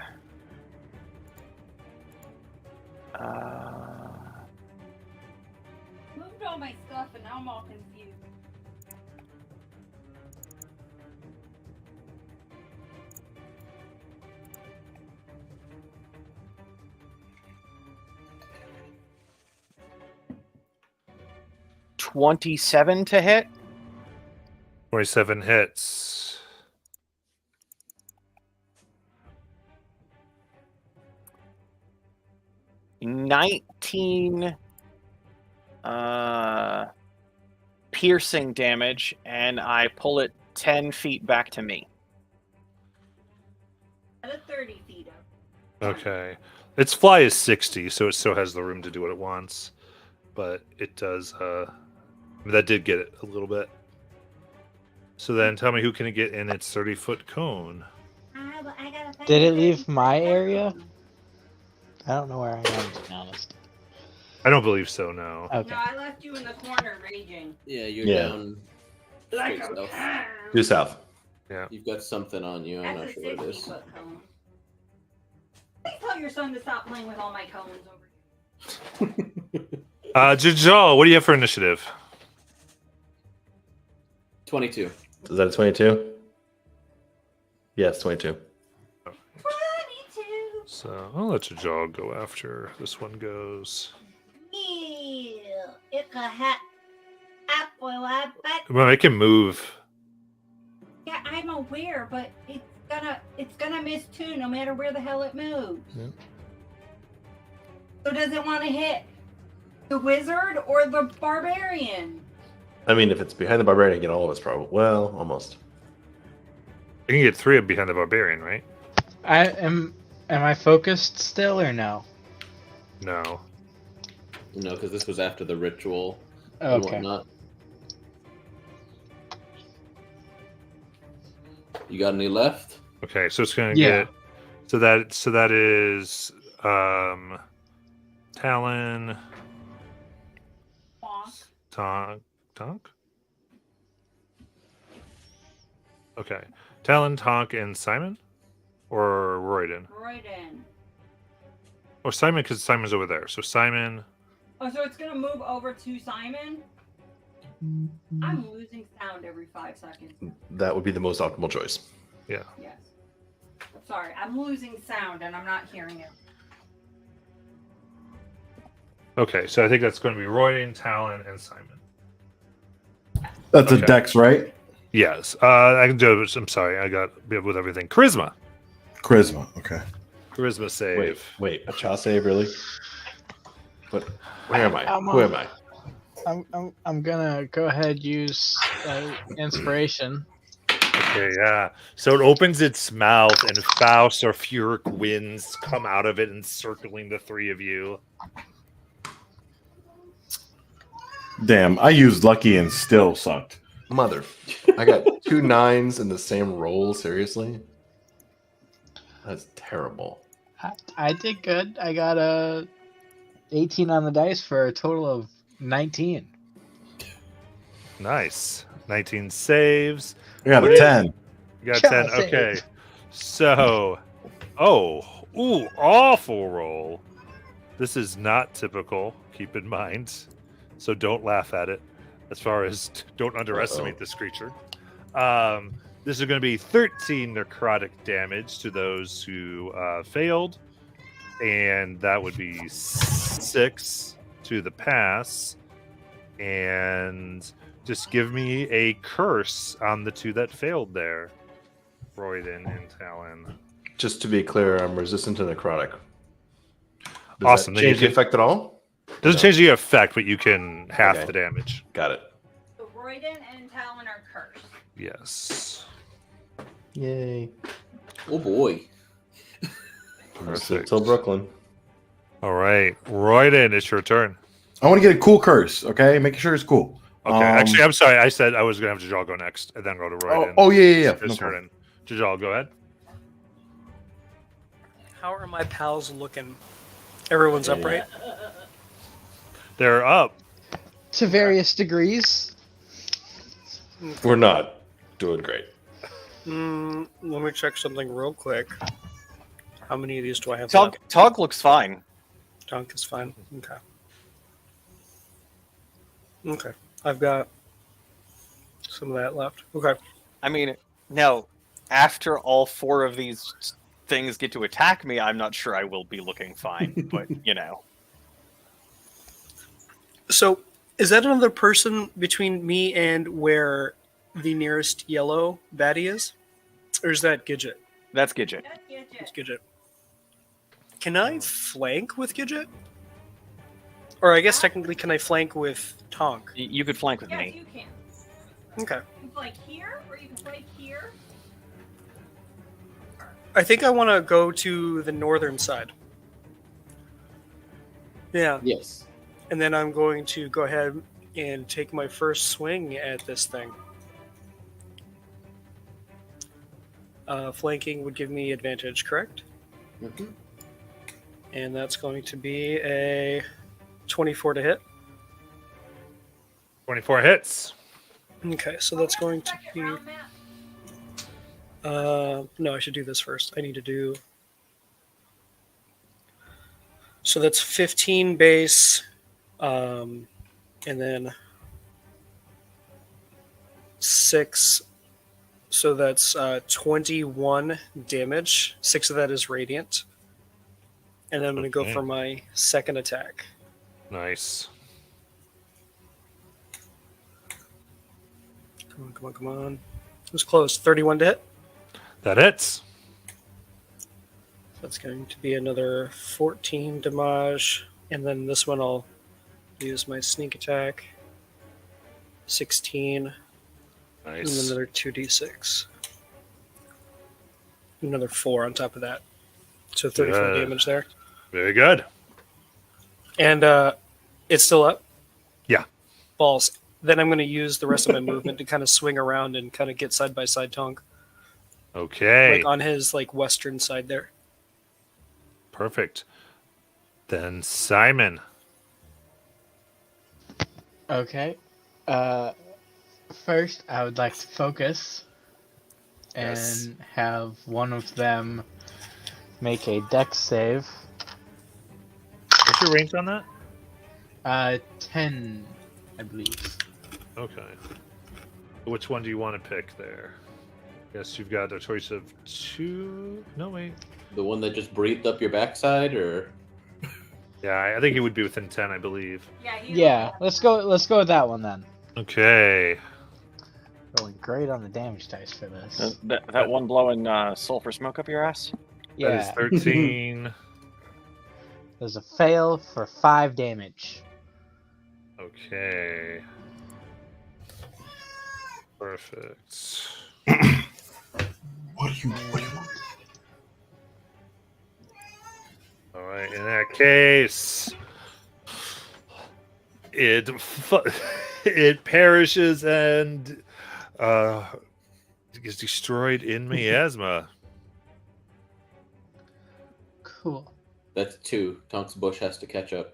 Moved all my stuff and now I'm all confused. $27 to hit. 27 hits. $19 piercing damage, and I pull it 10 feet back to me. At a 30 feet up. Okay. Its fly is 60, so it still has the room to do what it wants. But it does that did get it a little bit. So then tell me who can it get in its 30-foot cone? Did it leave my area? I don't know where I am, to be honest. I don't believe so, no. Okay. No, I left you in the corner raging. Yeah, you're Yeah. down. Like straight a south. cat. Due south. Yeah. You've got something on you. I'm That's not a sure what it 60 is. foot cone. Please tell your son to stop playing with all my cones over here. Jajal, what do you have for initiative? 22. Is that a 22? Yes, 22. 22. So I'll let Jajal go after this one goes. Yeah, it's a hat. Apple, I bet. Well, make him move. Yeah, I'm aware, but it's gonna miss too, no matter where the hell it moves. Yeah. So does it want to hit the wizard or the barbarian? I mean, if it's behind the barbarian, I get all of us probably. Well, almost. You can get 3 behind the barbarian, right? Am I focused still or no? No. No, because this was after the ritual and Okay. whatnot. You got any left? Okay, so it's gonna Yeah. get so that is Talon, Tonk. Okay, Talon, Tonk, and Simon, or Royden, Right in. or Simon because Simon's over there. So Simon. Oh, so it's gonna move over to Simon? I'm losing sound every 5 seconds. That would be the most optimal choice. Yeah. Yes. Sorry, I'm losing sound and I'm not hearing it. Okay, so I think that's going to be Royden, Talon, and Simon. That's Okay. a dex, right? Yes, I can do it. I'm sorry, I got be with everything. Charisma, Charisma. Okay. charisma save. Wait, a cha save, really? What? Where am I? I'm Who am I? I'm gonna go ahead use inspiration. Okay, yeah. So it opens its mouth, and foul sulfuric winds come out of it, encircling the 3 of you. Damn, I used lucky and still sucked. Mother. I got 2 9s in the same roll. Seriously? That's terrible. I did good. I got a 18 on the dice for a total of 19. Nice. 19 saves. I got What a is- 10. You got Yeah, 10. save. Okay. So, awful roll. This is not typical. Keep in mind. So don't laugh at it. As far as don't underestimate this creature. This is going to be 13 necrotic damage to those who failed, and that would be 6 to the pass. And just give me a curse on the 2 that failed there, Royden and Talon. Just to be clear, I'm resistant to necrotic. Does Awesome, that then you change the can- effect at all? Doesn't No. change the effect, but you can half Okay. the damage. Got it. So Royden and Talon are cursed. Yes. Yay. Oh boy. Perfect. Till Brooklyn. All right, Royden, it's your turn. I want to get a cool curse, okay? Making sure it's cool. Okay, actually, I'm sorry. I said I was going to have Jajal go next, and then go to Royden. yeah. His No turn. problem. Jajal, go ahead. How are my pals looking? Everyone's upright? They're up. To various degrees. We're not doing great. Let me check something real quick. How many of these do I have Tog, left? Tog looks fine. Dunk is fine. Okay. Okay. I've got some of that left. Okay. I mean, now, after all 4 of these things get to attack me, I'm not sure I will be looking fine, but, you know. So, is that another person between me and where the nearest yellow baddie is? Or is that Gidget? That's Gidget. That's It's Gidget. Gidget. Can I flank with Gidget? Or I guess technically, can I flank with Tonk? You could flank with Yes, me. you can. Okay. You can flank here, or you can flank here. I think I want to go to the northern side. Yeah. Yes. And then I'm going to go ahead and take my first swing at this thing. Flanking would give me advantage, correct? Mhm. And that's going to be a 24 to hit. 24 hits. Okay, so that's going to Second be round, Matt. No, I should do this first. I need to do. So that's 15 base, and then 6. So that's 21 damage. 6 of that is radiant. And then I'm going to go Okay. for my second attack. Nice. Come on, come on, come on. It was close. 31 to hit. That hits. That's going to be another 14 damage. And then this one I'll use my sneak attack. 16. And Nice. another 2d6. Another 4 on top of that. So 34 Good. damage there. Very good. And it's still up? Yeah. Balls. Then I'm going to use the rest of my movement to kind of swing around and kind of get side by side Tonk. Okay. Like on his like western side there. Perfect. Then Simon. Okay. First, I would like to focus and Yes. have one of them make a dex save. What's your range on that? 10, I believe. Okay. Which one do you want to pick there? Guess you've got a choice of 2. No, wait. The one that just breathed up your backside, or Yeah, I think it would be within 10, I believe. Yeah, let's go with that one then. Okay. Rolling great on the damage dice for this. That one blowing sulfur smoke up your ass? That is Yeah, 13. there's a fail for 5 damage. Okay. Perfect. What do you want? All right. In that case, it perishes and is destroyed in miasma. Cool. that's 2. Tonk's bush has to catch up.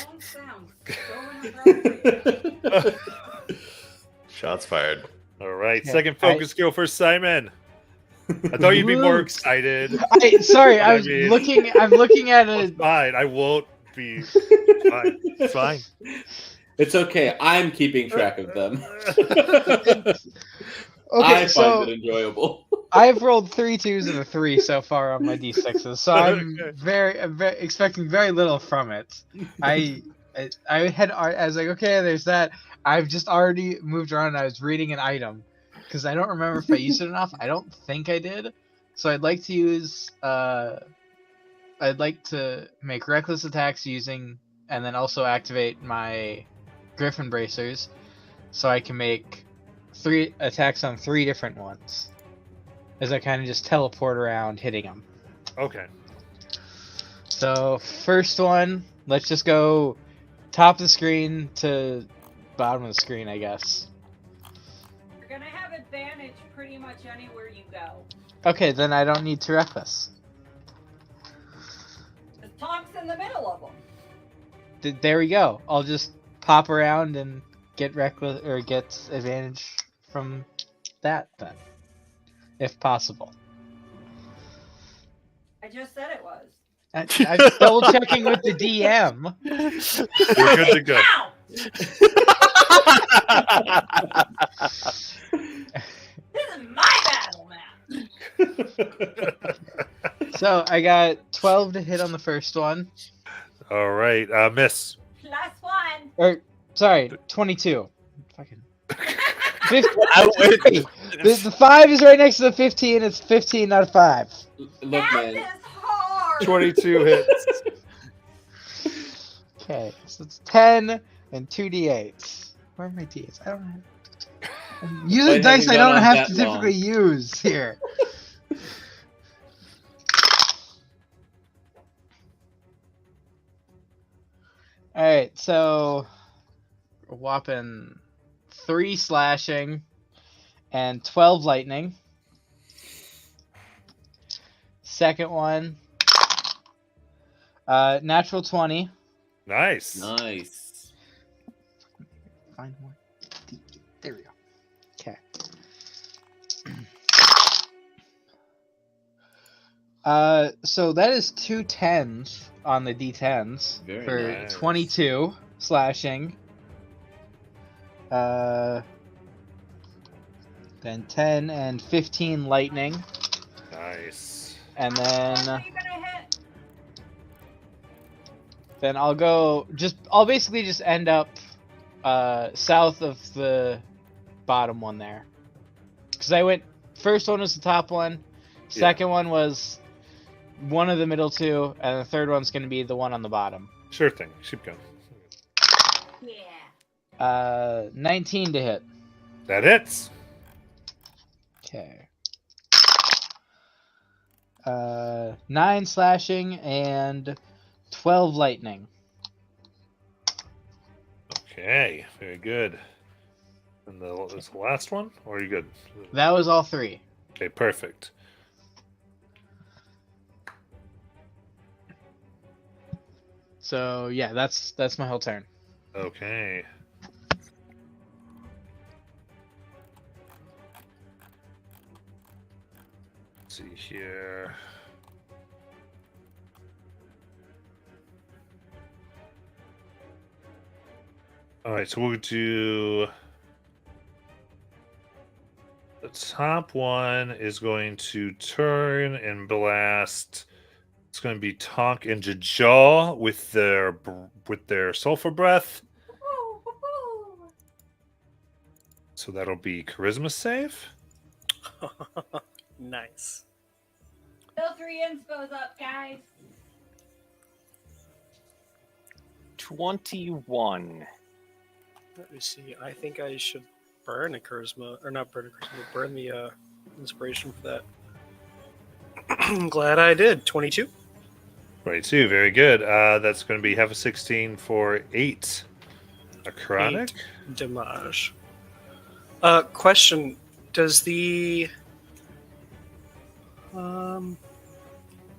All sounds so inappropriate. Shots fired. All right. Yeah, Second focus skill for Simon. I thought you'd be more Woo. excited. Sorry, I I was mean- looking. I'm looking at It's it. fine. I won't be. Fine. It's fine. It's okay. I'm keeping track of them. Okay, I so find it enjoyable. I've rolled 3 2s and a 3 so far on my d6s, so I'm Okay. very expecting very little from it. I was like, okay, there's that. I've just already moved around. And I was reading an item because I don't remember if I used it enough. I don't think I did, so I'd like to use. I'd like to make reckless attacks using, and then also activate my Griffin bracers, so I can make 3 attacks on 3 different ones. As I kind of just teleport around hitting them. Okay. So first one, let's just go top of the screen to bottom of the screen, I guess. You're gonna have advantage pretty much anywhere you go. Okay, then I don't need to reckless. The Tonk's in the middle of them. There we go. I'll just pop around and get reckless or get advantage from that then, if possible. I just said it was. I'm double checking with the DM. You're good to go. Ow! This is my battle map. So I got 12 to hit on the first one. All right. Miss. Plus 1. Or sorry, 22. Fucking 15. The 5 is right next to the 15. It's 15 out of 5. Look, Math man. is hard. 22 hits. Okay, so it's 10 and 2d8s. Where are my d8s? I don't have. I'm using Why dice I haven't you don't gone have that to long? typically use here. Alright, so a whopping 3 slashing and 12 lightning. Second one, natural 20. Nice. Nice. Find more. So that is 2 10s on the D10s Very for nice. 22 slashing. Then 10 and 15 lightning, Nice. and How then are you gonna hit? I'll basically just end up south of the bottom one there, because I went first one was the top one, second one was one of the middle two, and the third one's going to be the one on the bottom. Sure thing. Keep going. Yeah. 19 to hit. That hits. Okay. 9 slashing and 12 lightning. Okay, very good. And is the last one, or are you good? That was all 3. Okay, perfect. So yeah, that's my whole turn. Okay. Let's see here. All right, so we'll do the top one is going to turn and blast. It's going to be Tonk and Jajal with their sulfur breath. Woo, woo, woo. So that'll be charisma save. Nice. Still 3 inspos up, guys. 21. Let me see. I think I should burn a charisma, or not burn a charisma, but burn the inspiration for that. I'm glad I did. 22. 22, very good. That's going to be half a 16 for 8 necrotic. 8 damage. Question: does the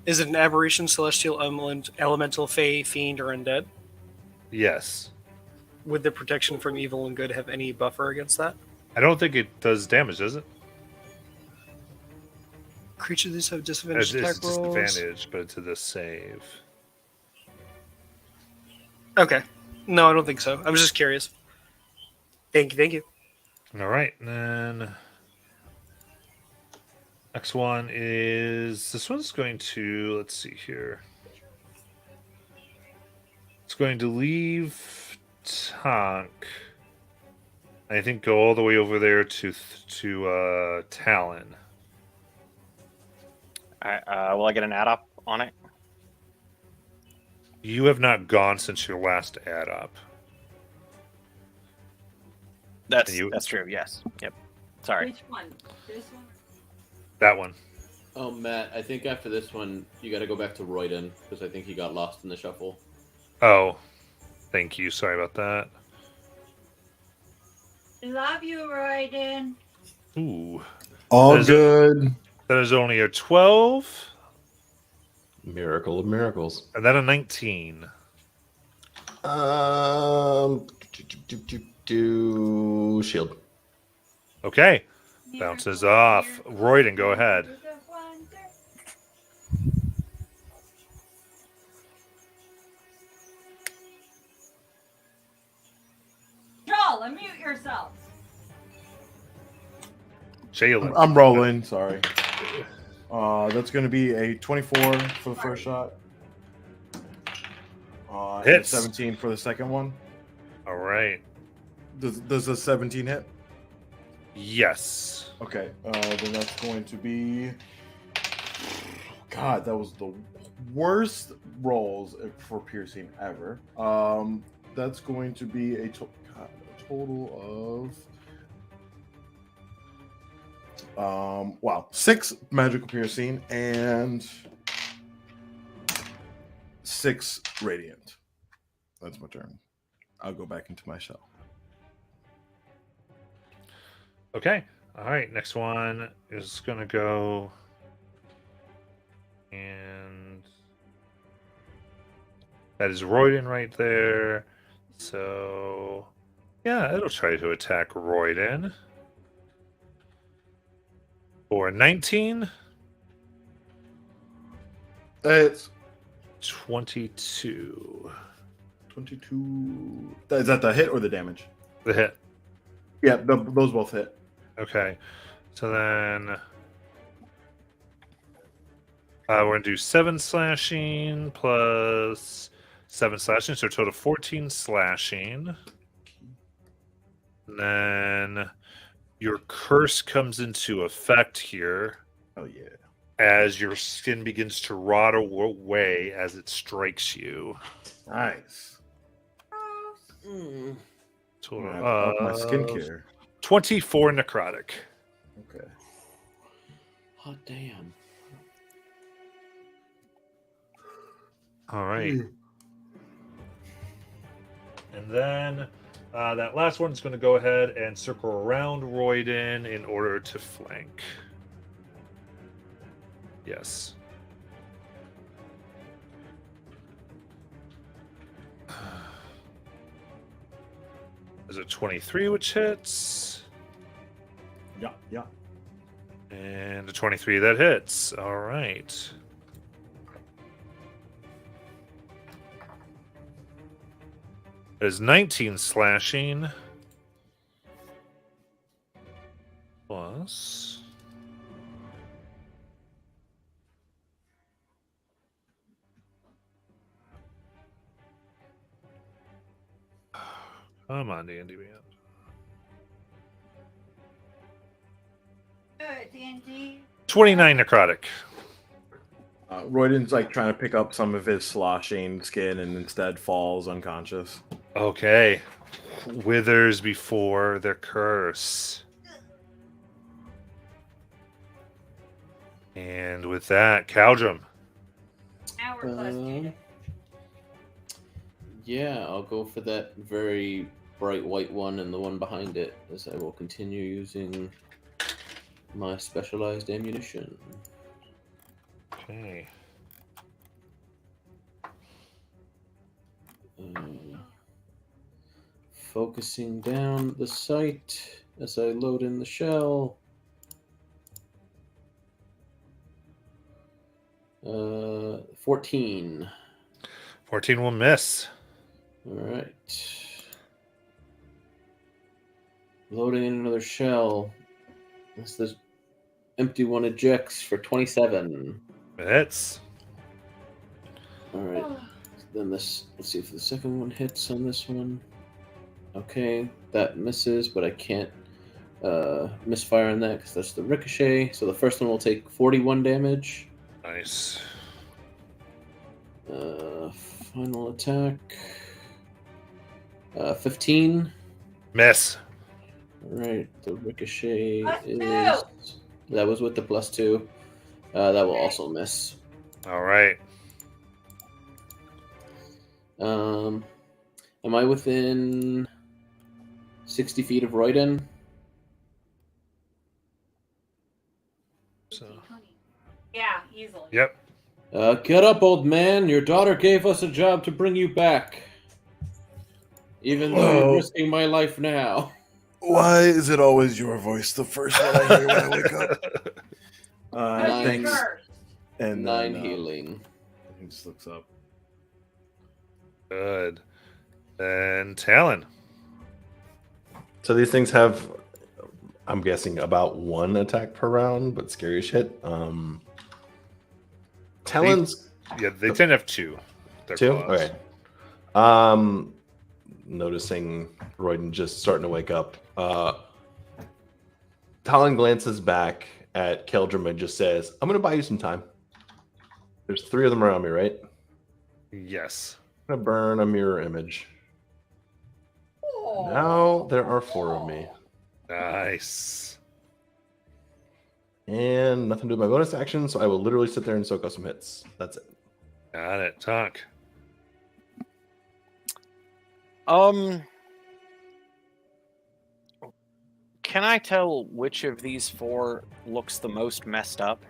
is it an aberration, celestial, elemental, fey, fiend, or undead? Yes. Would the protection from evil and good have any buffer against that? I don't think it does damage, does it? Creatures have It's disadvantage attack rolls. disadvantage, but to the save. Okay. No, I don't think so. I was just curious. Thank you. Thank you. All right, and then next one is this one's going to, let's see here. It's going to leave Tonk. I think go all the way over there to Talon. Will I get an add up on it? You have not gone since your last add up. That's You- true. Yes. Yep. Sorry. Which one? This one? That one. Oh, Matt, I think after this one, you got to go back to Royden because I think he got lost in the shuffle. Oh, thank you. Sorry about that. Love you, Royden. Ooh, All Is it- good. that is only a 12 Miracle of miracles. and then a 19. Shield. Okay, bounces off. Royden, go ahead. Joel, unmute yourself. Jalen. I'm rolling. Sorry. That's going to be a 24 for the first shot. And a Hits. 17 for the second one. All right. Does a 17 hit? Yes. Okay. Then that's going to be. God, that was the worst rolls for piercing ever. That's going to be a total of 6 magical piercing and 6 radiant. That's my turn. I'll go back into my shell. Okay. All right. Next one is going to go. And that is Royden right there. So, yeah, it'll try to attack Royden. For 19. It's 22. 22. Is that the hit or the damage? The hit. Yeah, those both hit. Okay. So then we're going to do 7 slashing plus 7 slashing, so a total of 14 slashing. And then your curse comes into effect here Oh yeah. as your skin begins to rot away as it strikes you. Nice. Total I have to up my of skincare. 24 necrotic. Okay. Hot damn. All right. And then that last one's going to go ahead and circle around Royden in order to flank. Yes. There's a 23 which hits, Yeah. and a 23 that hits. All right. There's 19 slashing. Plus. Come on, D&D man. Good, D&D. 29 necrotic. Royden's like trying to pick up some of his sloshing skin and instead falls unconscious. Okay. Withers before their curse. And with that, Caldrum. Hourglass dude. Yeah, I'll go for that very bright white one and the one behind it, as I will continue using my specialized ammunition. Okay. Focusing down the sight as I load in the shell. 14. 14 will miss. All right. Loading in another shell. As the empty one ejects for 27. Hits. All right. Then this. Let's see if the second one hits on this one. Okay, that misses, but I can't misfire on that because that's the ricochet. So the first one will take 41 damage. Nice. Final attack. 15. Miss. All right, the ricochet +2. is. That was with the +2. That will also miss. All right. Am I within 60 feet of Royden? So, Yeah, easily. yep. Get up, old man. Your daughter gave us a job to bring you back. Even though you're risking my life now. Why is it always your voice the first one I hear when I wake up? Nine. Thanks. First. And 9 then, healing. he just looks up. Good. And Talon. So these things have, I'm guessing, about 1 attack per round, but scary as shit. Talon's Yeah, they tend to have 2. Their 2? claws. Okay. Noticing Royden just starting to wake up. Talon glances back at Keldrum and just says, I'm going to buy you some time. There's 3 of them around me, right? Yes. I'm going to burn a mirror image. Oh. Now there are 4 of me. Nice. And nothing to do with my bonus action, so I will literally sit there and soak up some hits. That's it. Got it. Talk. Can I tell which of these 4 looks the most messed up?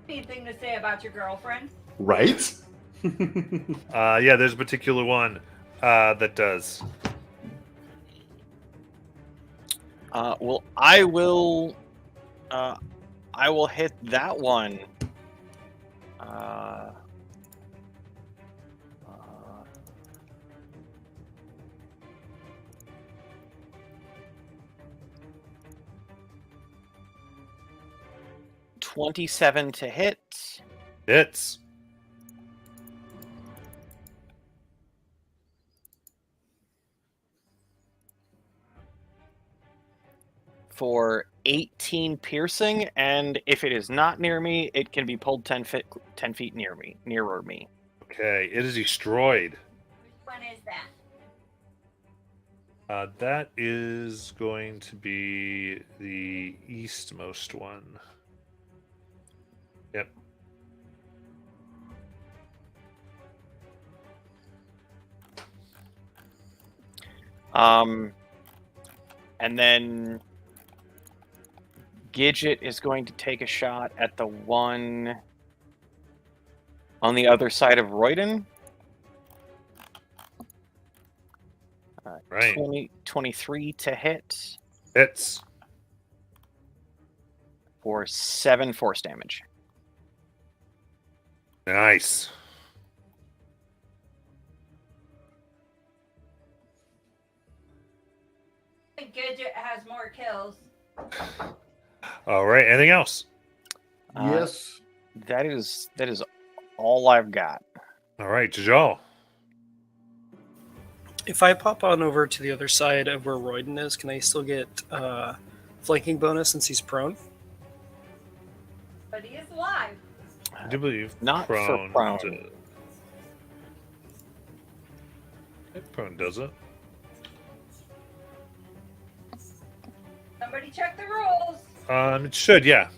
Anything to say about your girlfriend? Right? Yeah, there's a particular one that does. Well, I will hit that one Uh, 27 to hit. Hits. For 18 piercing, and if it is not near me, it can be pulled 10 feet nearer me. Okay, it is destroyed. Which one is that? That is going to be the eastmost one. Yep. And then Gidget is going to take a shot at the one on the other side of Royden. Right. 23 to hit Hits. for 7 force damage. Nice. I think Gidget has more kills. All right. Anything else? Yes. That is all I've got. All right, Jajal. If I pop on over to the other side of where Royden is, can I still get flanking bonus since he's prone? But he is alive. I do believe Not for prone. prone. Prone does it. Somebody check the rules. It should, yeah.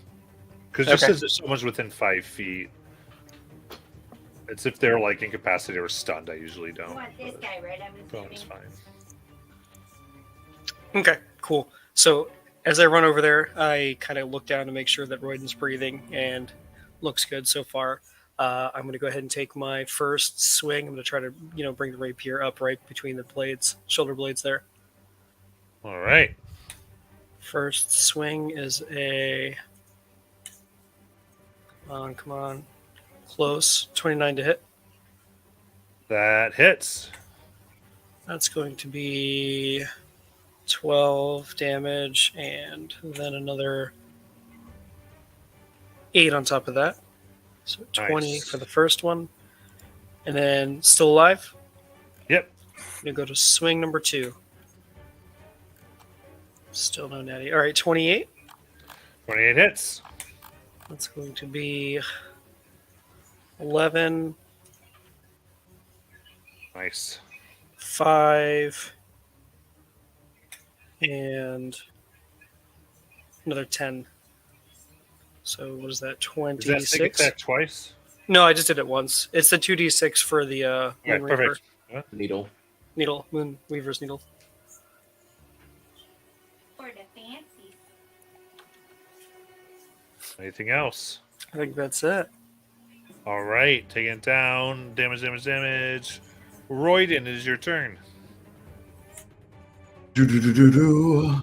Because just Okay. says if someone's within 5 feet. It's if they're like incapacitated or stunned. I usually You don't. want this but guy, right? I'm Prone's assuming. fine. Okay, cool. So as I run over there, I kind of look down to make sure that Royden's breathing and looks good so far. I'm going to go ahead and take my first swing. I'm going to try to, bring the rapier up right between the blades, shoulder blades there. All right. First swing is a... Come on. Close. 29 to hit. That hits. That's going to be 12 damage and then another 8 on top of that. So 20 Nice. for the first one. And then still alive. Yep. I'm going to go to swing number 2. Still no natty. All right, 28. 28 hits. That's going to be 11, Nice. 5, and another 10. So what is that? Does that 26? take that twice? No, I just did it once. It's the 2d6 for the Okay, Moon Reaper. perfect. Needle. Needle. Moon Weaver's needle. For the fancy. Anything else? I think that's it. All right. Taking it down. Damage. Royden, it is your turn. Do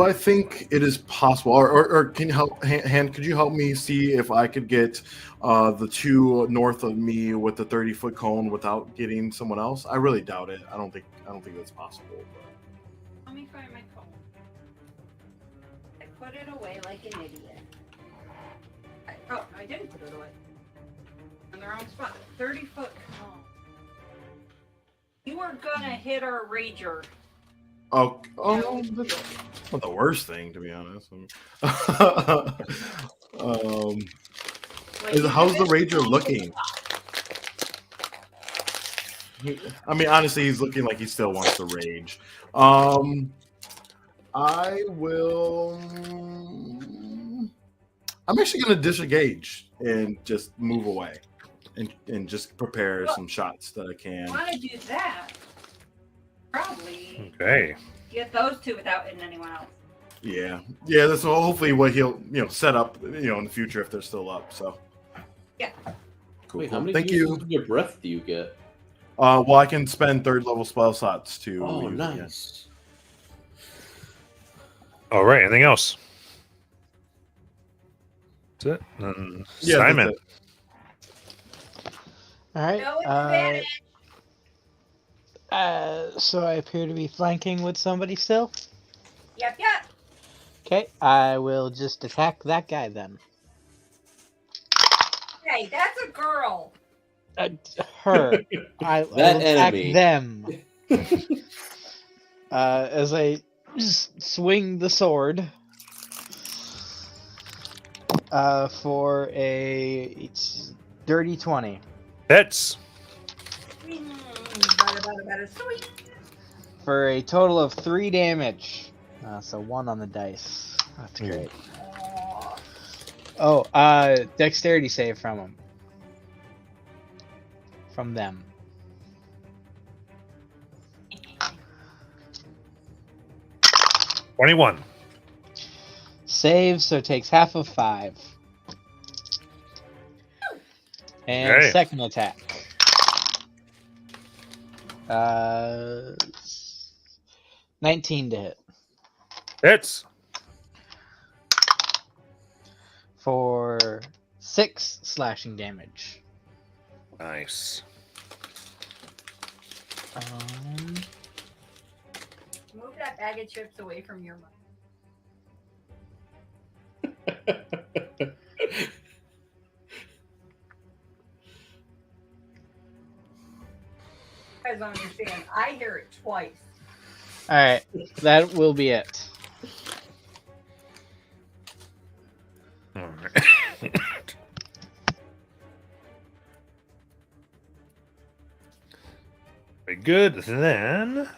I think it is possible, or can you help? Han, could you help me see if I could get the two north of me with the 30-foot cone without getting someone else? I really doubt it. I don't think that's possible. Let me find my phone. I put it away like an idiot. I didn't put it away. In the wrong spot. 30-foot cone. You are gonna hit our rager. Oh, that's not the worst thing, to be honest. Like, How's the this rager cone looking? I mean, honestly, he's looking like he still wants to rage. I will. I'm actually going to disengage and just move away, and just prepare some shots that I can. want to do that. Probably Okay. get those two without hitting anyone else. Yeah. That's hopefully what he'll set up in the future if they're still up. So. Yeah. Cool. Wait, how many Thank uses you. of your breath do you get? Well, I can spend 3rd level spell slots to. Oh, use it, yeah. nice. All right. Anything else? That's it. And Yeah, Simon. that's it. All right. No advantage. So I appear to be flanking with somebody still. Yep, yep. Okay, I will just attack that guy then. Hey, that's a girl. Her. I will attack enemy. them. As I just swing the sword. For it's dirty 20. Hits. Better, sweet. For a total of 3 damage. So 1 on the dice. That's great. Aw. Oh, dexterity save from him. From them. $21. Save, so takes half of 5. And Okay. second attack. 19 to hit. Hits. For 6 slashing damage. Nice. Move that bag of chips away from your mouth. You guys don't understand. I hear it twice. Alright, that will be it. All right. Very good. Then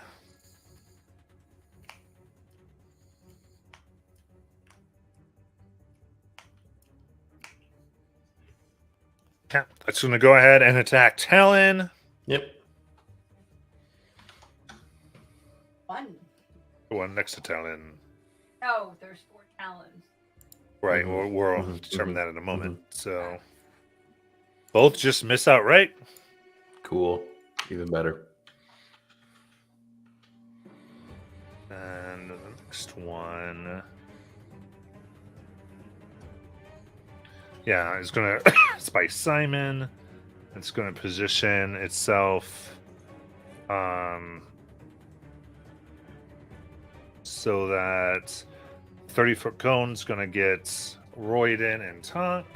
yeah, that's going to go ahead and attack Talon. Yep. One. The one next to Talon. No, there's 4 talons. Right. Mhm. We'll Mhm. determine that in a moment. So both just miss outright. Cool. Even better. And the next one. Yeah, it's going to. It's by Simon. It's going to position itself. So that 30-foot cone's going to get Royden and Tonk.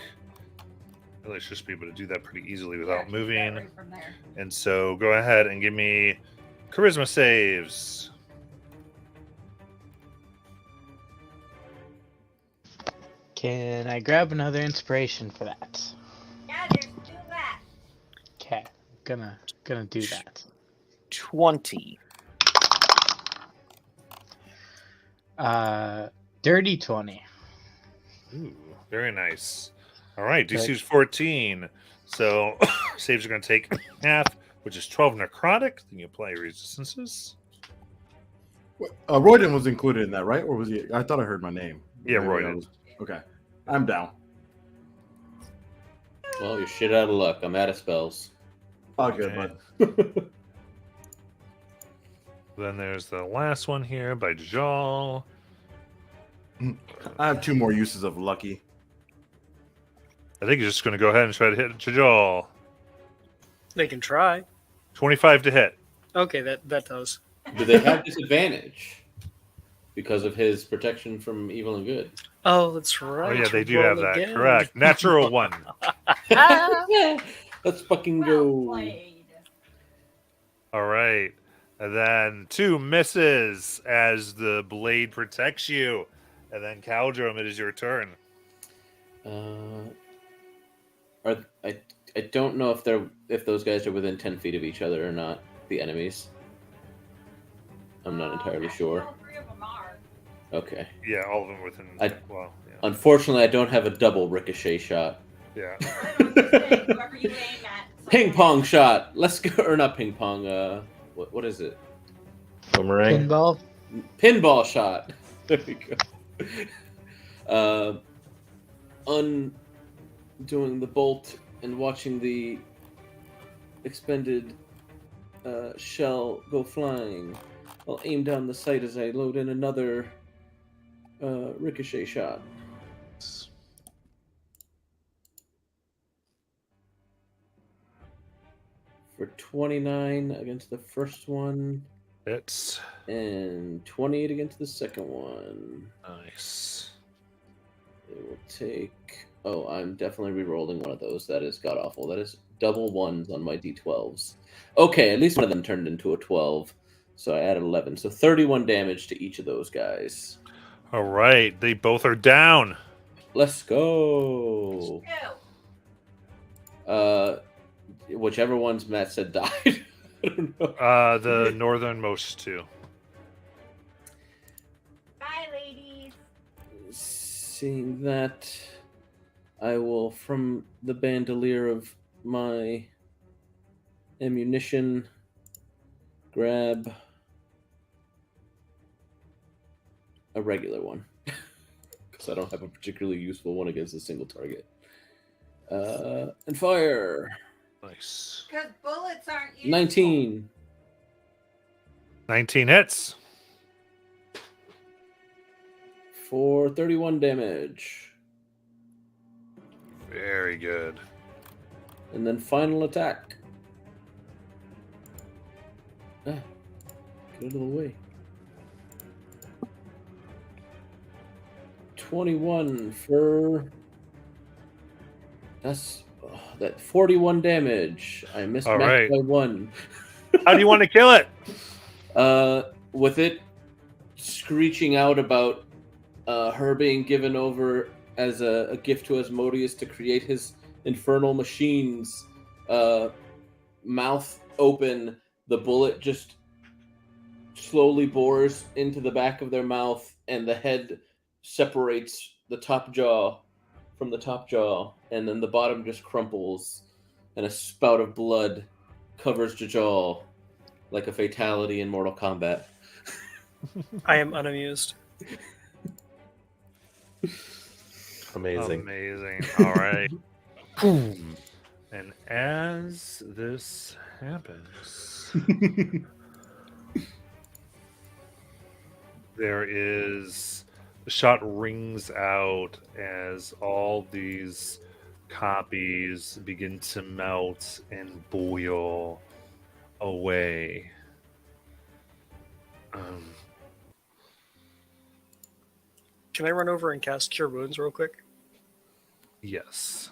Really should just be able to do that pretty easily without Yeah, moving. right from there. And so go ahead and give me charisma saves. Can I grab another inspiration for that? Yeah, there's 2 left. Okay, gonna do that. 20. Dirty 20. Ooh, very nice. All right, Good. DC's 14. So saves are going to take half, which is 12 necrotic. Then you apply your resistances. Royden was included in that, right? Or was he? I thought I heard my name. Yeah, Maybe I Royden. was- Okay, I'm down. Well, you're shit out of luck. I'm out of spells. All good, Okay. bud. Then there's the last one here by Jal. I have 2 more uses of lucky. I think he's just going to go ahead and try to hit Jal. They can try. 25 to hit. Okay, that does. Do they have disadvantage because of his protection from evil and good? Oh, that's right. Oh, yeah, they do Roll have that. again. Correct. Natural 1. Let's fucking Well go. played. All right. And then 2 misses as the blade protects you. And then Caldrum, it is your turn. I don't know if those guys are within 10 feet of each other or not. The enemies. I'm not entirely Actually, sure. all 3 of them are. Okay. Yeah, all of them within. Well, yeah. Unfortunately, I don't have a double ricochet shot. Yeah. Whoever you aim at. Ping pong shot. Let's go. Or not ping pong. What is it? Boomerang. Pinball. Pinball shot. There we go. Undoing the bolt and watching the expended shell go flying. I'll aim down the sight as I load in another ricochet shot. for 29 against the first one, Hits. and 28 against the second one. Nice. It will take. Oh, I'm definitely re-rolling one of those. That is god awful. That is double ones on my d12s. Okay, at least one of them turned into a 12. So I added 11. So 31 damage to each of those guys. All right, they both are down. Let's go. Whichever ones Matt said died. I don't know. The northernmost two. Bye, ladies. Seeing that, I will, from the bandolier of my ammunition, grab a regular one. Because I don't have a particularly useful one against a single target. And fire. Nice. Because bullets aren't useful. 19. 19 hits. For 31 damage. Very good. And then final attack. Get out of the way. 21 for... That's... that 41 damage. I missed All max right. by 1. How do you want to kill it? With it screeching out about her being given over as a gift to Asmodeus to create his infernal machines, mouth open, the bullet just slowly bores into the back of their mouth, and the head separates the top jaw from the top jaw, and then the bottom just crumples, and a spout of blood covers Jajal like a fatality in Mortal Kombat. I am unamused. Amazing. Amazing. All right. Boom. And as this happens, there is the shot rings out as all these copies begin to melt and boil away. Can I run over and cast Cure Wounds real quick? Yes.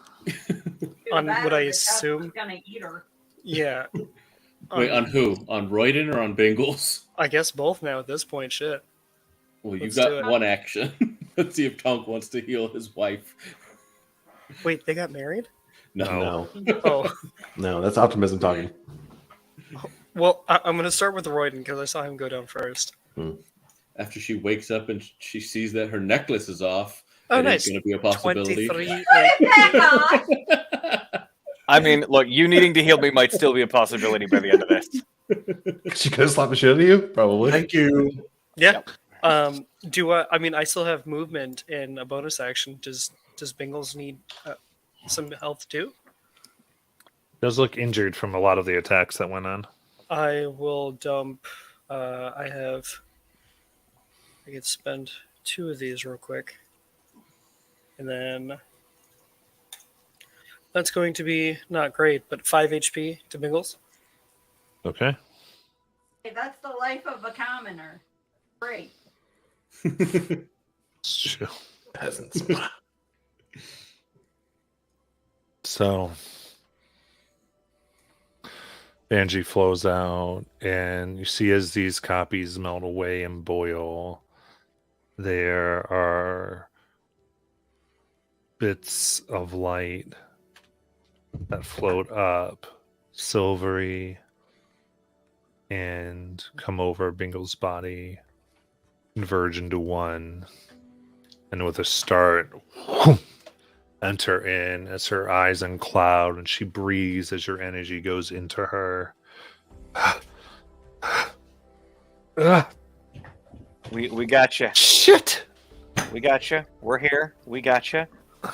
On That what or I the Tesla assume? gonna eat her. Yeah. Wait, on who? On Royden or on Bengals? I guess both now at this point. Shit. Well, you've Let's do got it. one action. Let's see if Tonk wants to heal his wife. Wait, they got married? No. No, Oh, no, that's optimism talking. well, I'm going to start with Royden because I saw him go down first. After she wakes up and she sees that her necklace is off, Oh, it nice. is going to be a possibility. 23. I mean, look, you needing to heal me might still be a possibility by the end of this. She could have slapped the shit out of you, probably. Thank you. Yeah. I mean, I still have movement in a bonus action. Does Bingles need some health too? Does look injured from a lot of the attacks that went on. I will dump. I could spend 2 of these real quick, and then that's going to be not great, but 5 HP to Bingles. Okay. Hey, that's the life of a commoner. Great. Sure. Peasants. So Banshee flows out, and you see as these copies melt away and boil, there are bits of light that float up, silvery, and come over Bingle's body, converge into one, and with a start, enter in as her eyes uncloud and she breathes as your energy goes into her. We got you. Shit! We got you. We're here. We got you.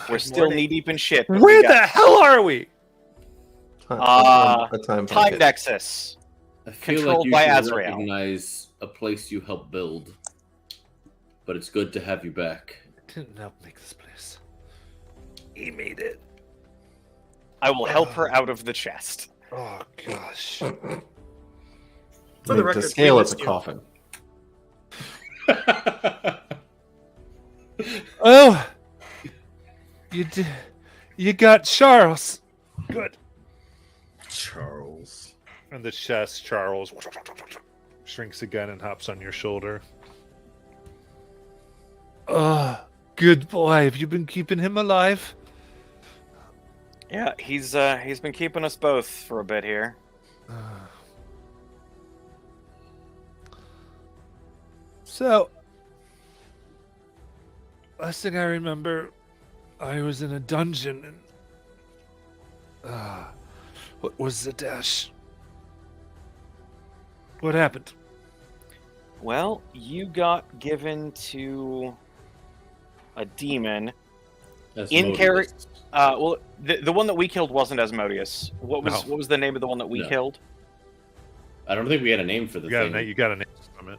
We're still knee deep in shit. but Where we got the hell are we? A time Time pocket. Nexus. I feel Controlled like you by should Azrael. recognize a place you helped build, but it's good to have you back. Didn't help make this place. He made it. I will help her out of the chest. Oh gosh. For I the mean, record, to scale, we it's a missed you. coffin. Oh, you got Charles. Good. Charles. And the chest, Charles, shrinks again and hops on your shoulder. Good boy. Have you been keeping him alive? Yeah, he's been keeping us both for a bit here. So, last thing I remember, I was in a dungeon and what was the dash? What happened? Well, you got given to a demon. In character. Well, the one that we killed wasn't Asmodeus. What was the name of the one that we killed? I don't think we had a name for the thing. You got a name from it.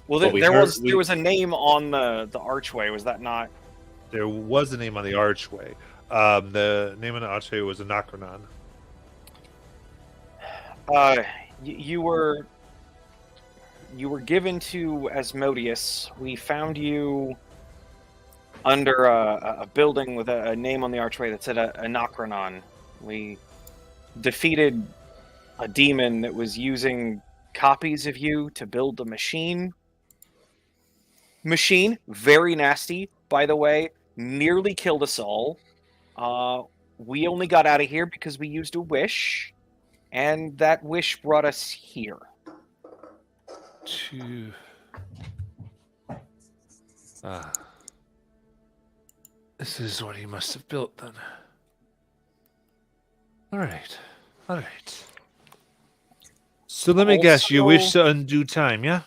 Well, But we there heard- was there was a name on the archway. Was that not? There was a name on the archway. The name of the archway was Anachronon. You were given to Asmodeus. We found you under a building with a name on the archway that said Anachronon. We defeated a demon that was using copies of you to build a machine. Very nasty, by the way. Nearly killed us all. We only got out of here because we used a wish, and that wish brought us here. This is what he must have built then. All right. So let me guess, you wish to undo time, yeah?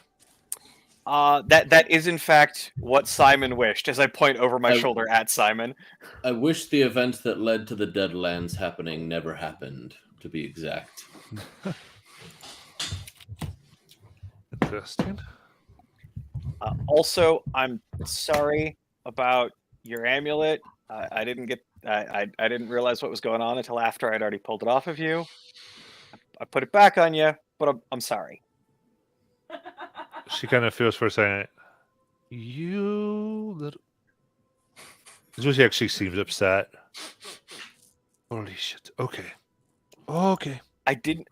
That is in fact what Simon wished, as I point over my shoulder at Simon. I wish the event that led to the Deadlands happening never happened, to be exact. Interesting. Also, I'm sorry about your amulet. I didn't get. I didn't realize what was going on until after I'd already pulled it off of you. I put it back on you, but I'm sorry. She kind of feels for a second. You little. She actually seems upset. Holy shit. Okay. I didn't.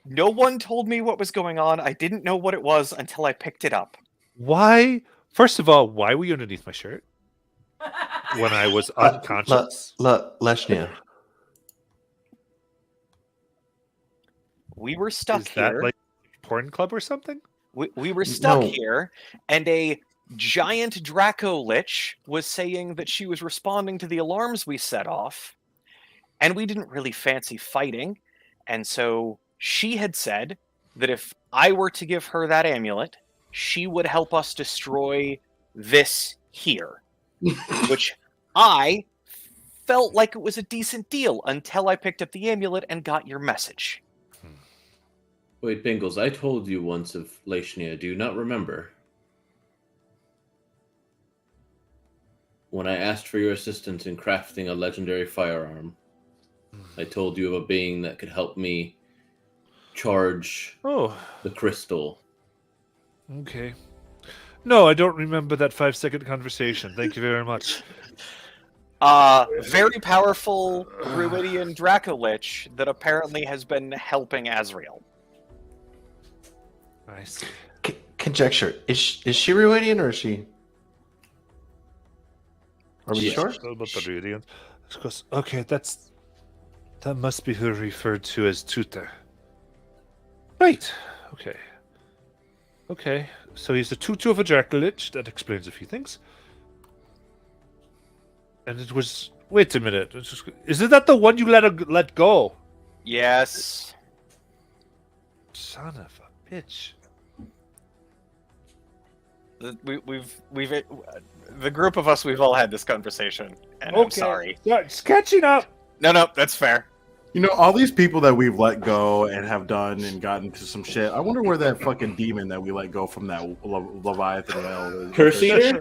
No one told me what was going on. I didn't know what it was until I picked it up. Why? First of all, why were you underneath my shirt when I was unconscious? Leshnia. We were stuck Is here. that like a porn club or something? We were stuck No. here, and a giant Draco Lich was saying that she was responding to the alarms we set off, and we didn't really fancy fighting, and so she had said that if I were to give her that amulet, she would help us destroy this here, which I felt like it was a decent deal until I picked up the amulet and got your message. Wait, Bingles, I told you once of Leshnia. Do you not remember? When I asked for your assistance in crafting a legendary firearm, I told you of a being that could help me charge the crystal. Okay. No, I don't remember that 5-second conversation. Thank you very much. Very powerful Ruidian Draco Lich that apparently has been helping Azrael. I see. Conjecture. Is she Ruidian or is she? Are we Yes. sure? About the Ruidians. Okay, that must be who referred to as tutor. Right. Okay. So he's the tutor of a Draco Lich. That explains a few things. And it was. Wait a minute. Isn't that the one you let go? Yes. Son of a bitch. We've the group of us, we've all had this conversation, and I'm sorry. Yeah, it's catching up. No, that's fair. You know, all these people that we've let go and have done and gotten to some shit. I wonder where that fucking demon that we let go from that Leviathan whale is. Curse Eater?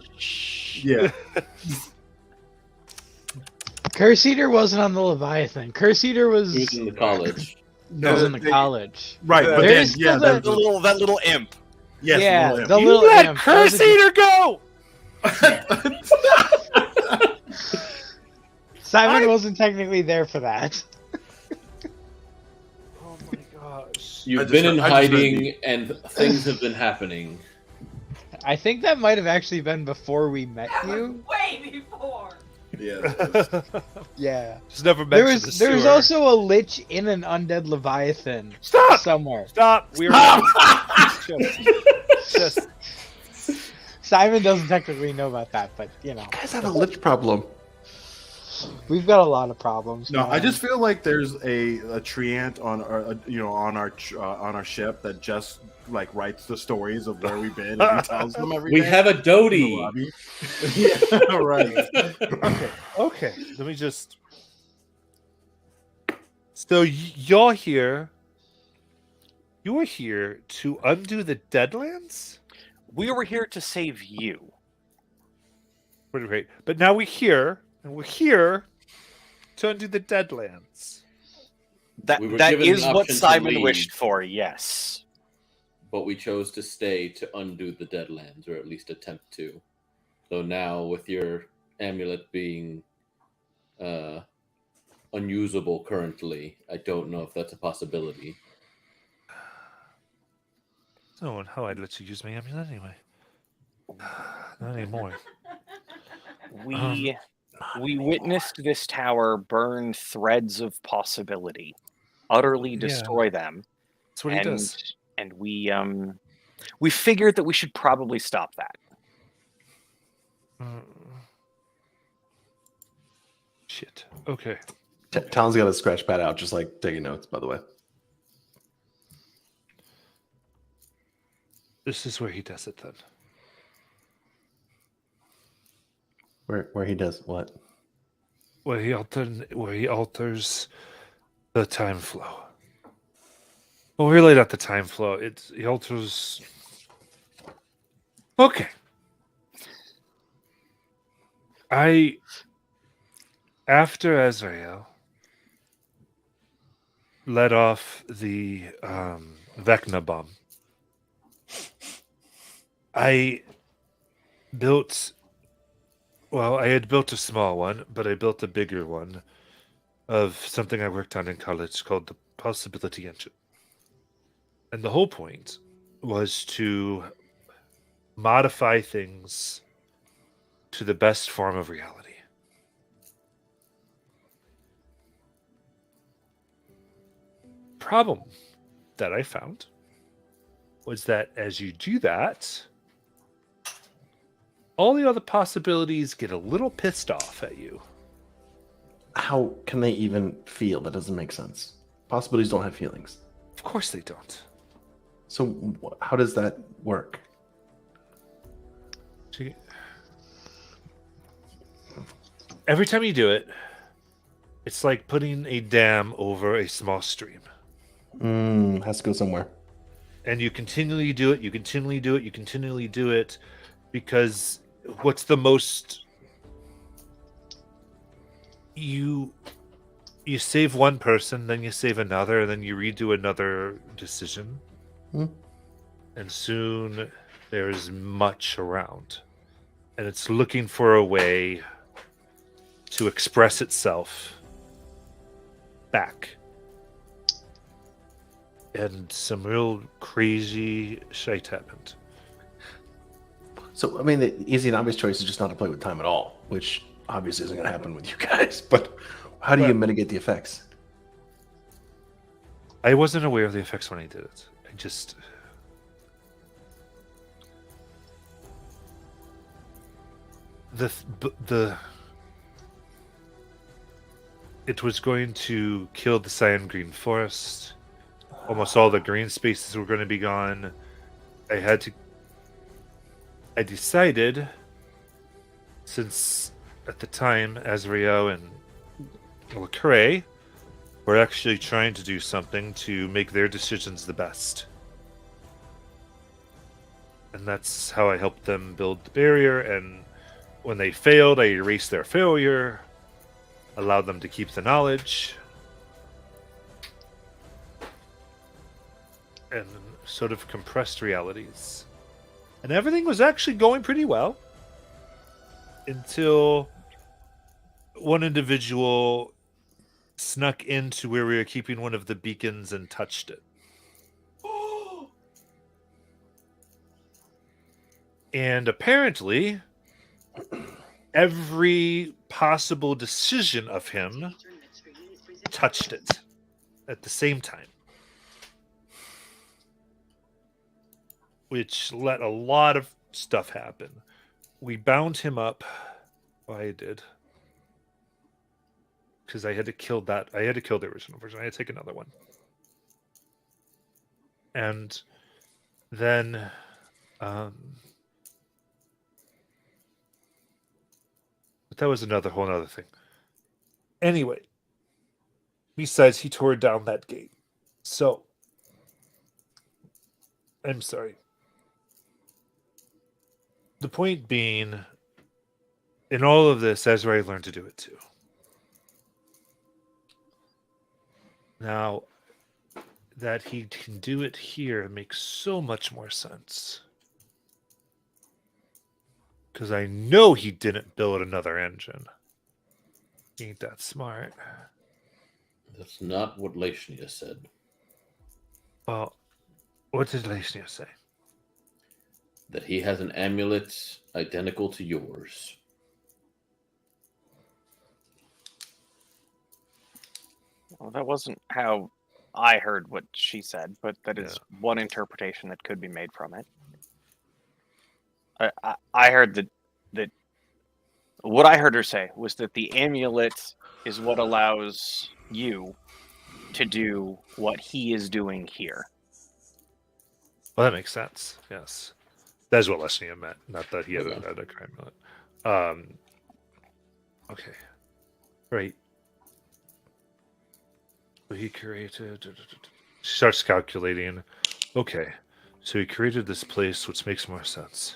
Yeah. Curse Eater wasn't on the Leviathan. Curse Eater was, He was in the college. was in the college. Right, but There's then, yeah, still there's that little imp. yes, yeah, little the imp. little Let imp. Curse Eater go! Simon wasn't technically there for that. Oh my gosh. You've just been in heard- I just heard hiding, and things have been happening. I think that might have actually been before we met you. Way before. Yeah. Yeah. Just never There mentioned was the there was sewer. also a lich in an undead Leviathan Stop! somewhere. Stop! We're just Simon doesn't technically know about that, but you know, You guys have a lich problem. we've got a lot of problems. No, I man. just feel like there's a treant on our on our ship that just like writes the stories of where we've been and tells them every We day have a in the Dodie. lobby. Yeah, right. okay. Let me just. So you're here. You're here to undo the Deadlands. We were here to save you. Pretty great. But now we're here, and we're here to undo the Deadlands. That We were that given is the what option to Simon leave. wished for. Yes. But we chose to stay to undo the Deadlands, or at least attempt to. So now, with your amulet being unusable currently, I don't know if that's a possibility. Oh, and how I'd let you use my amulet anyway. Not anymore. We witnessed this tower burn threads of possibility, utterly Yeah. destroy them, That's what he does. and we figured that we should probably stop that. Shit. Okay. Talon's got a scratch pad out, just like taking notes, by the way. This is where he does it then. Where he does what? Where he alters the time flow. Well, really not the time flow. He alters. Okay. After Azrael let off the Vecna bomb, I had built a small one, but I built a bigger one of something I worked on in college called the Possibility Engine. And the whole point was to modify things to the best form of reality. Problem that I found was that as you do that, all the other possibilities get a little pissed off at you. How can they even feel? That doesn't make sense. Possibilities don't have feelings. Of course they don't. So how does that work? See, every time you do it, it's like putting a dam over a small stream. Has to go somewhere. And you continually do it, you continually do it, you continually do it, because what's the most you save one person, then you save another, and then you redo another decision. And soon there's much around. And it's looking for a way to express itself back. And some real crazy shit happened. So, I mean, the easy and obvious choice is just not to play with time at all, which obviously isn't going to happen with you guys. But how do you mitigate the effects? I wasn't aware of the effects when I did it. I just... It was going to kill the cyan green forest. Almost all the green spaces were going to be gone. I decided, since at the time Azrael and Lecrae were actually trying to do something to make their decisions the best. And that's how I helped them build the barrier, and when they failed, I erased their failure. allowed them to keep the knowledge, and sort of compressed realities. And everything was actually going pretty well until one individual snuck into where we were keeping one of the beacons and touched it. And apparently, every possible decision of him touched it at the same time, which let a lot of stuff happen. We bound him up. Well, I did, because I had to kill that. I had to kill the original version. I had to take another one, and then but that was another whole other thing. Anyway, besides, he tore down that gate. So, I'm sorry. The point being, in all of this, Ezra learned to do it too. Now, that he can do it here makes so much more sense. Because I know he didn't build another engine. He ain't that smart. That's not what Leishnia said. Well, what did Leishnia say? That he has an amulet identical to yours. Well, that wasn't how I heard what she said, but that is one interpretation that could be made from it. I heard that what I heard her say was that the amulet is what allows you to do what he is doing here. Well, that makes sense. Yes, that's what Lesnia meant. Not that he had a crime amulet. Okay, right. So he created. She starts calculating. Okay, so he created this place, which makes more sense.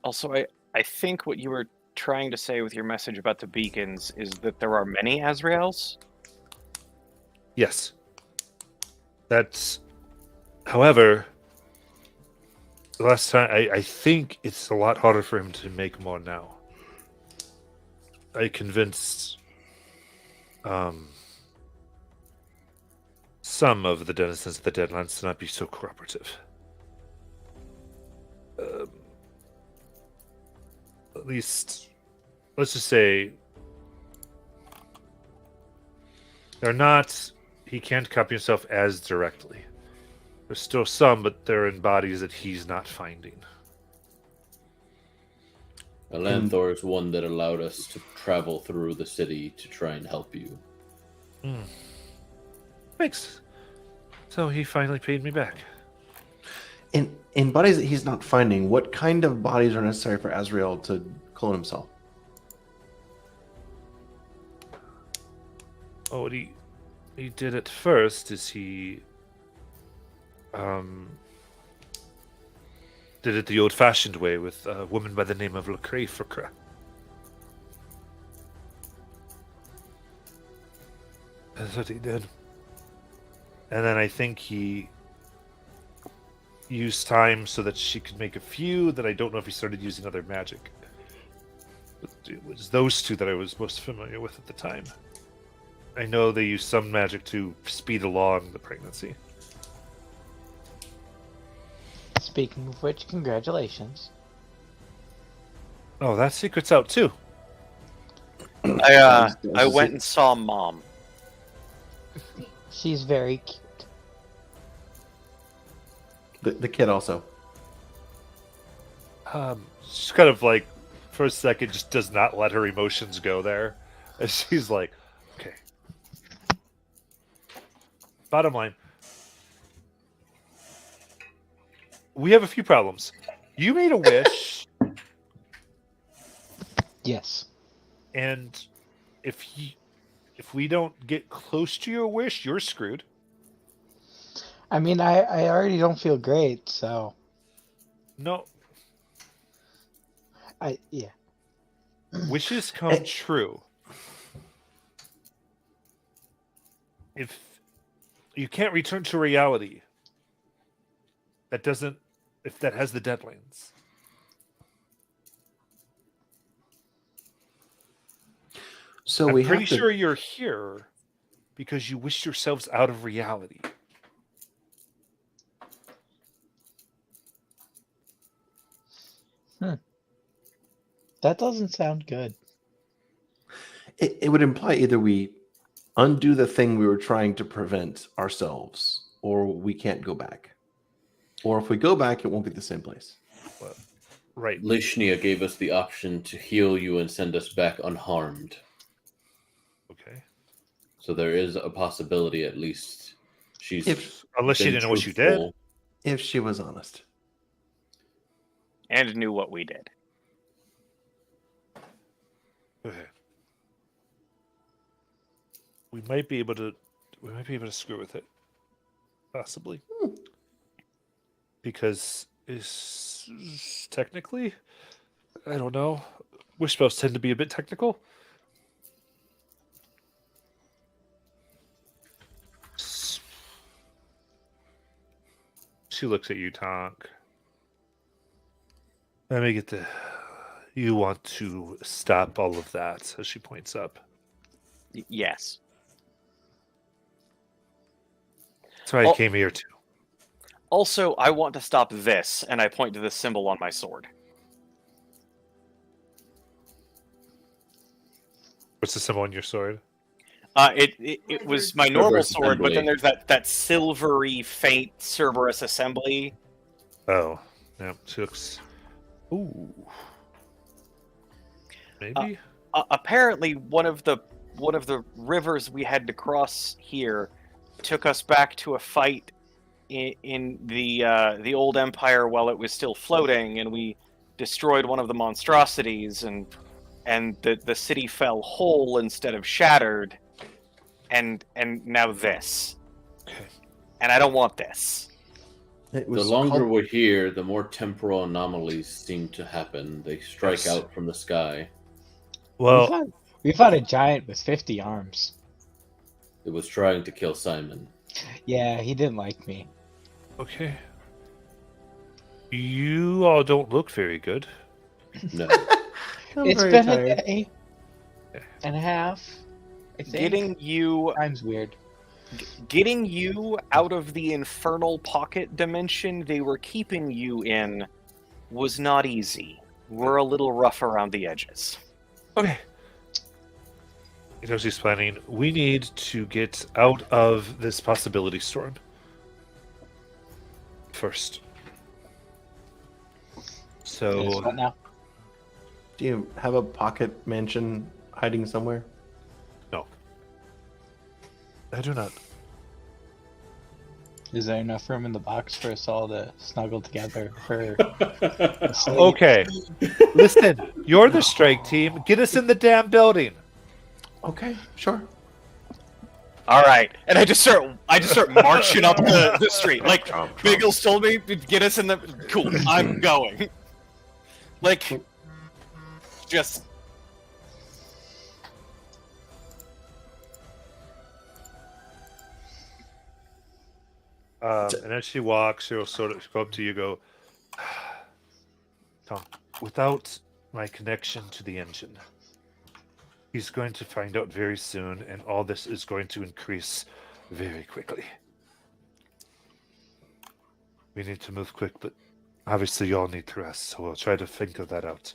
Also, I think what you were trying to say with your message about the beacons is that there are many Azraels? Yes. That's... However, the last time... I think it's a lot harder for him to make more now. I convinced... some of the denizens of the Deadlands to not be so cooperative. At least, let's just say, they're not, he can't copy himself as directly. There's still some, but they're in bodies that he's not finding. Alanthor is one that allowed us to travel through the city to try and help you. Thanks. So he finally paid me back. In bodies that he's not finding, what kind of bodies are necessary for Azrael to clone himself? Oh, what he did at first is he did it the old-fashioned way with a woman by the name of Lecrae Fukra. That's what he did. And then I think he used time so that she could make a few that I don't know if he started using other magic. But it was those two that I was most familiar with at the time. I know they used some magic to speed along the pregnancy. Speaking of which, congratulations. Oh, that secret's out too. I went and saw Mom. She's very cute. The kid also. She's kind of like, for a second, just does not let her emotions go there. And she's like, okay. Bottom line. We have a few problems. You made a wish. Yes. And if we don't get close to your wish, you're screwed. I mean, I already don't feel great, so... No. Yeah. wishes come true, if you can't return to reality, that doesn't, if that has the deadlines. So I'm we pretty have to. sure you're here because you wished yourselves out of reality. That doesn't sound good. It would imply either we undo the thing we were trying to prevent ourselves, or we can't go back. Or if we go back, it won't be the same place. Right. Lishnia gave us the option to heal you and send us back unharmed. Okay. So there is a possibility, at least. She's Unless she been didn't know what you did. truthful. If she was honest. And knew what we did. Okay. We might be able to screw with it. Possibly. Because is technically, I don't know. Wish spells tend to be a bit technical. She looks at you, Tonk. Let me get the. You want to stop all of that, as she points up. Yes. That's why I came here too. Also, I want to stop this, and I point to the symbol on my sword. What's the symbol on your sword? It was my normal Cerberus sword, but then assembly. there's that silvery, faint Cerberus assembly. Oh, yeah. She looks. Ooh. Maybe. Apparently, one of the rivers we had to cross here took us back to a fight in the old empire while it was still floating, and we destroyed one of the monstrosities, and the city fell whole instead of shattered, and now this. Okay. And I don't want this. It The was longer called- we're here, the more temporal anomalies seem to happen. They strike Yes. out from the sky. Well, We fought a giant with 50 arms. It was trying to kill Simon. Yeah, he didn't like me. okay. You all don't look very good. No. I'm It's very been tired. a day and a half. I think. Getting you Time's weird. Getting you out of the infernal pocket dimension they were keeping you in was not easy. We're a little rough around the edges. Okay. You know, she's planning. We need to get out of this possibility storm first. Yes, So, what now? Do you have a pocket mansion hiding somewhere? no. I do not. Is there enough room in the box for us all to snuggle together for sleep? Okay. Listen, you're the strike team. Get us in the damn building. Okay, sure. All right, and I just start marching up the street. Like Biggles told me, get us in the cool. I'm going. Like, just And as she walks, she'll sort of go up to you, go, Tom, without my connection to the engine, he's going to find out very soon, and all this is going to increase very quickly. We need to move quick, but obviously you all need to rest, so we'll try to figure that out.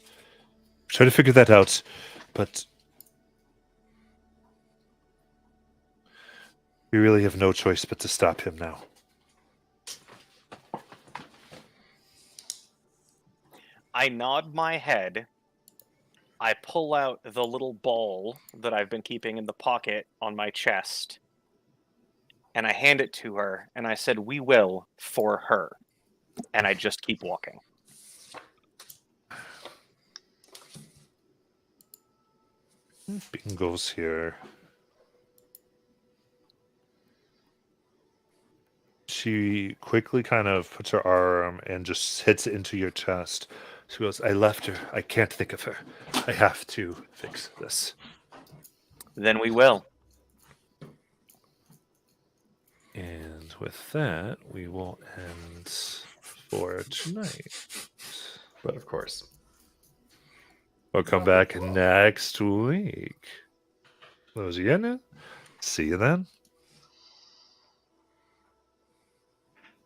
But we really have no choice but to stop him now. I nod my head. I pull out the little ball that I've been keeping in the pocket on my chest, and I hand it to her, and I said, "We will for her." And I just keep walking. Bingle's here. She quickly kind of puts her arm and just hits it into your chest. She goes, I left her. I can't think of her. I have to fix this. Then we will. And with that, we will end for tonight. But of course, We'll come back next week. Those again. See you then.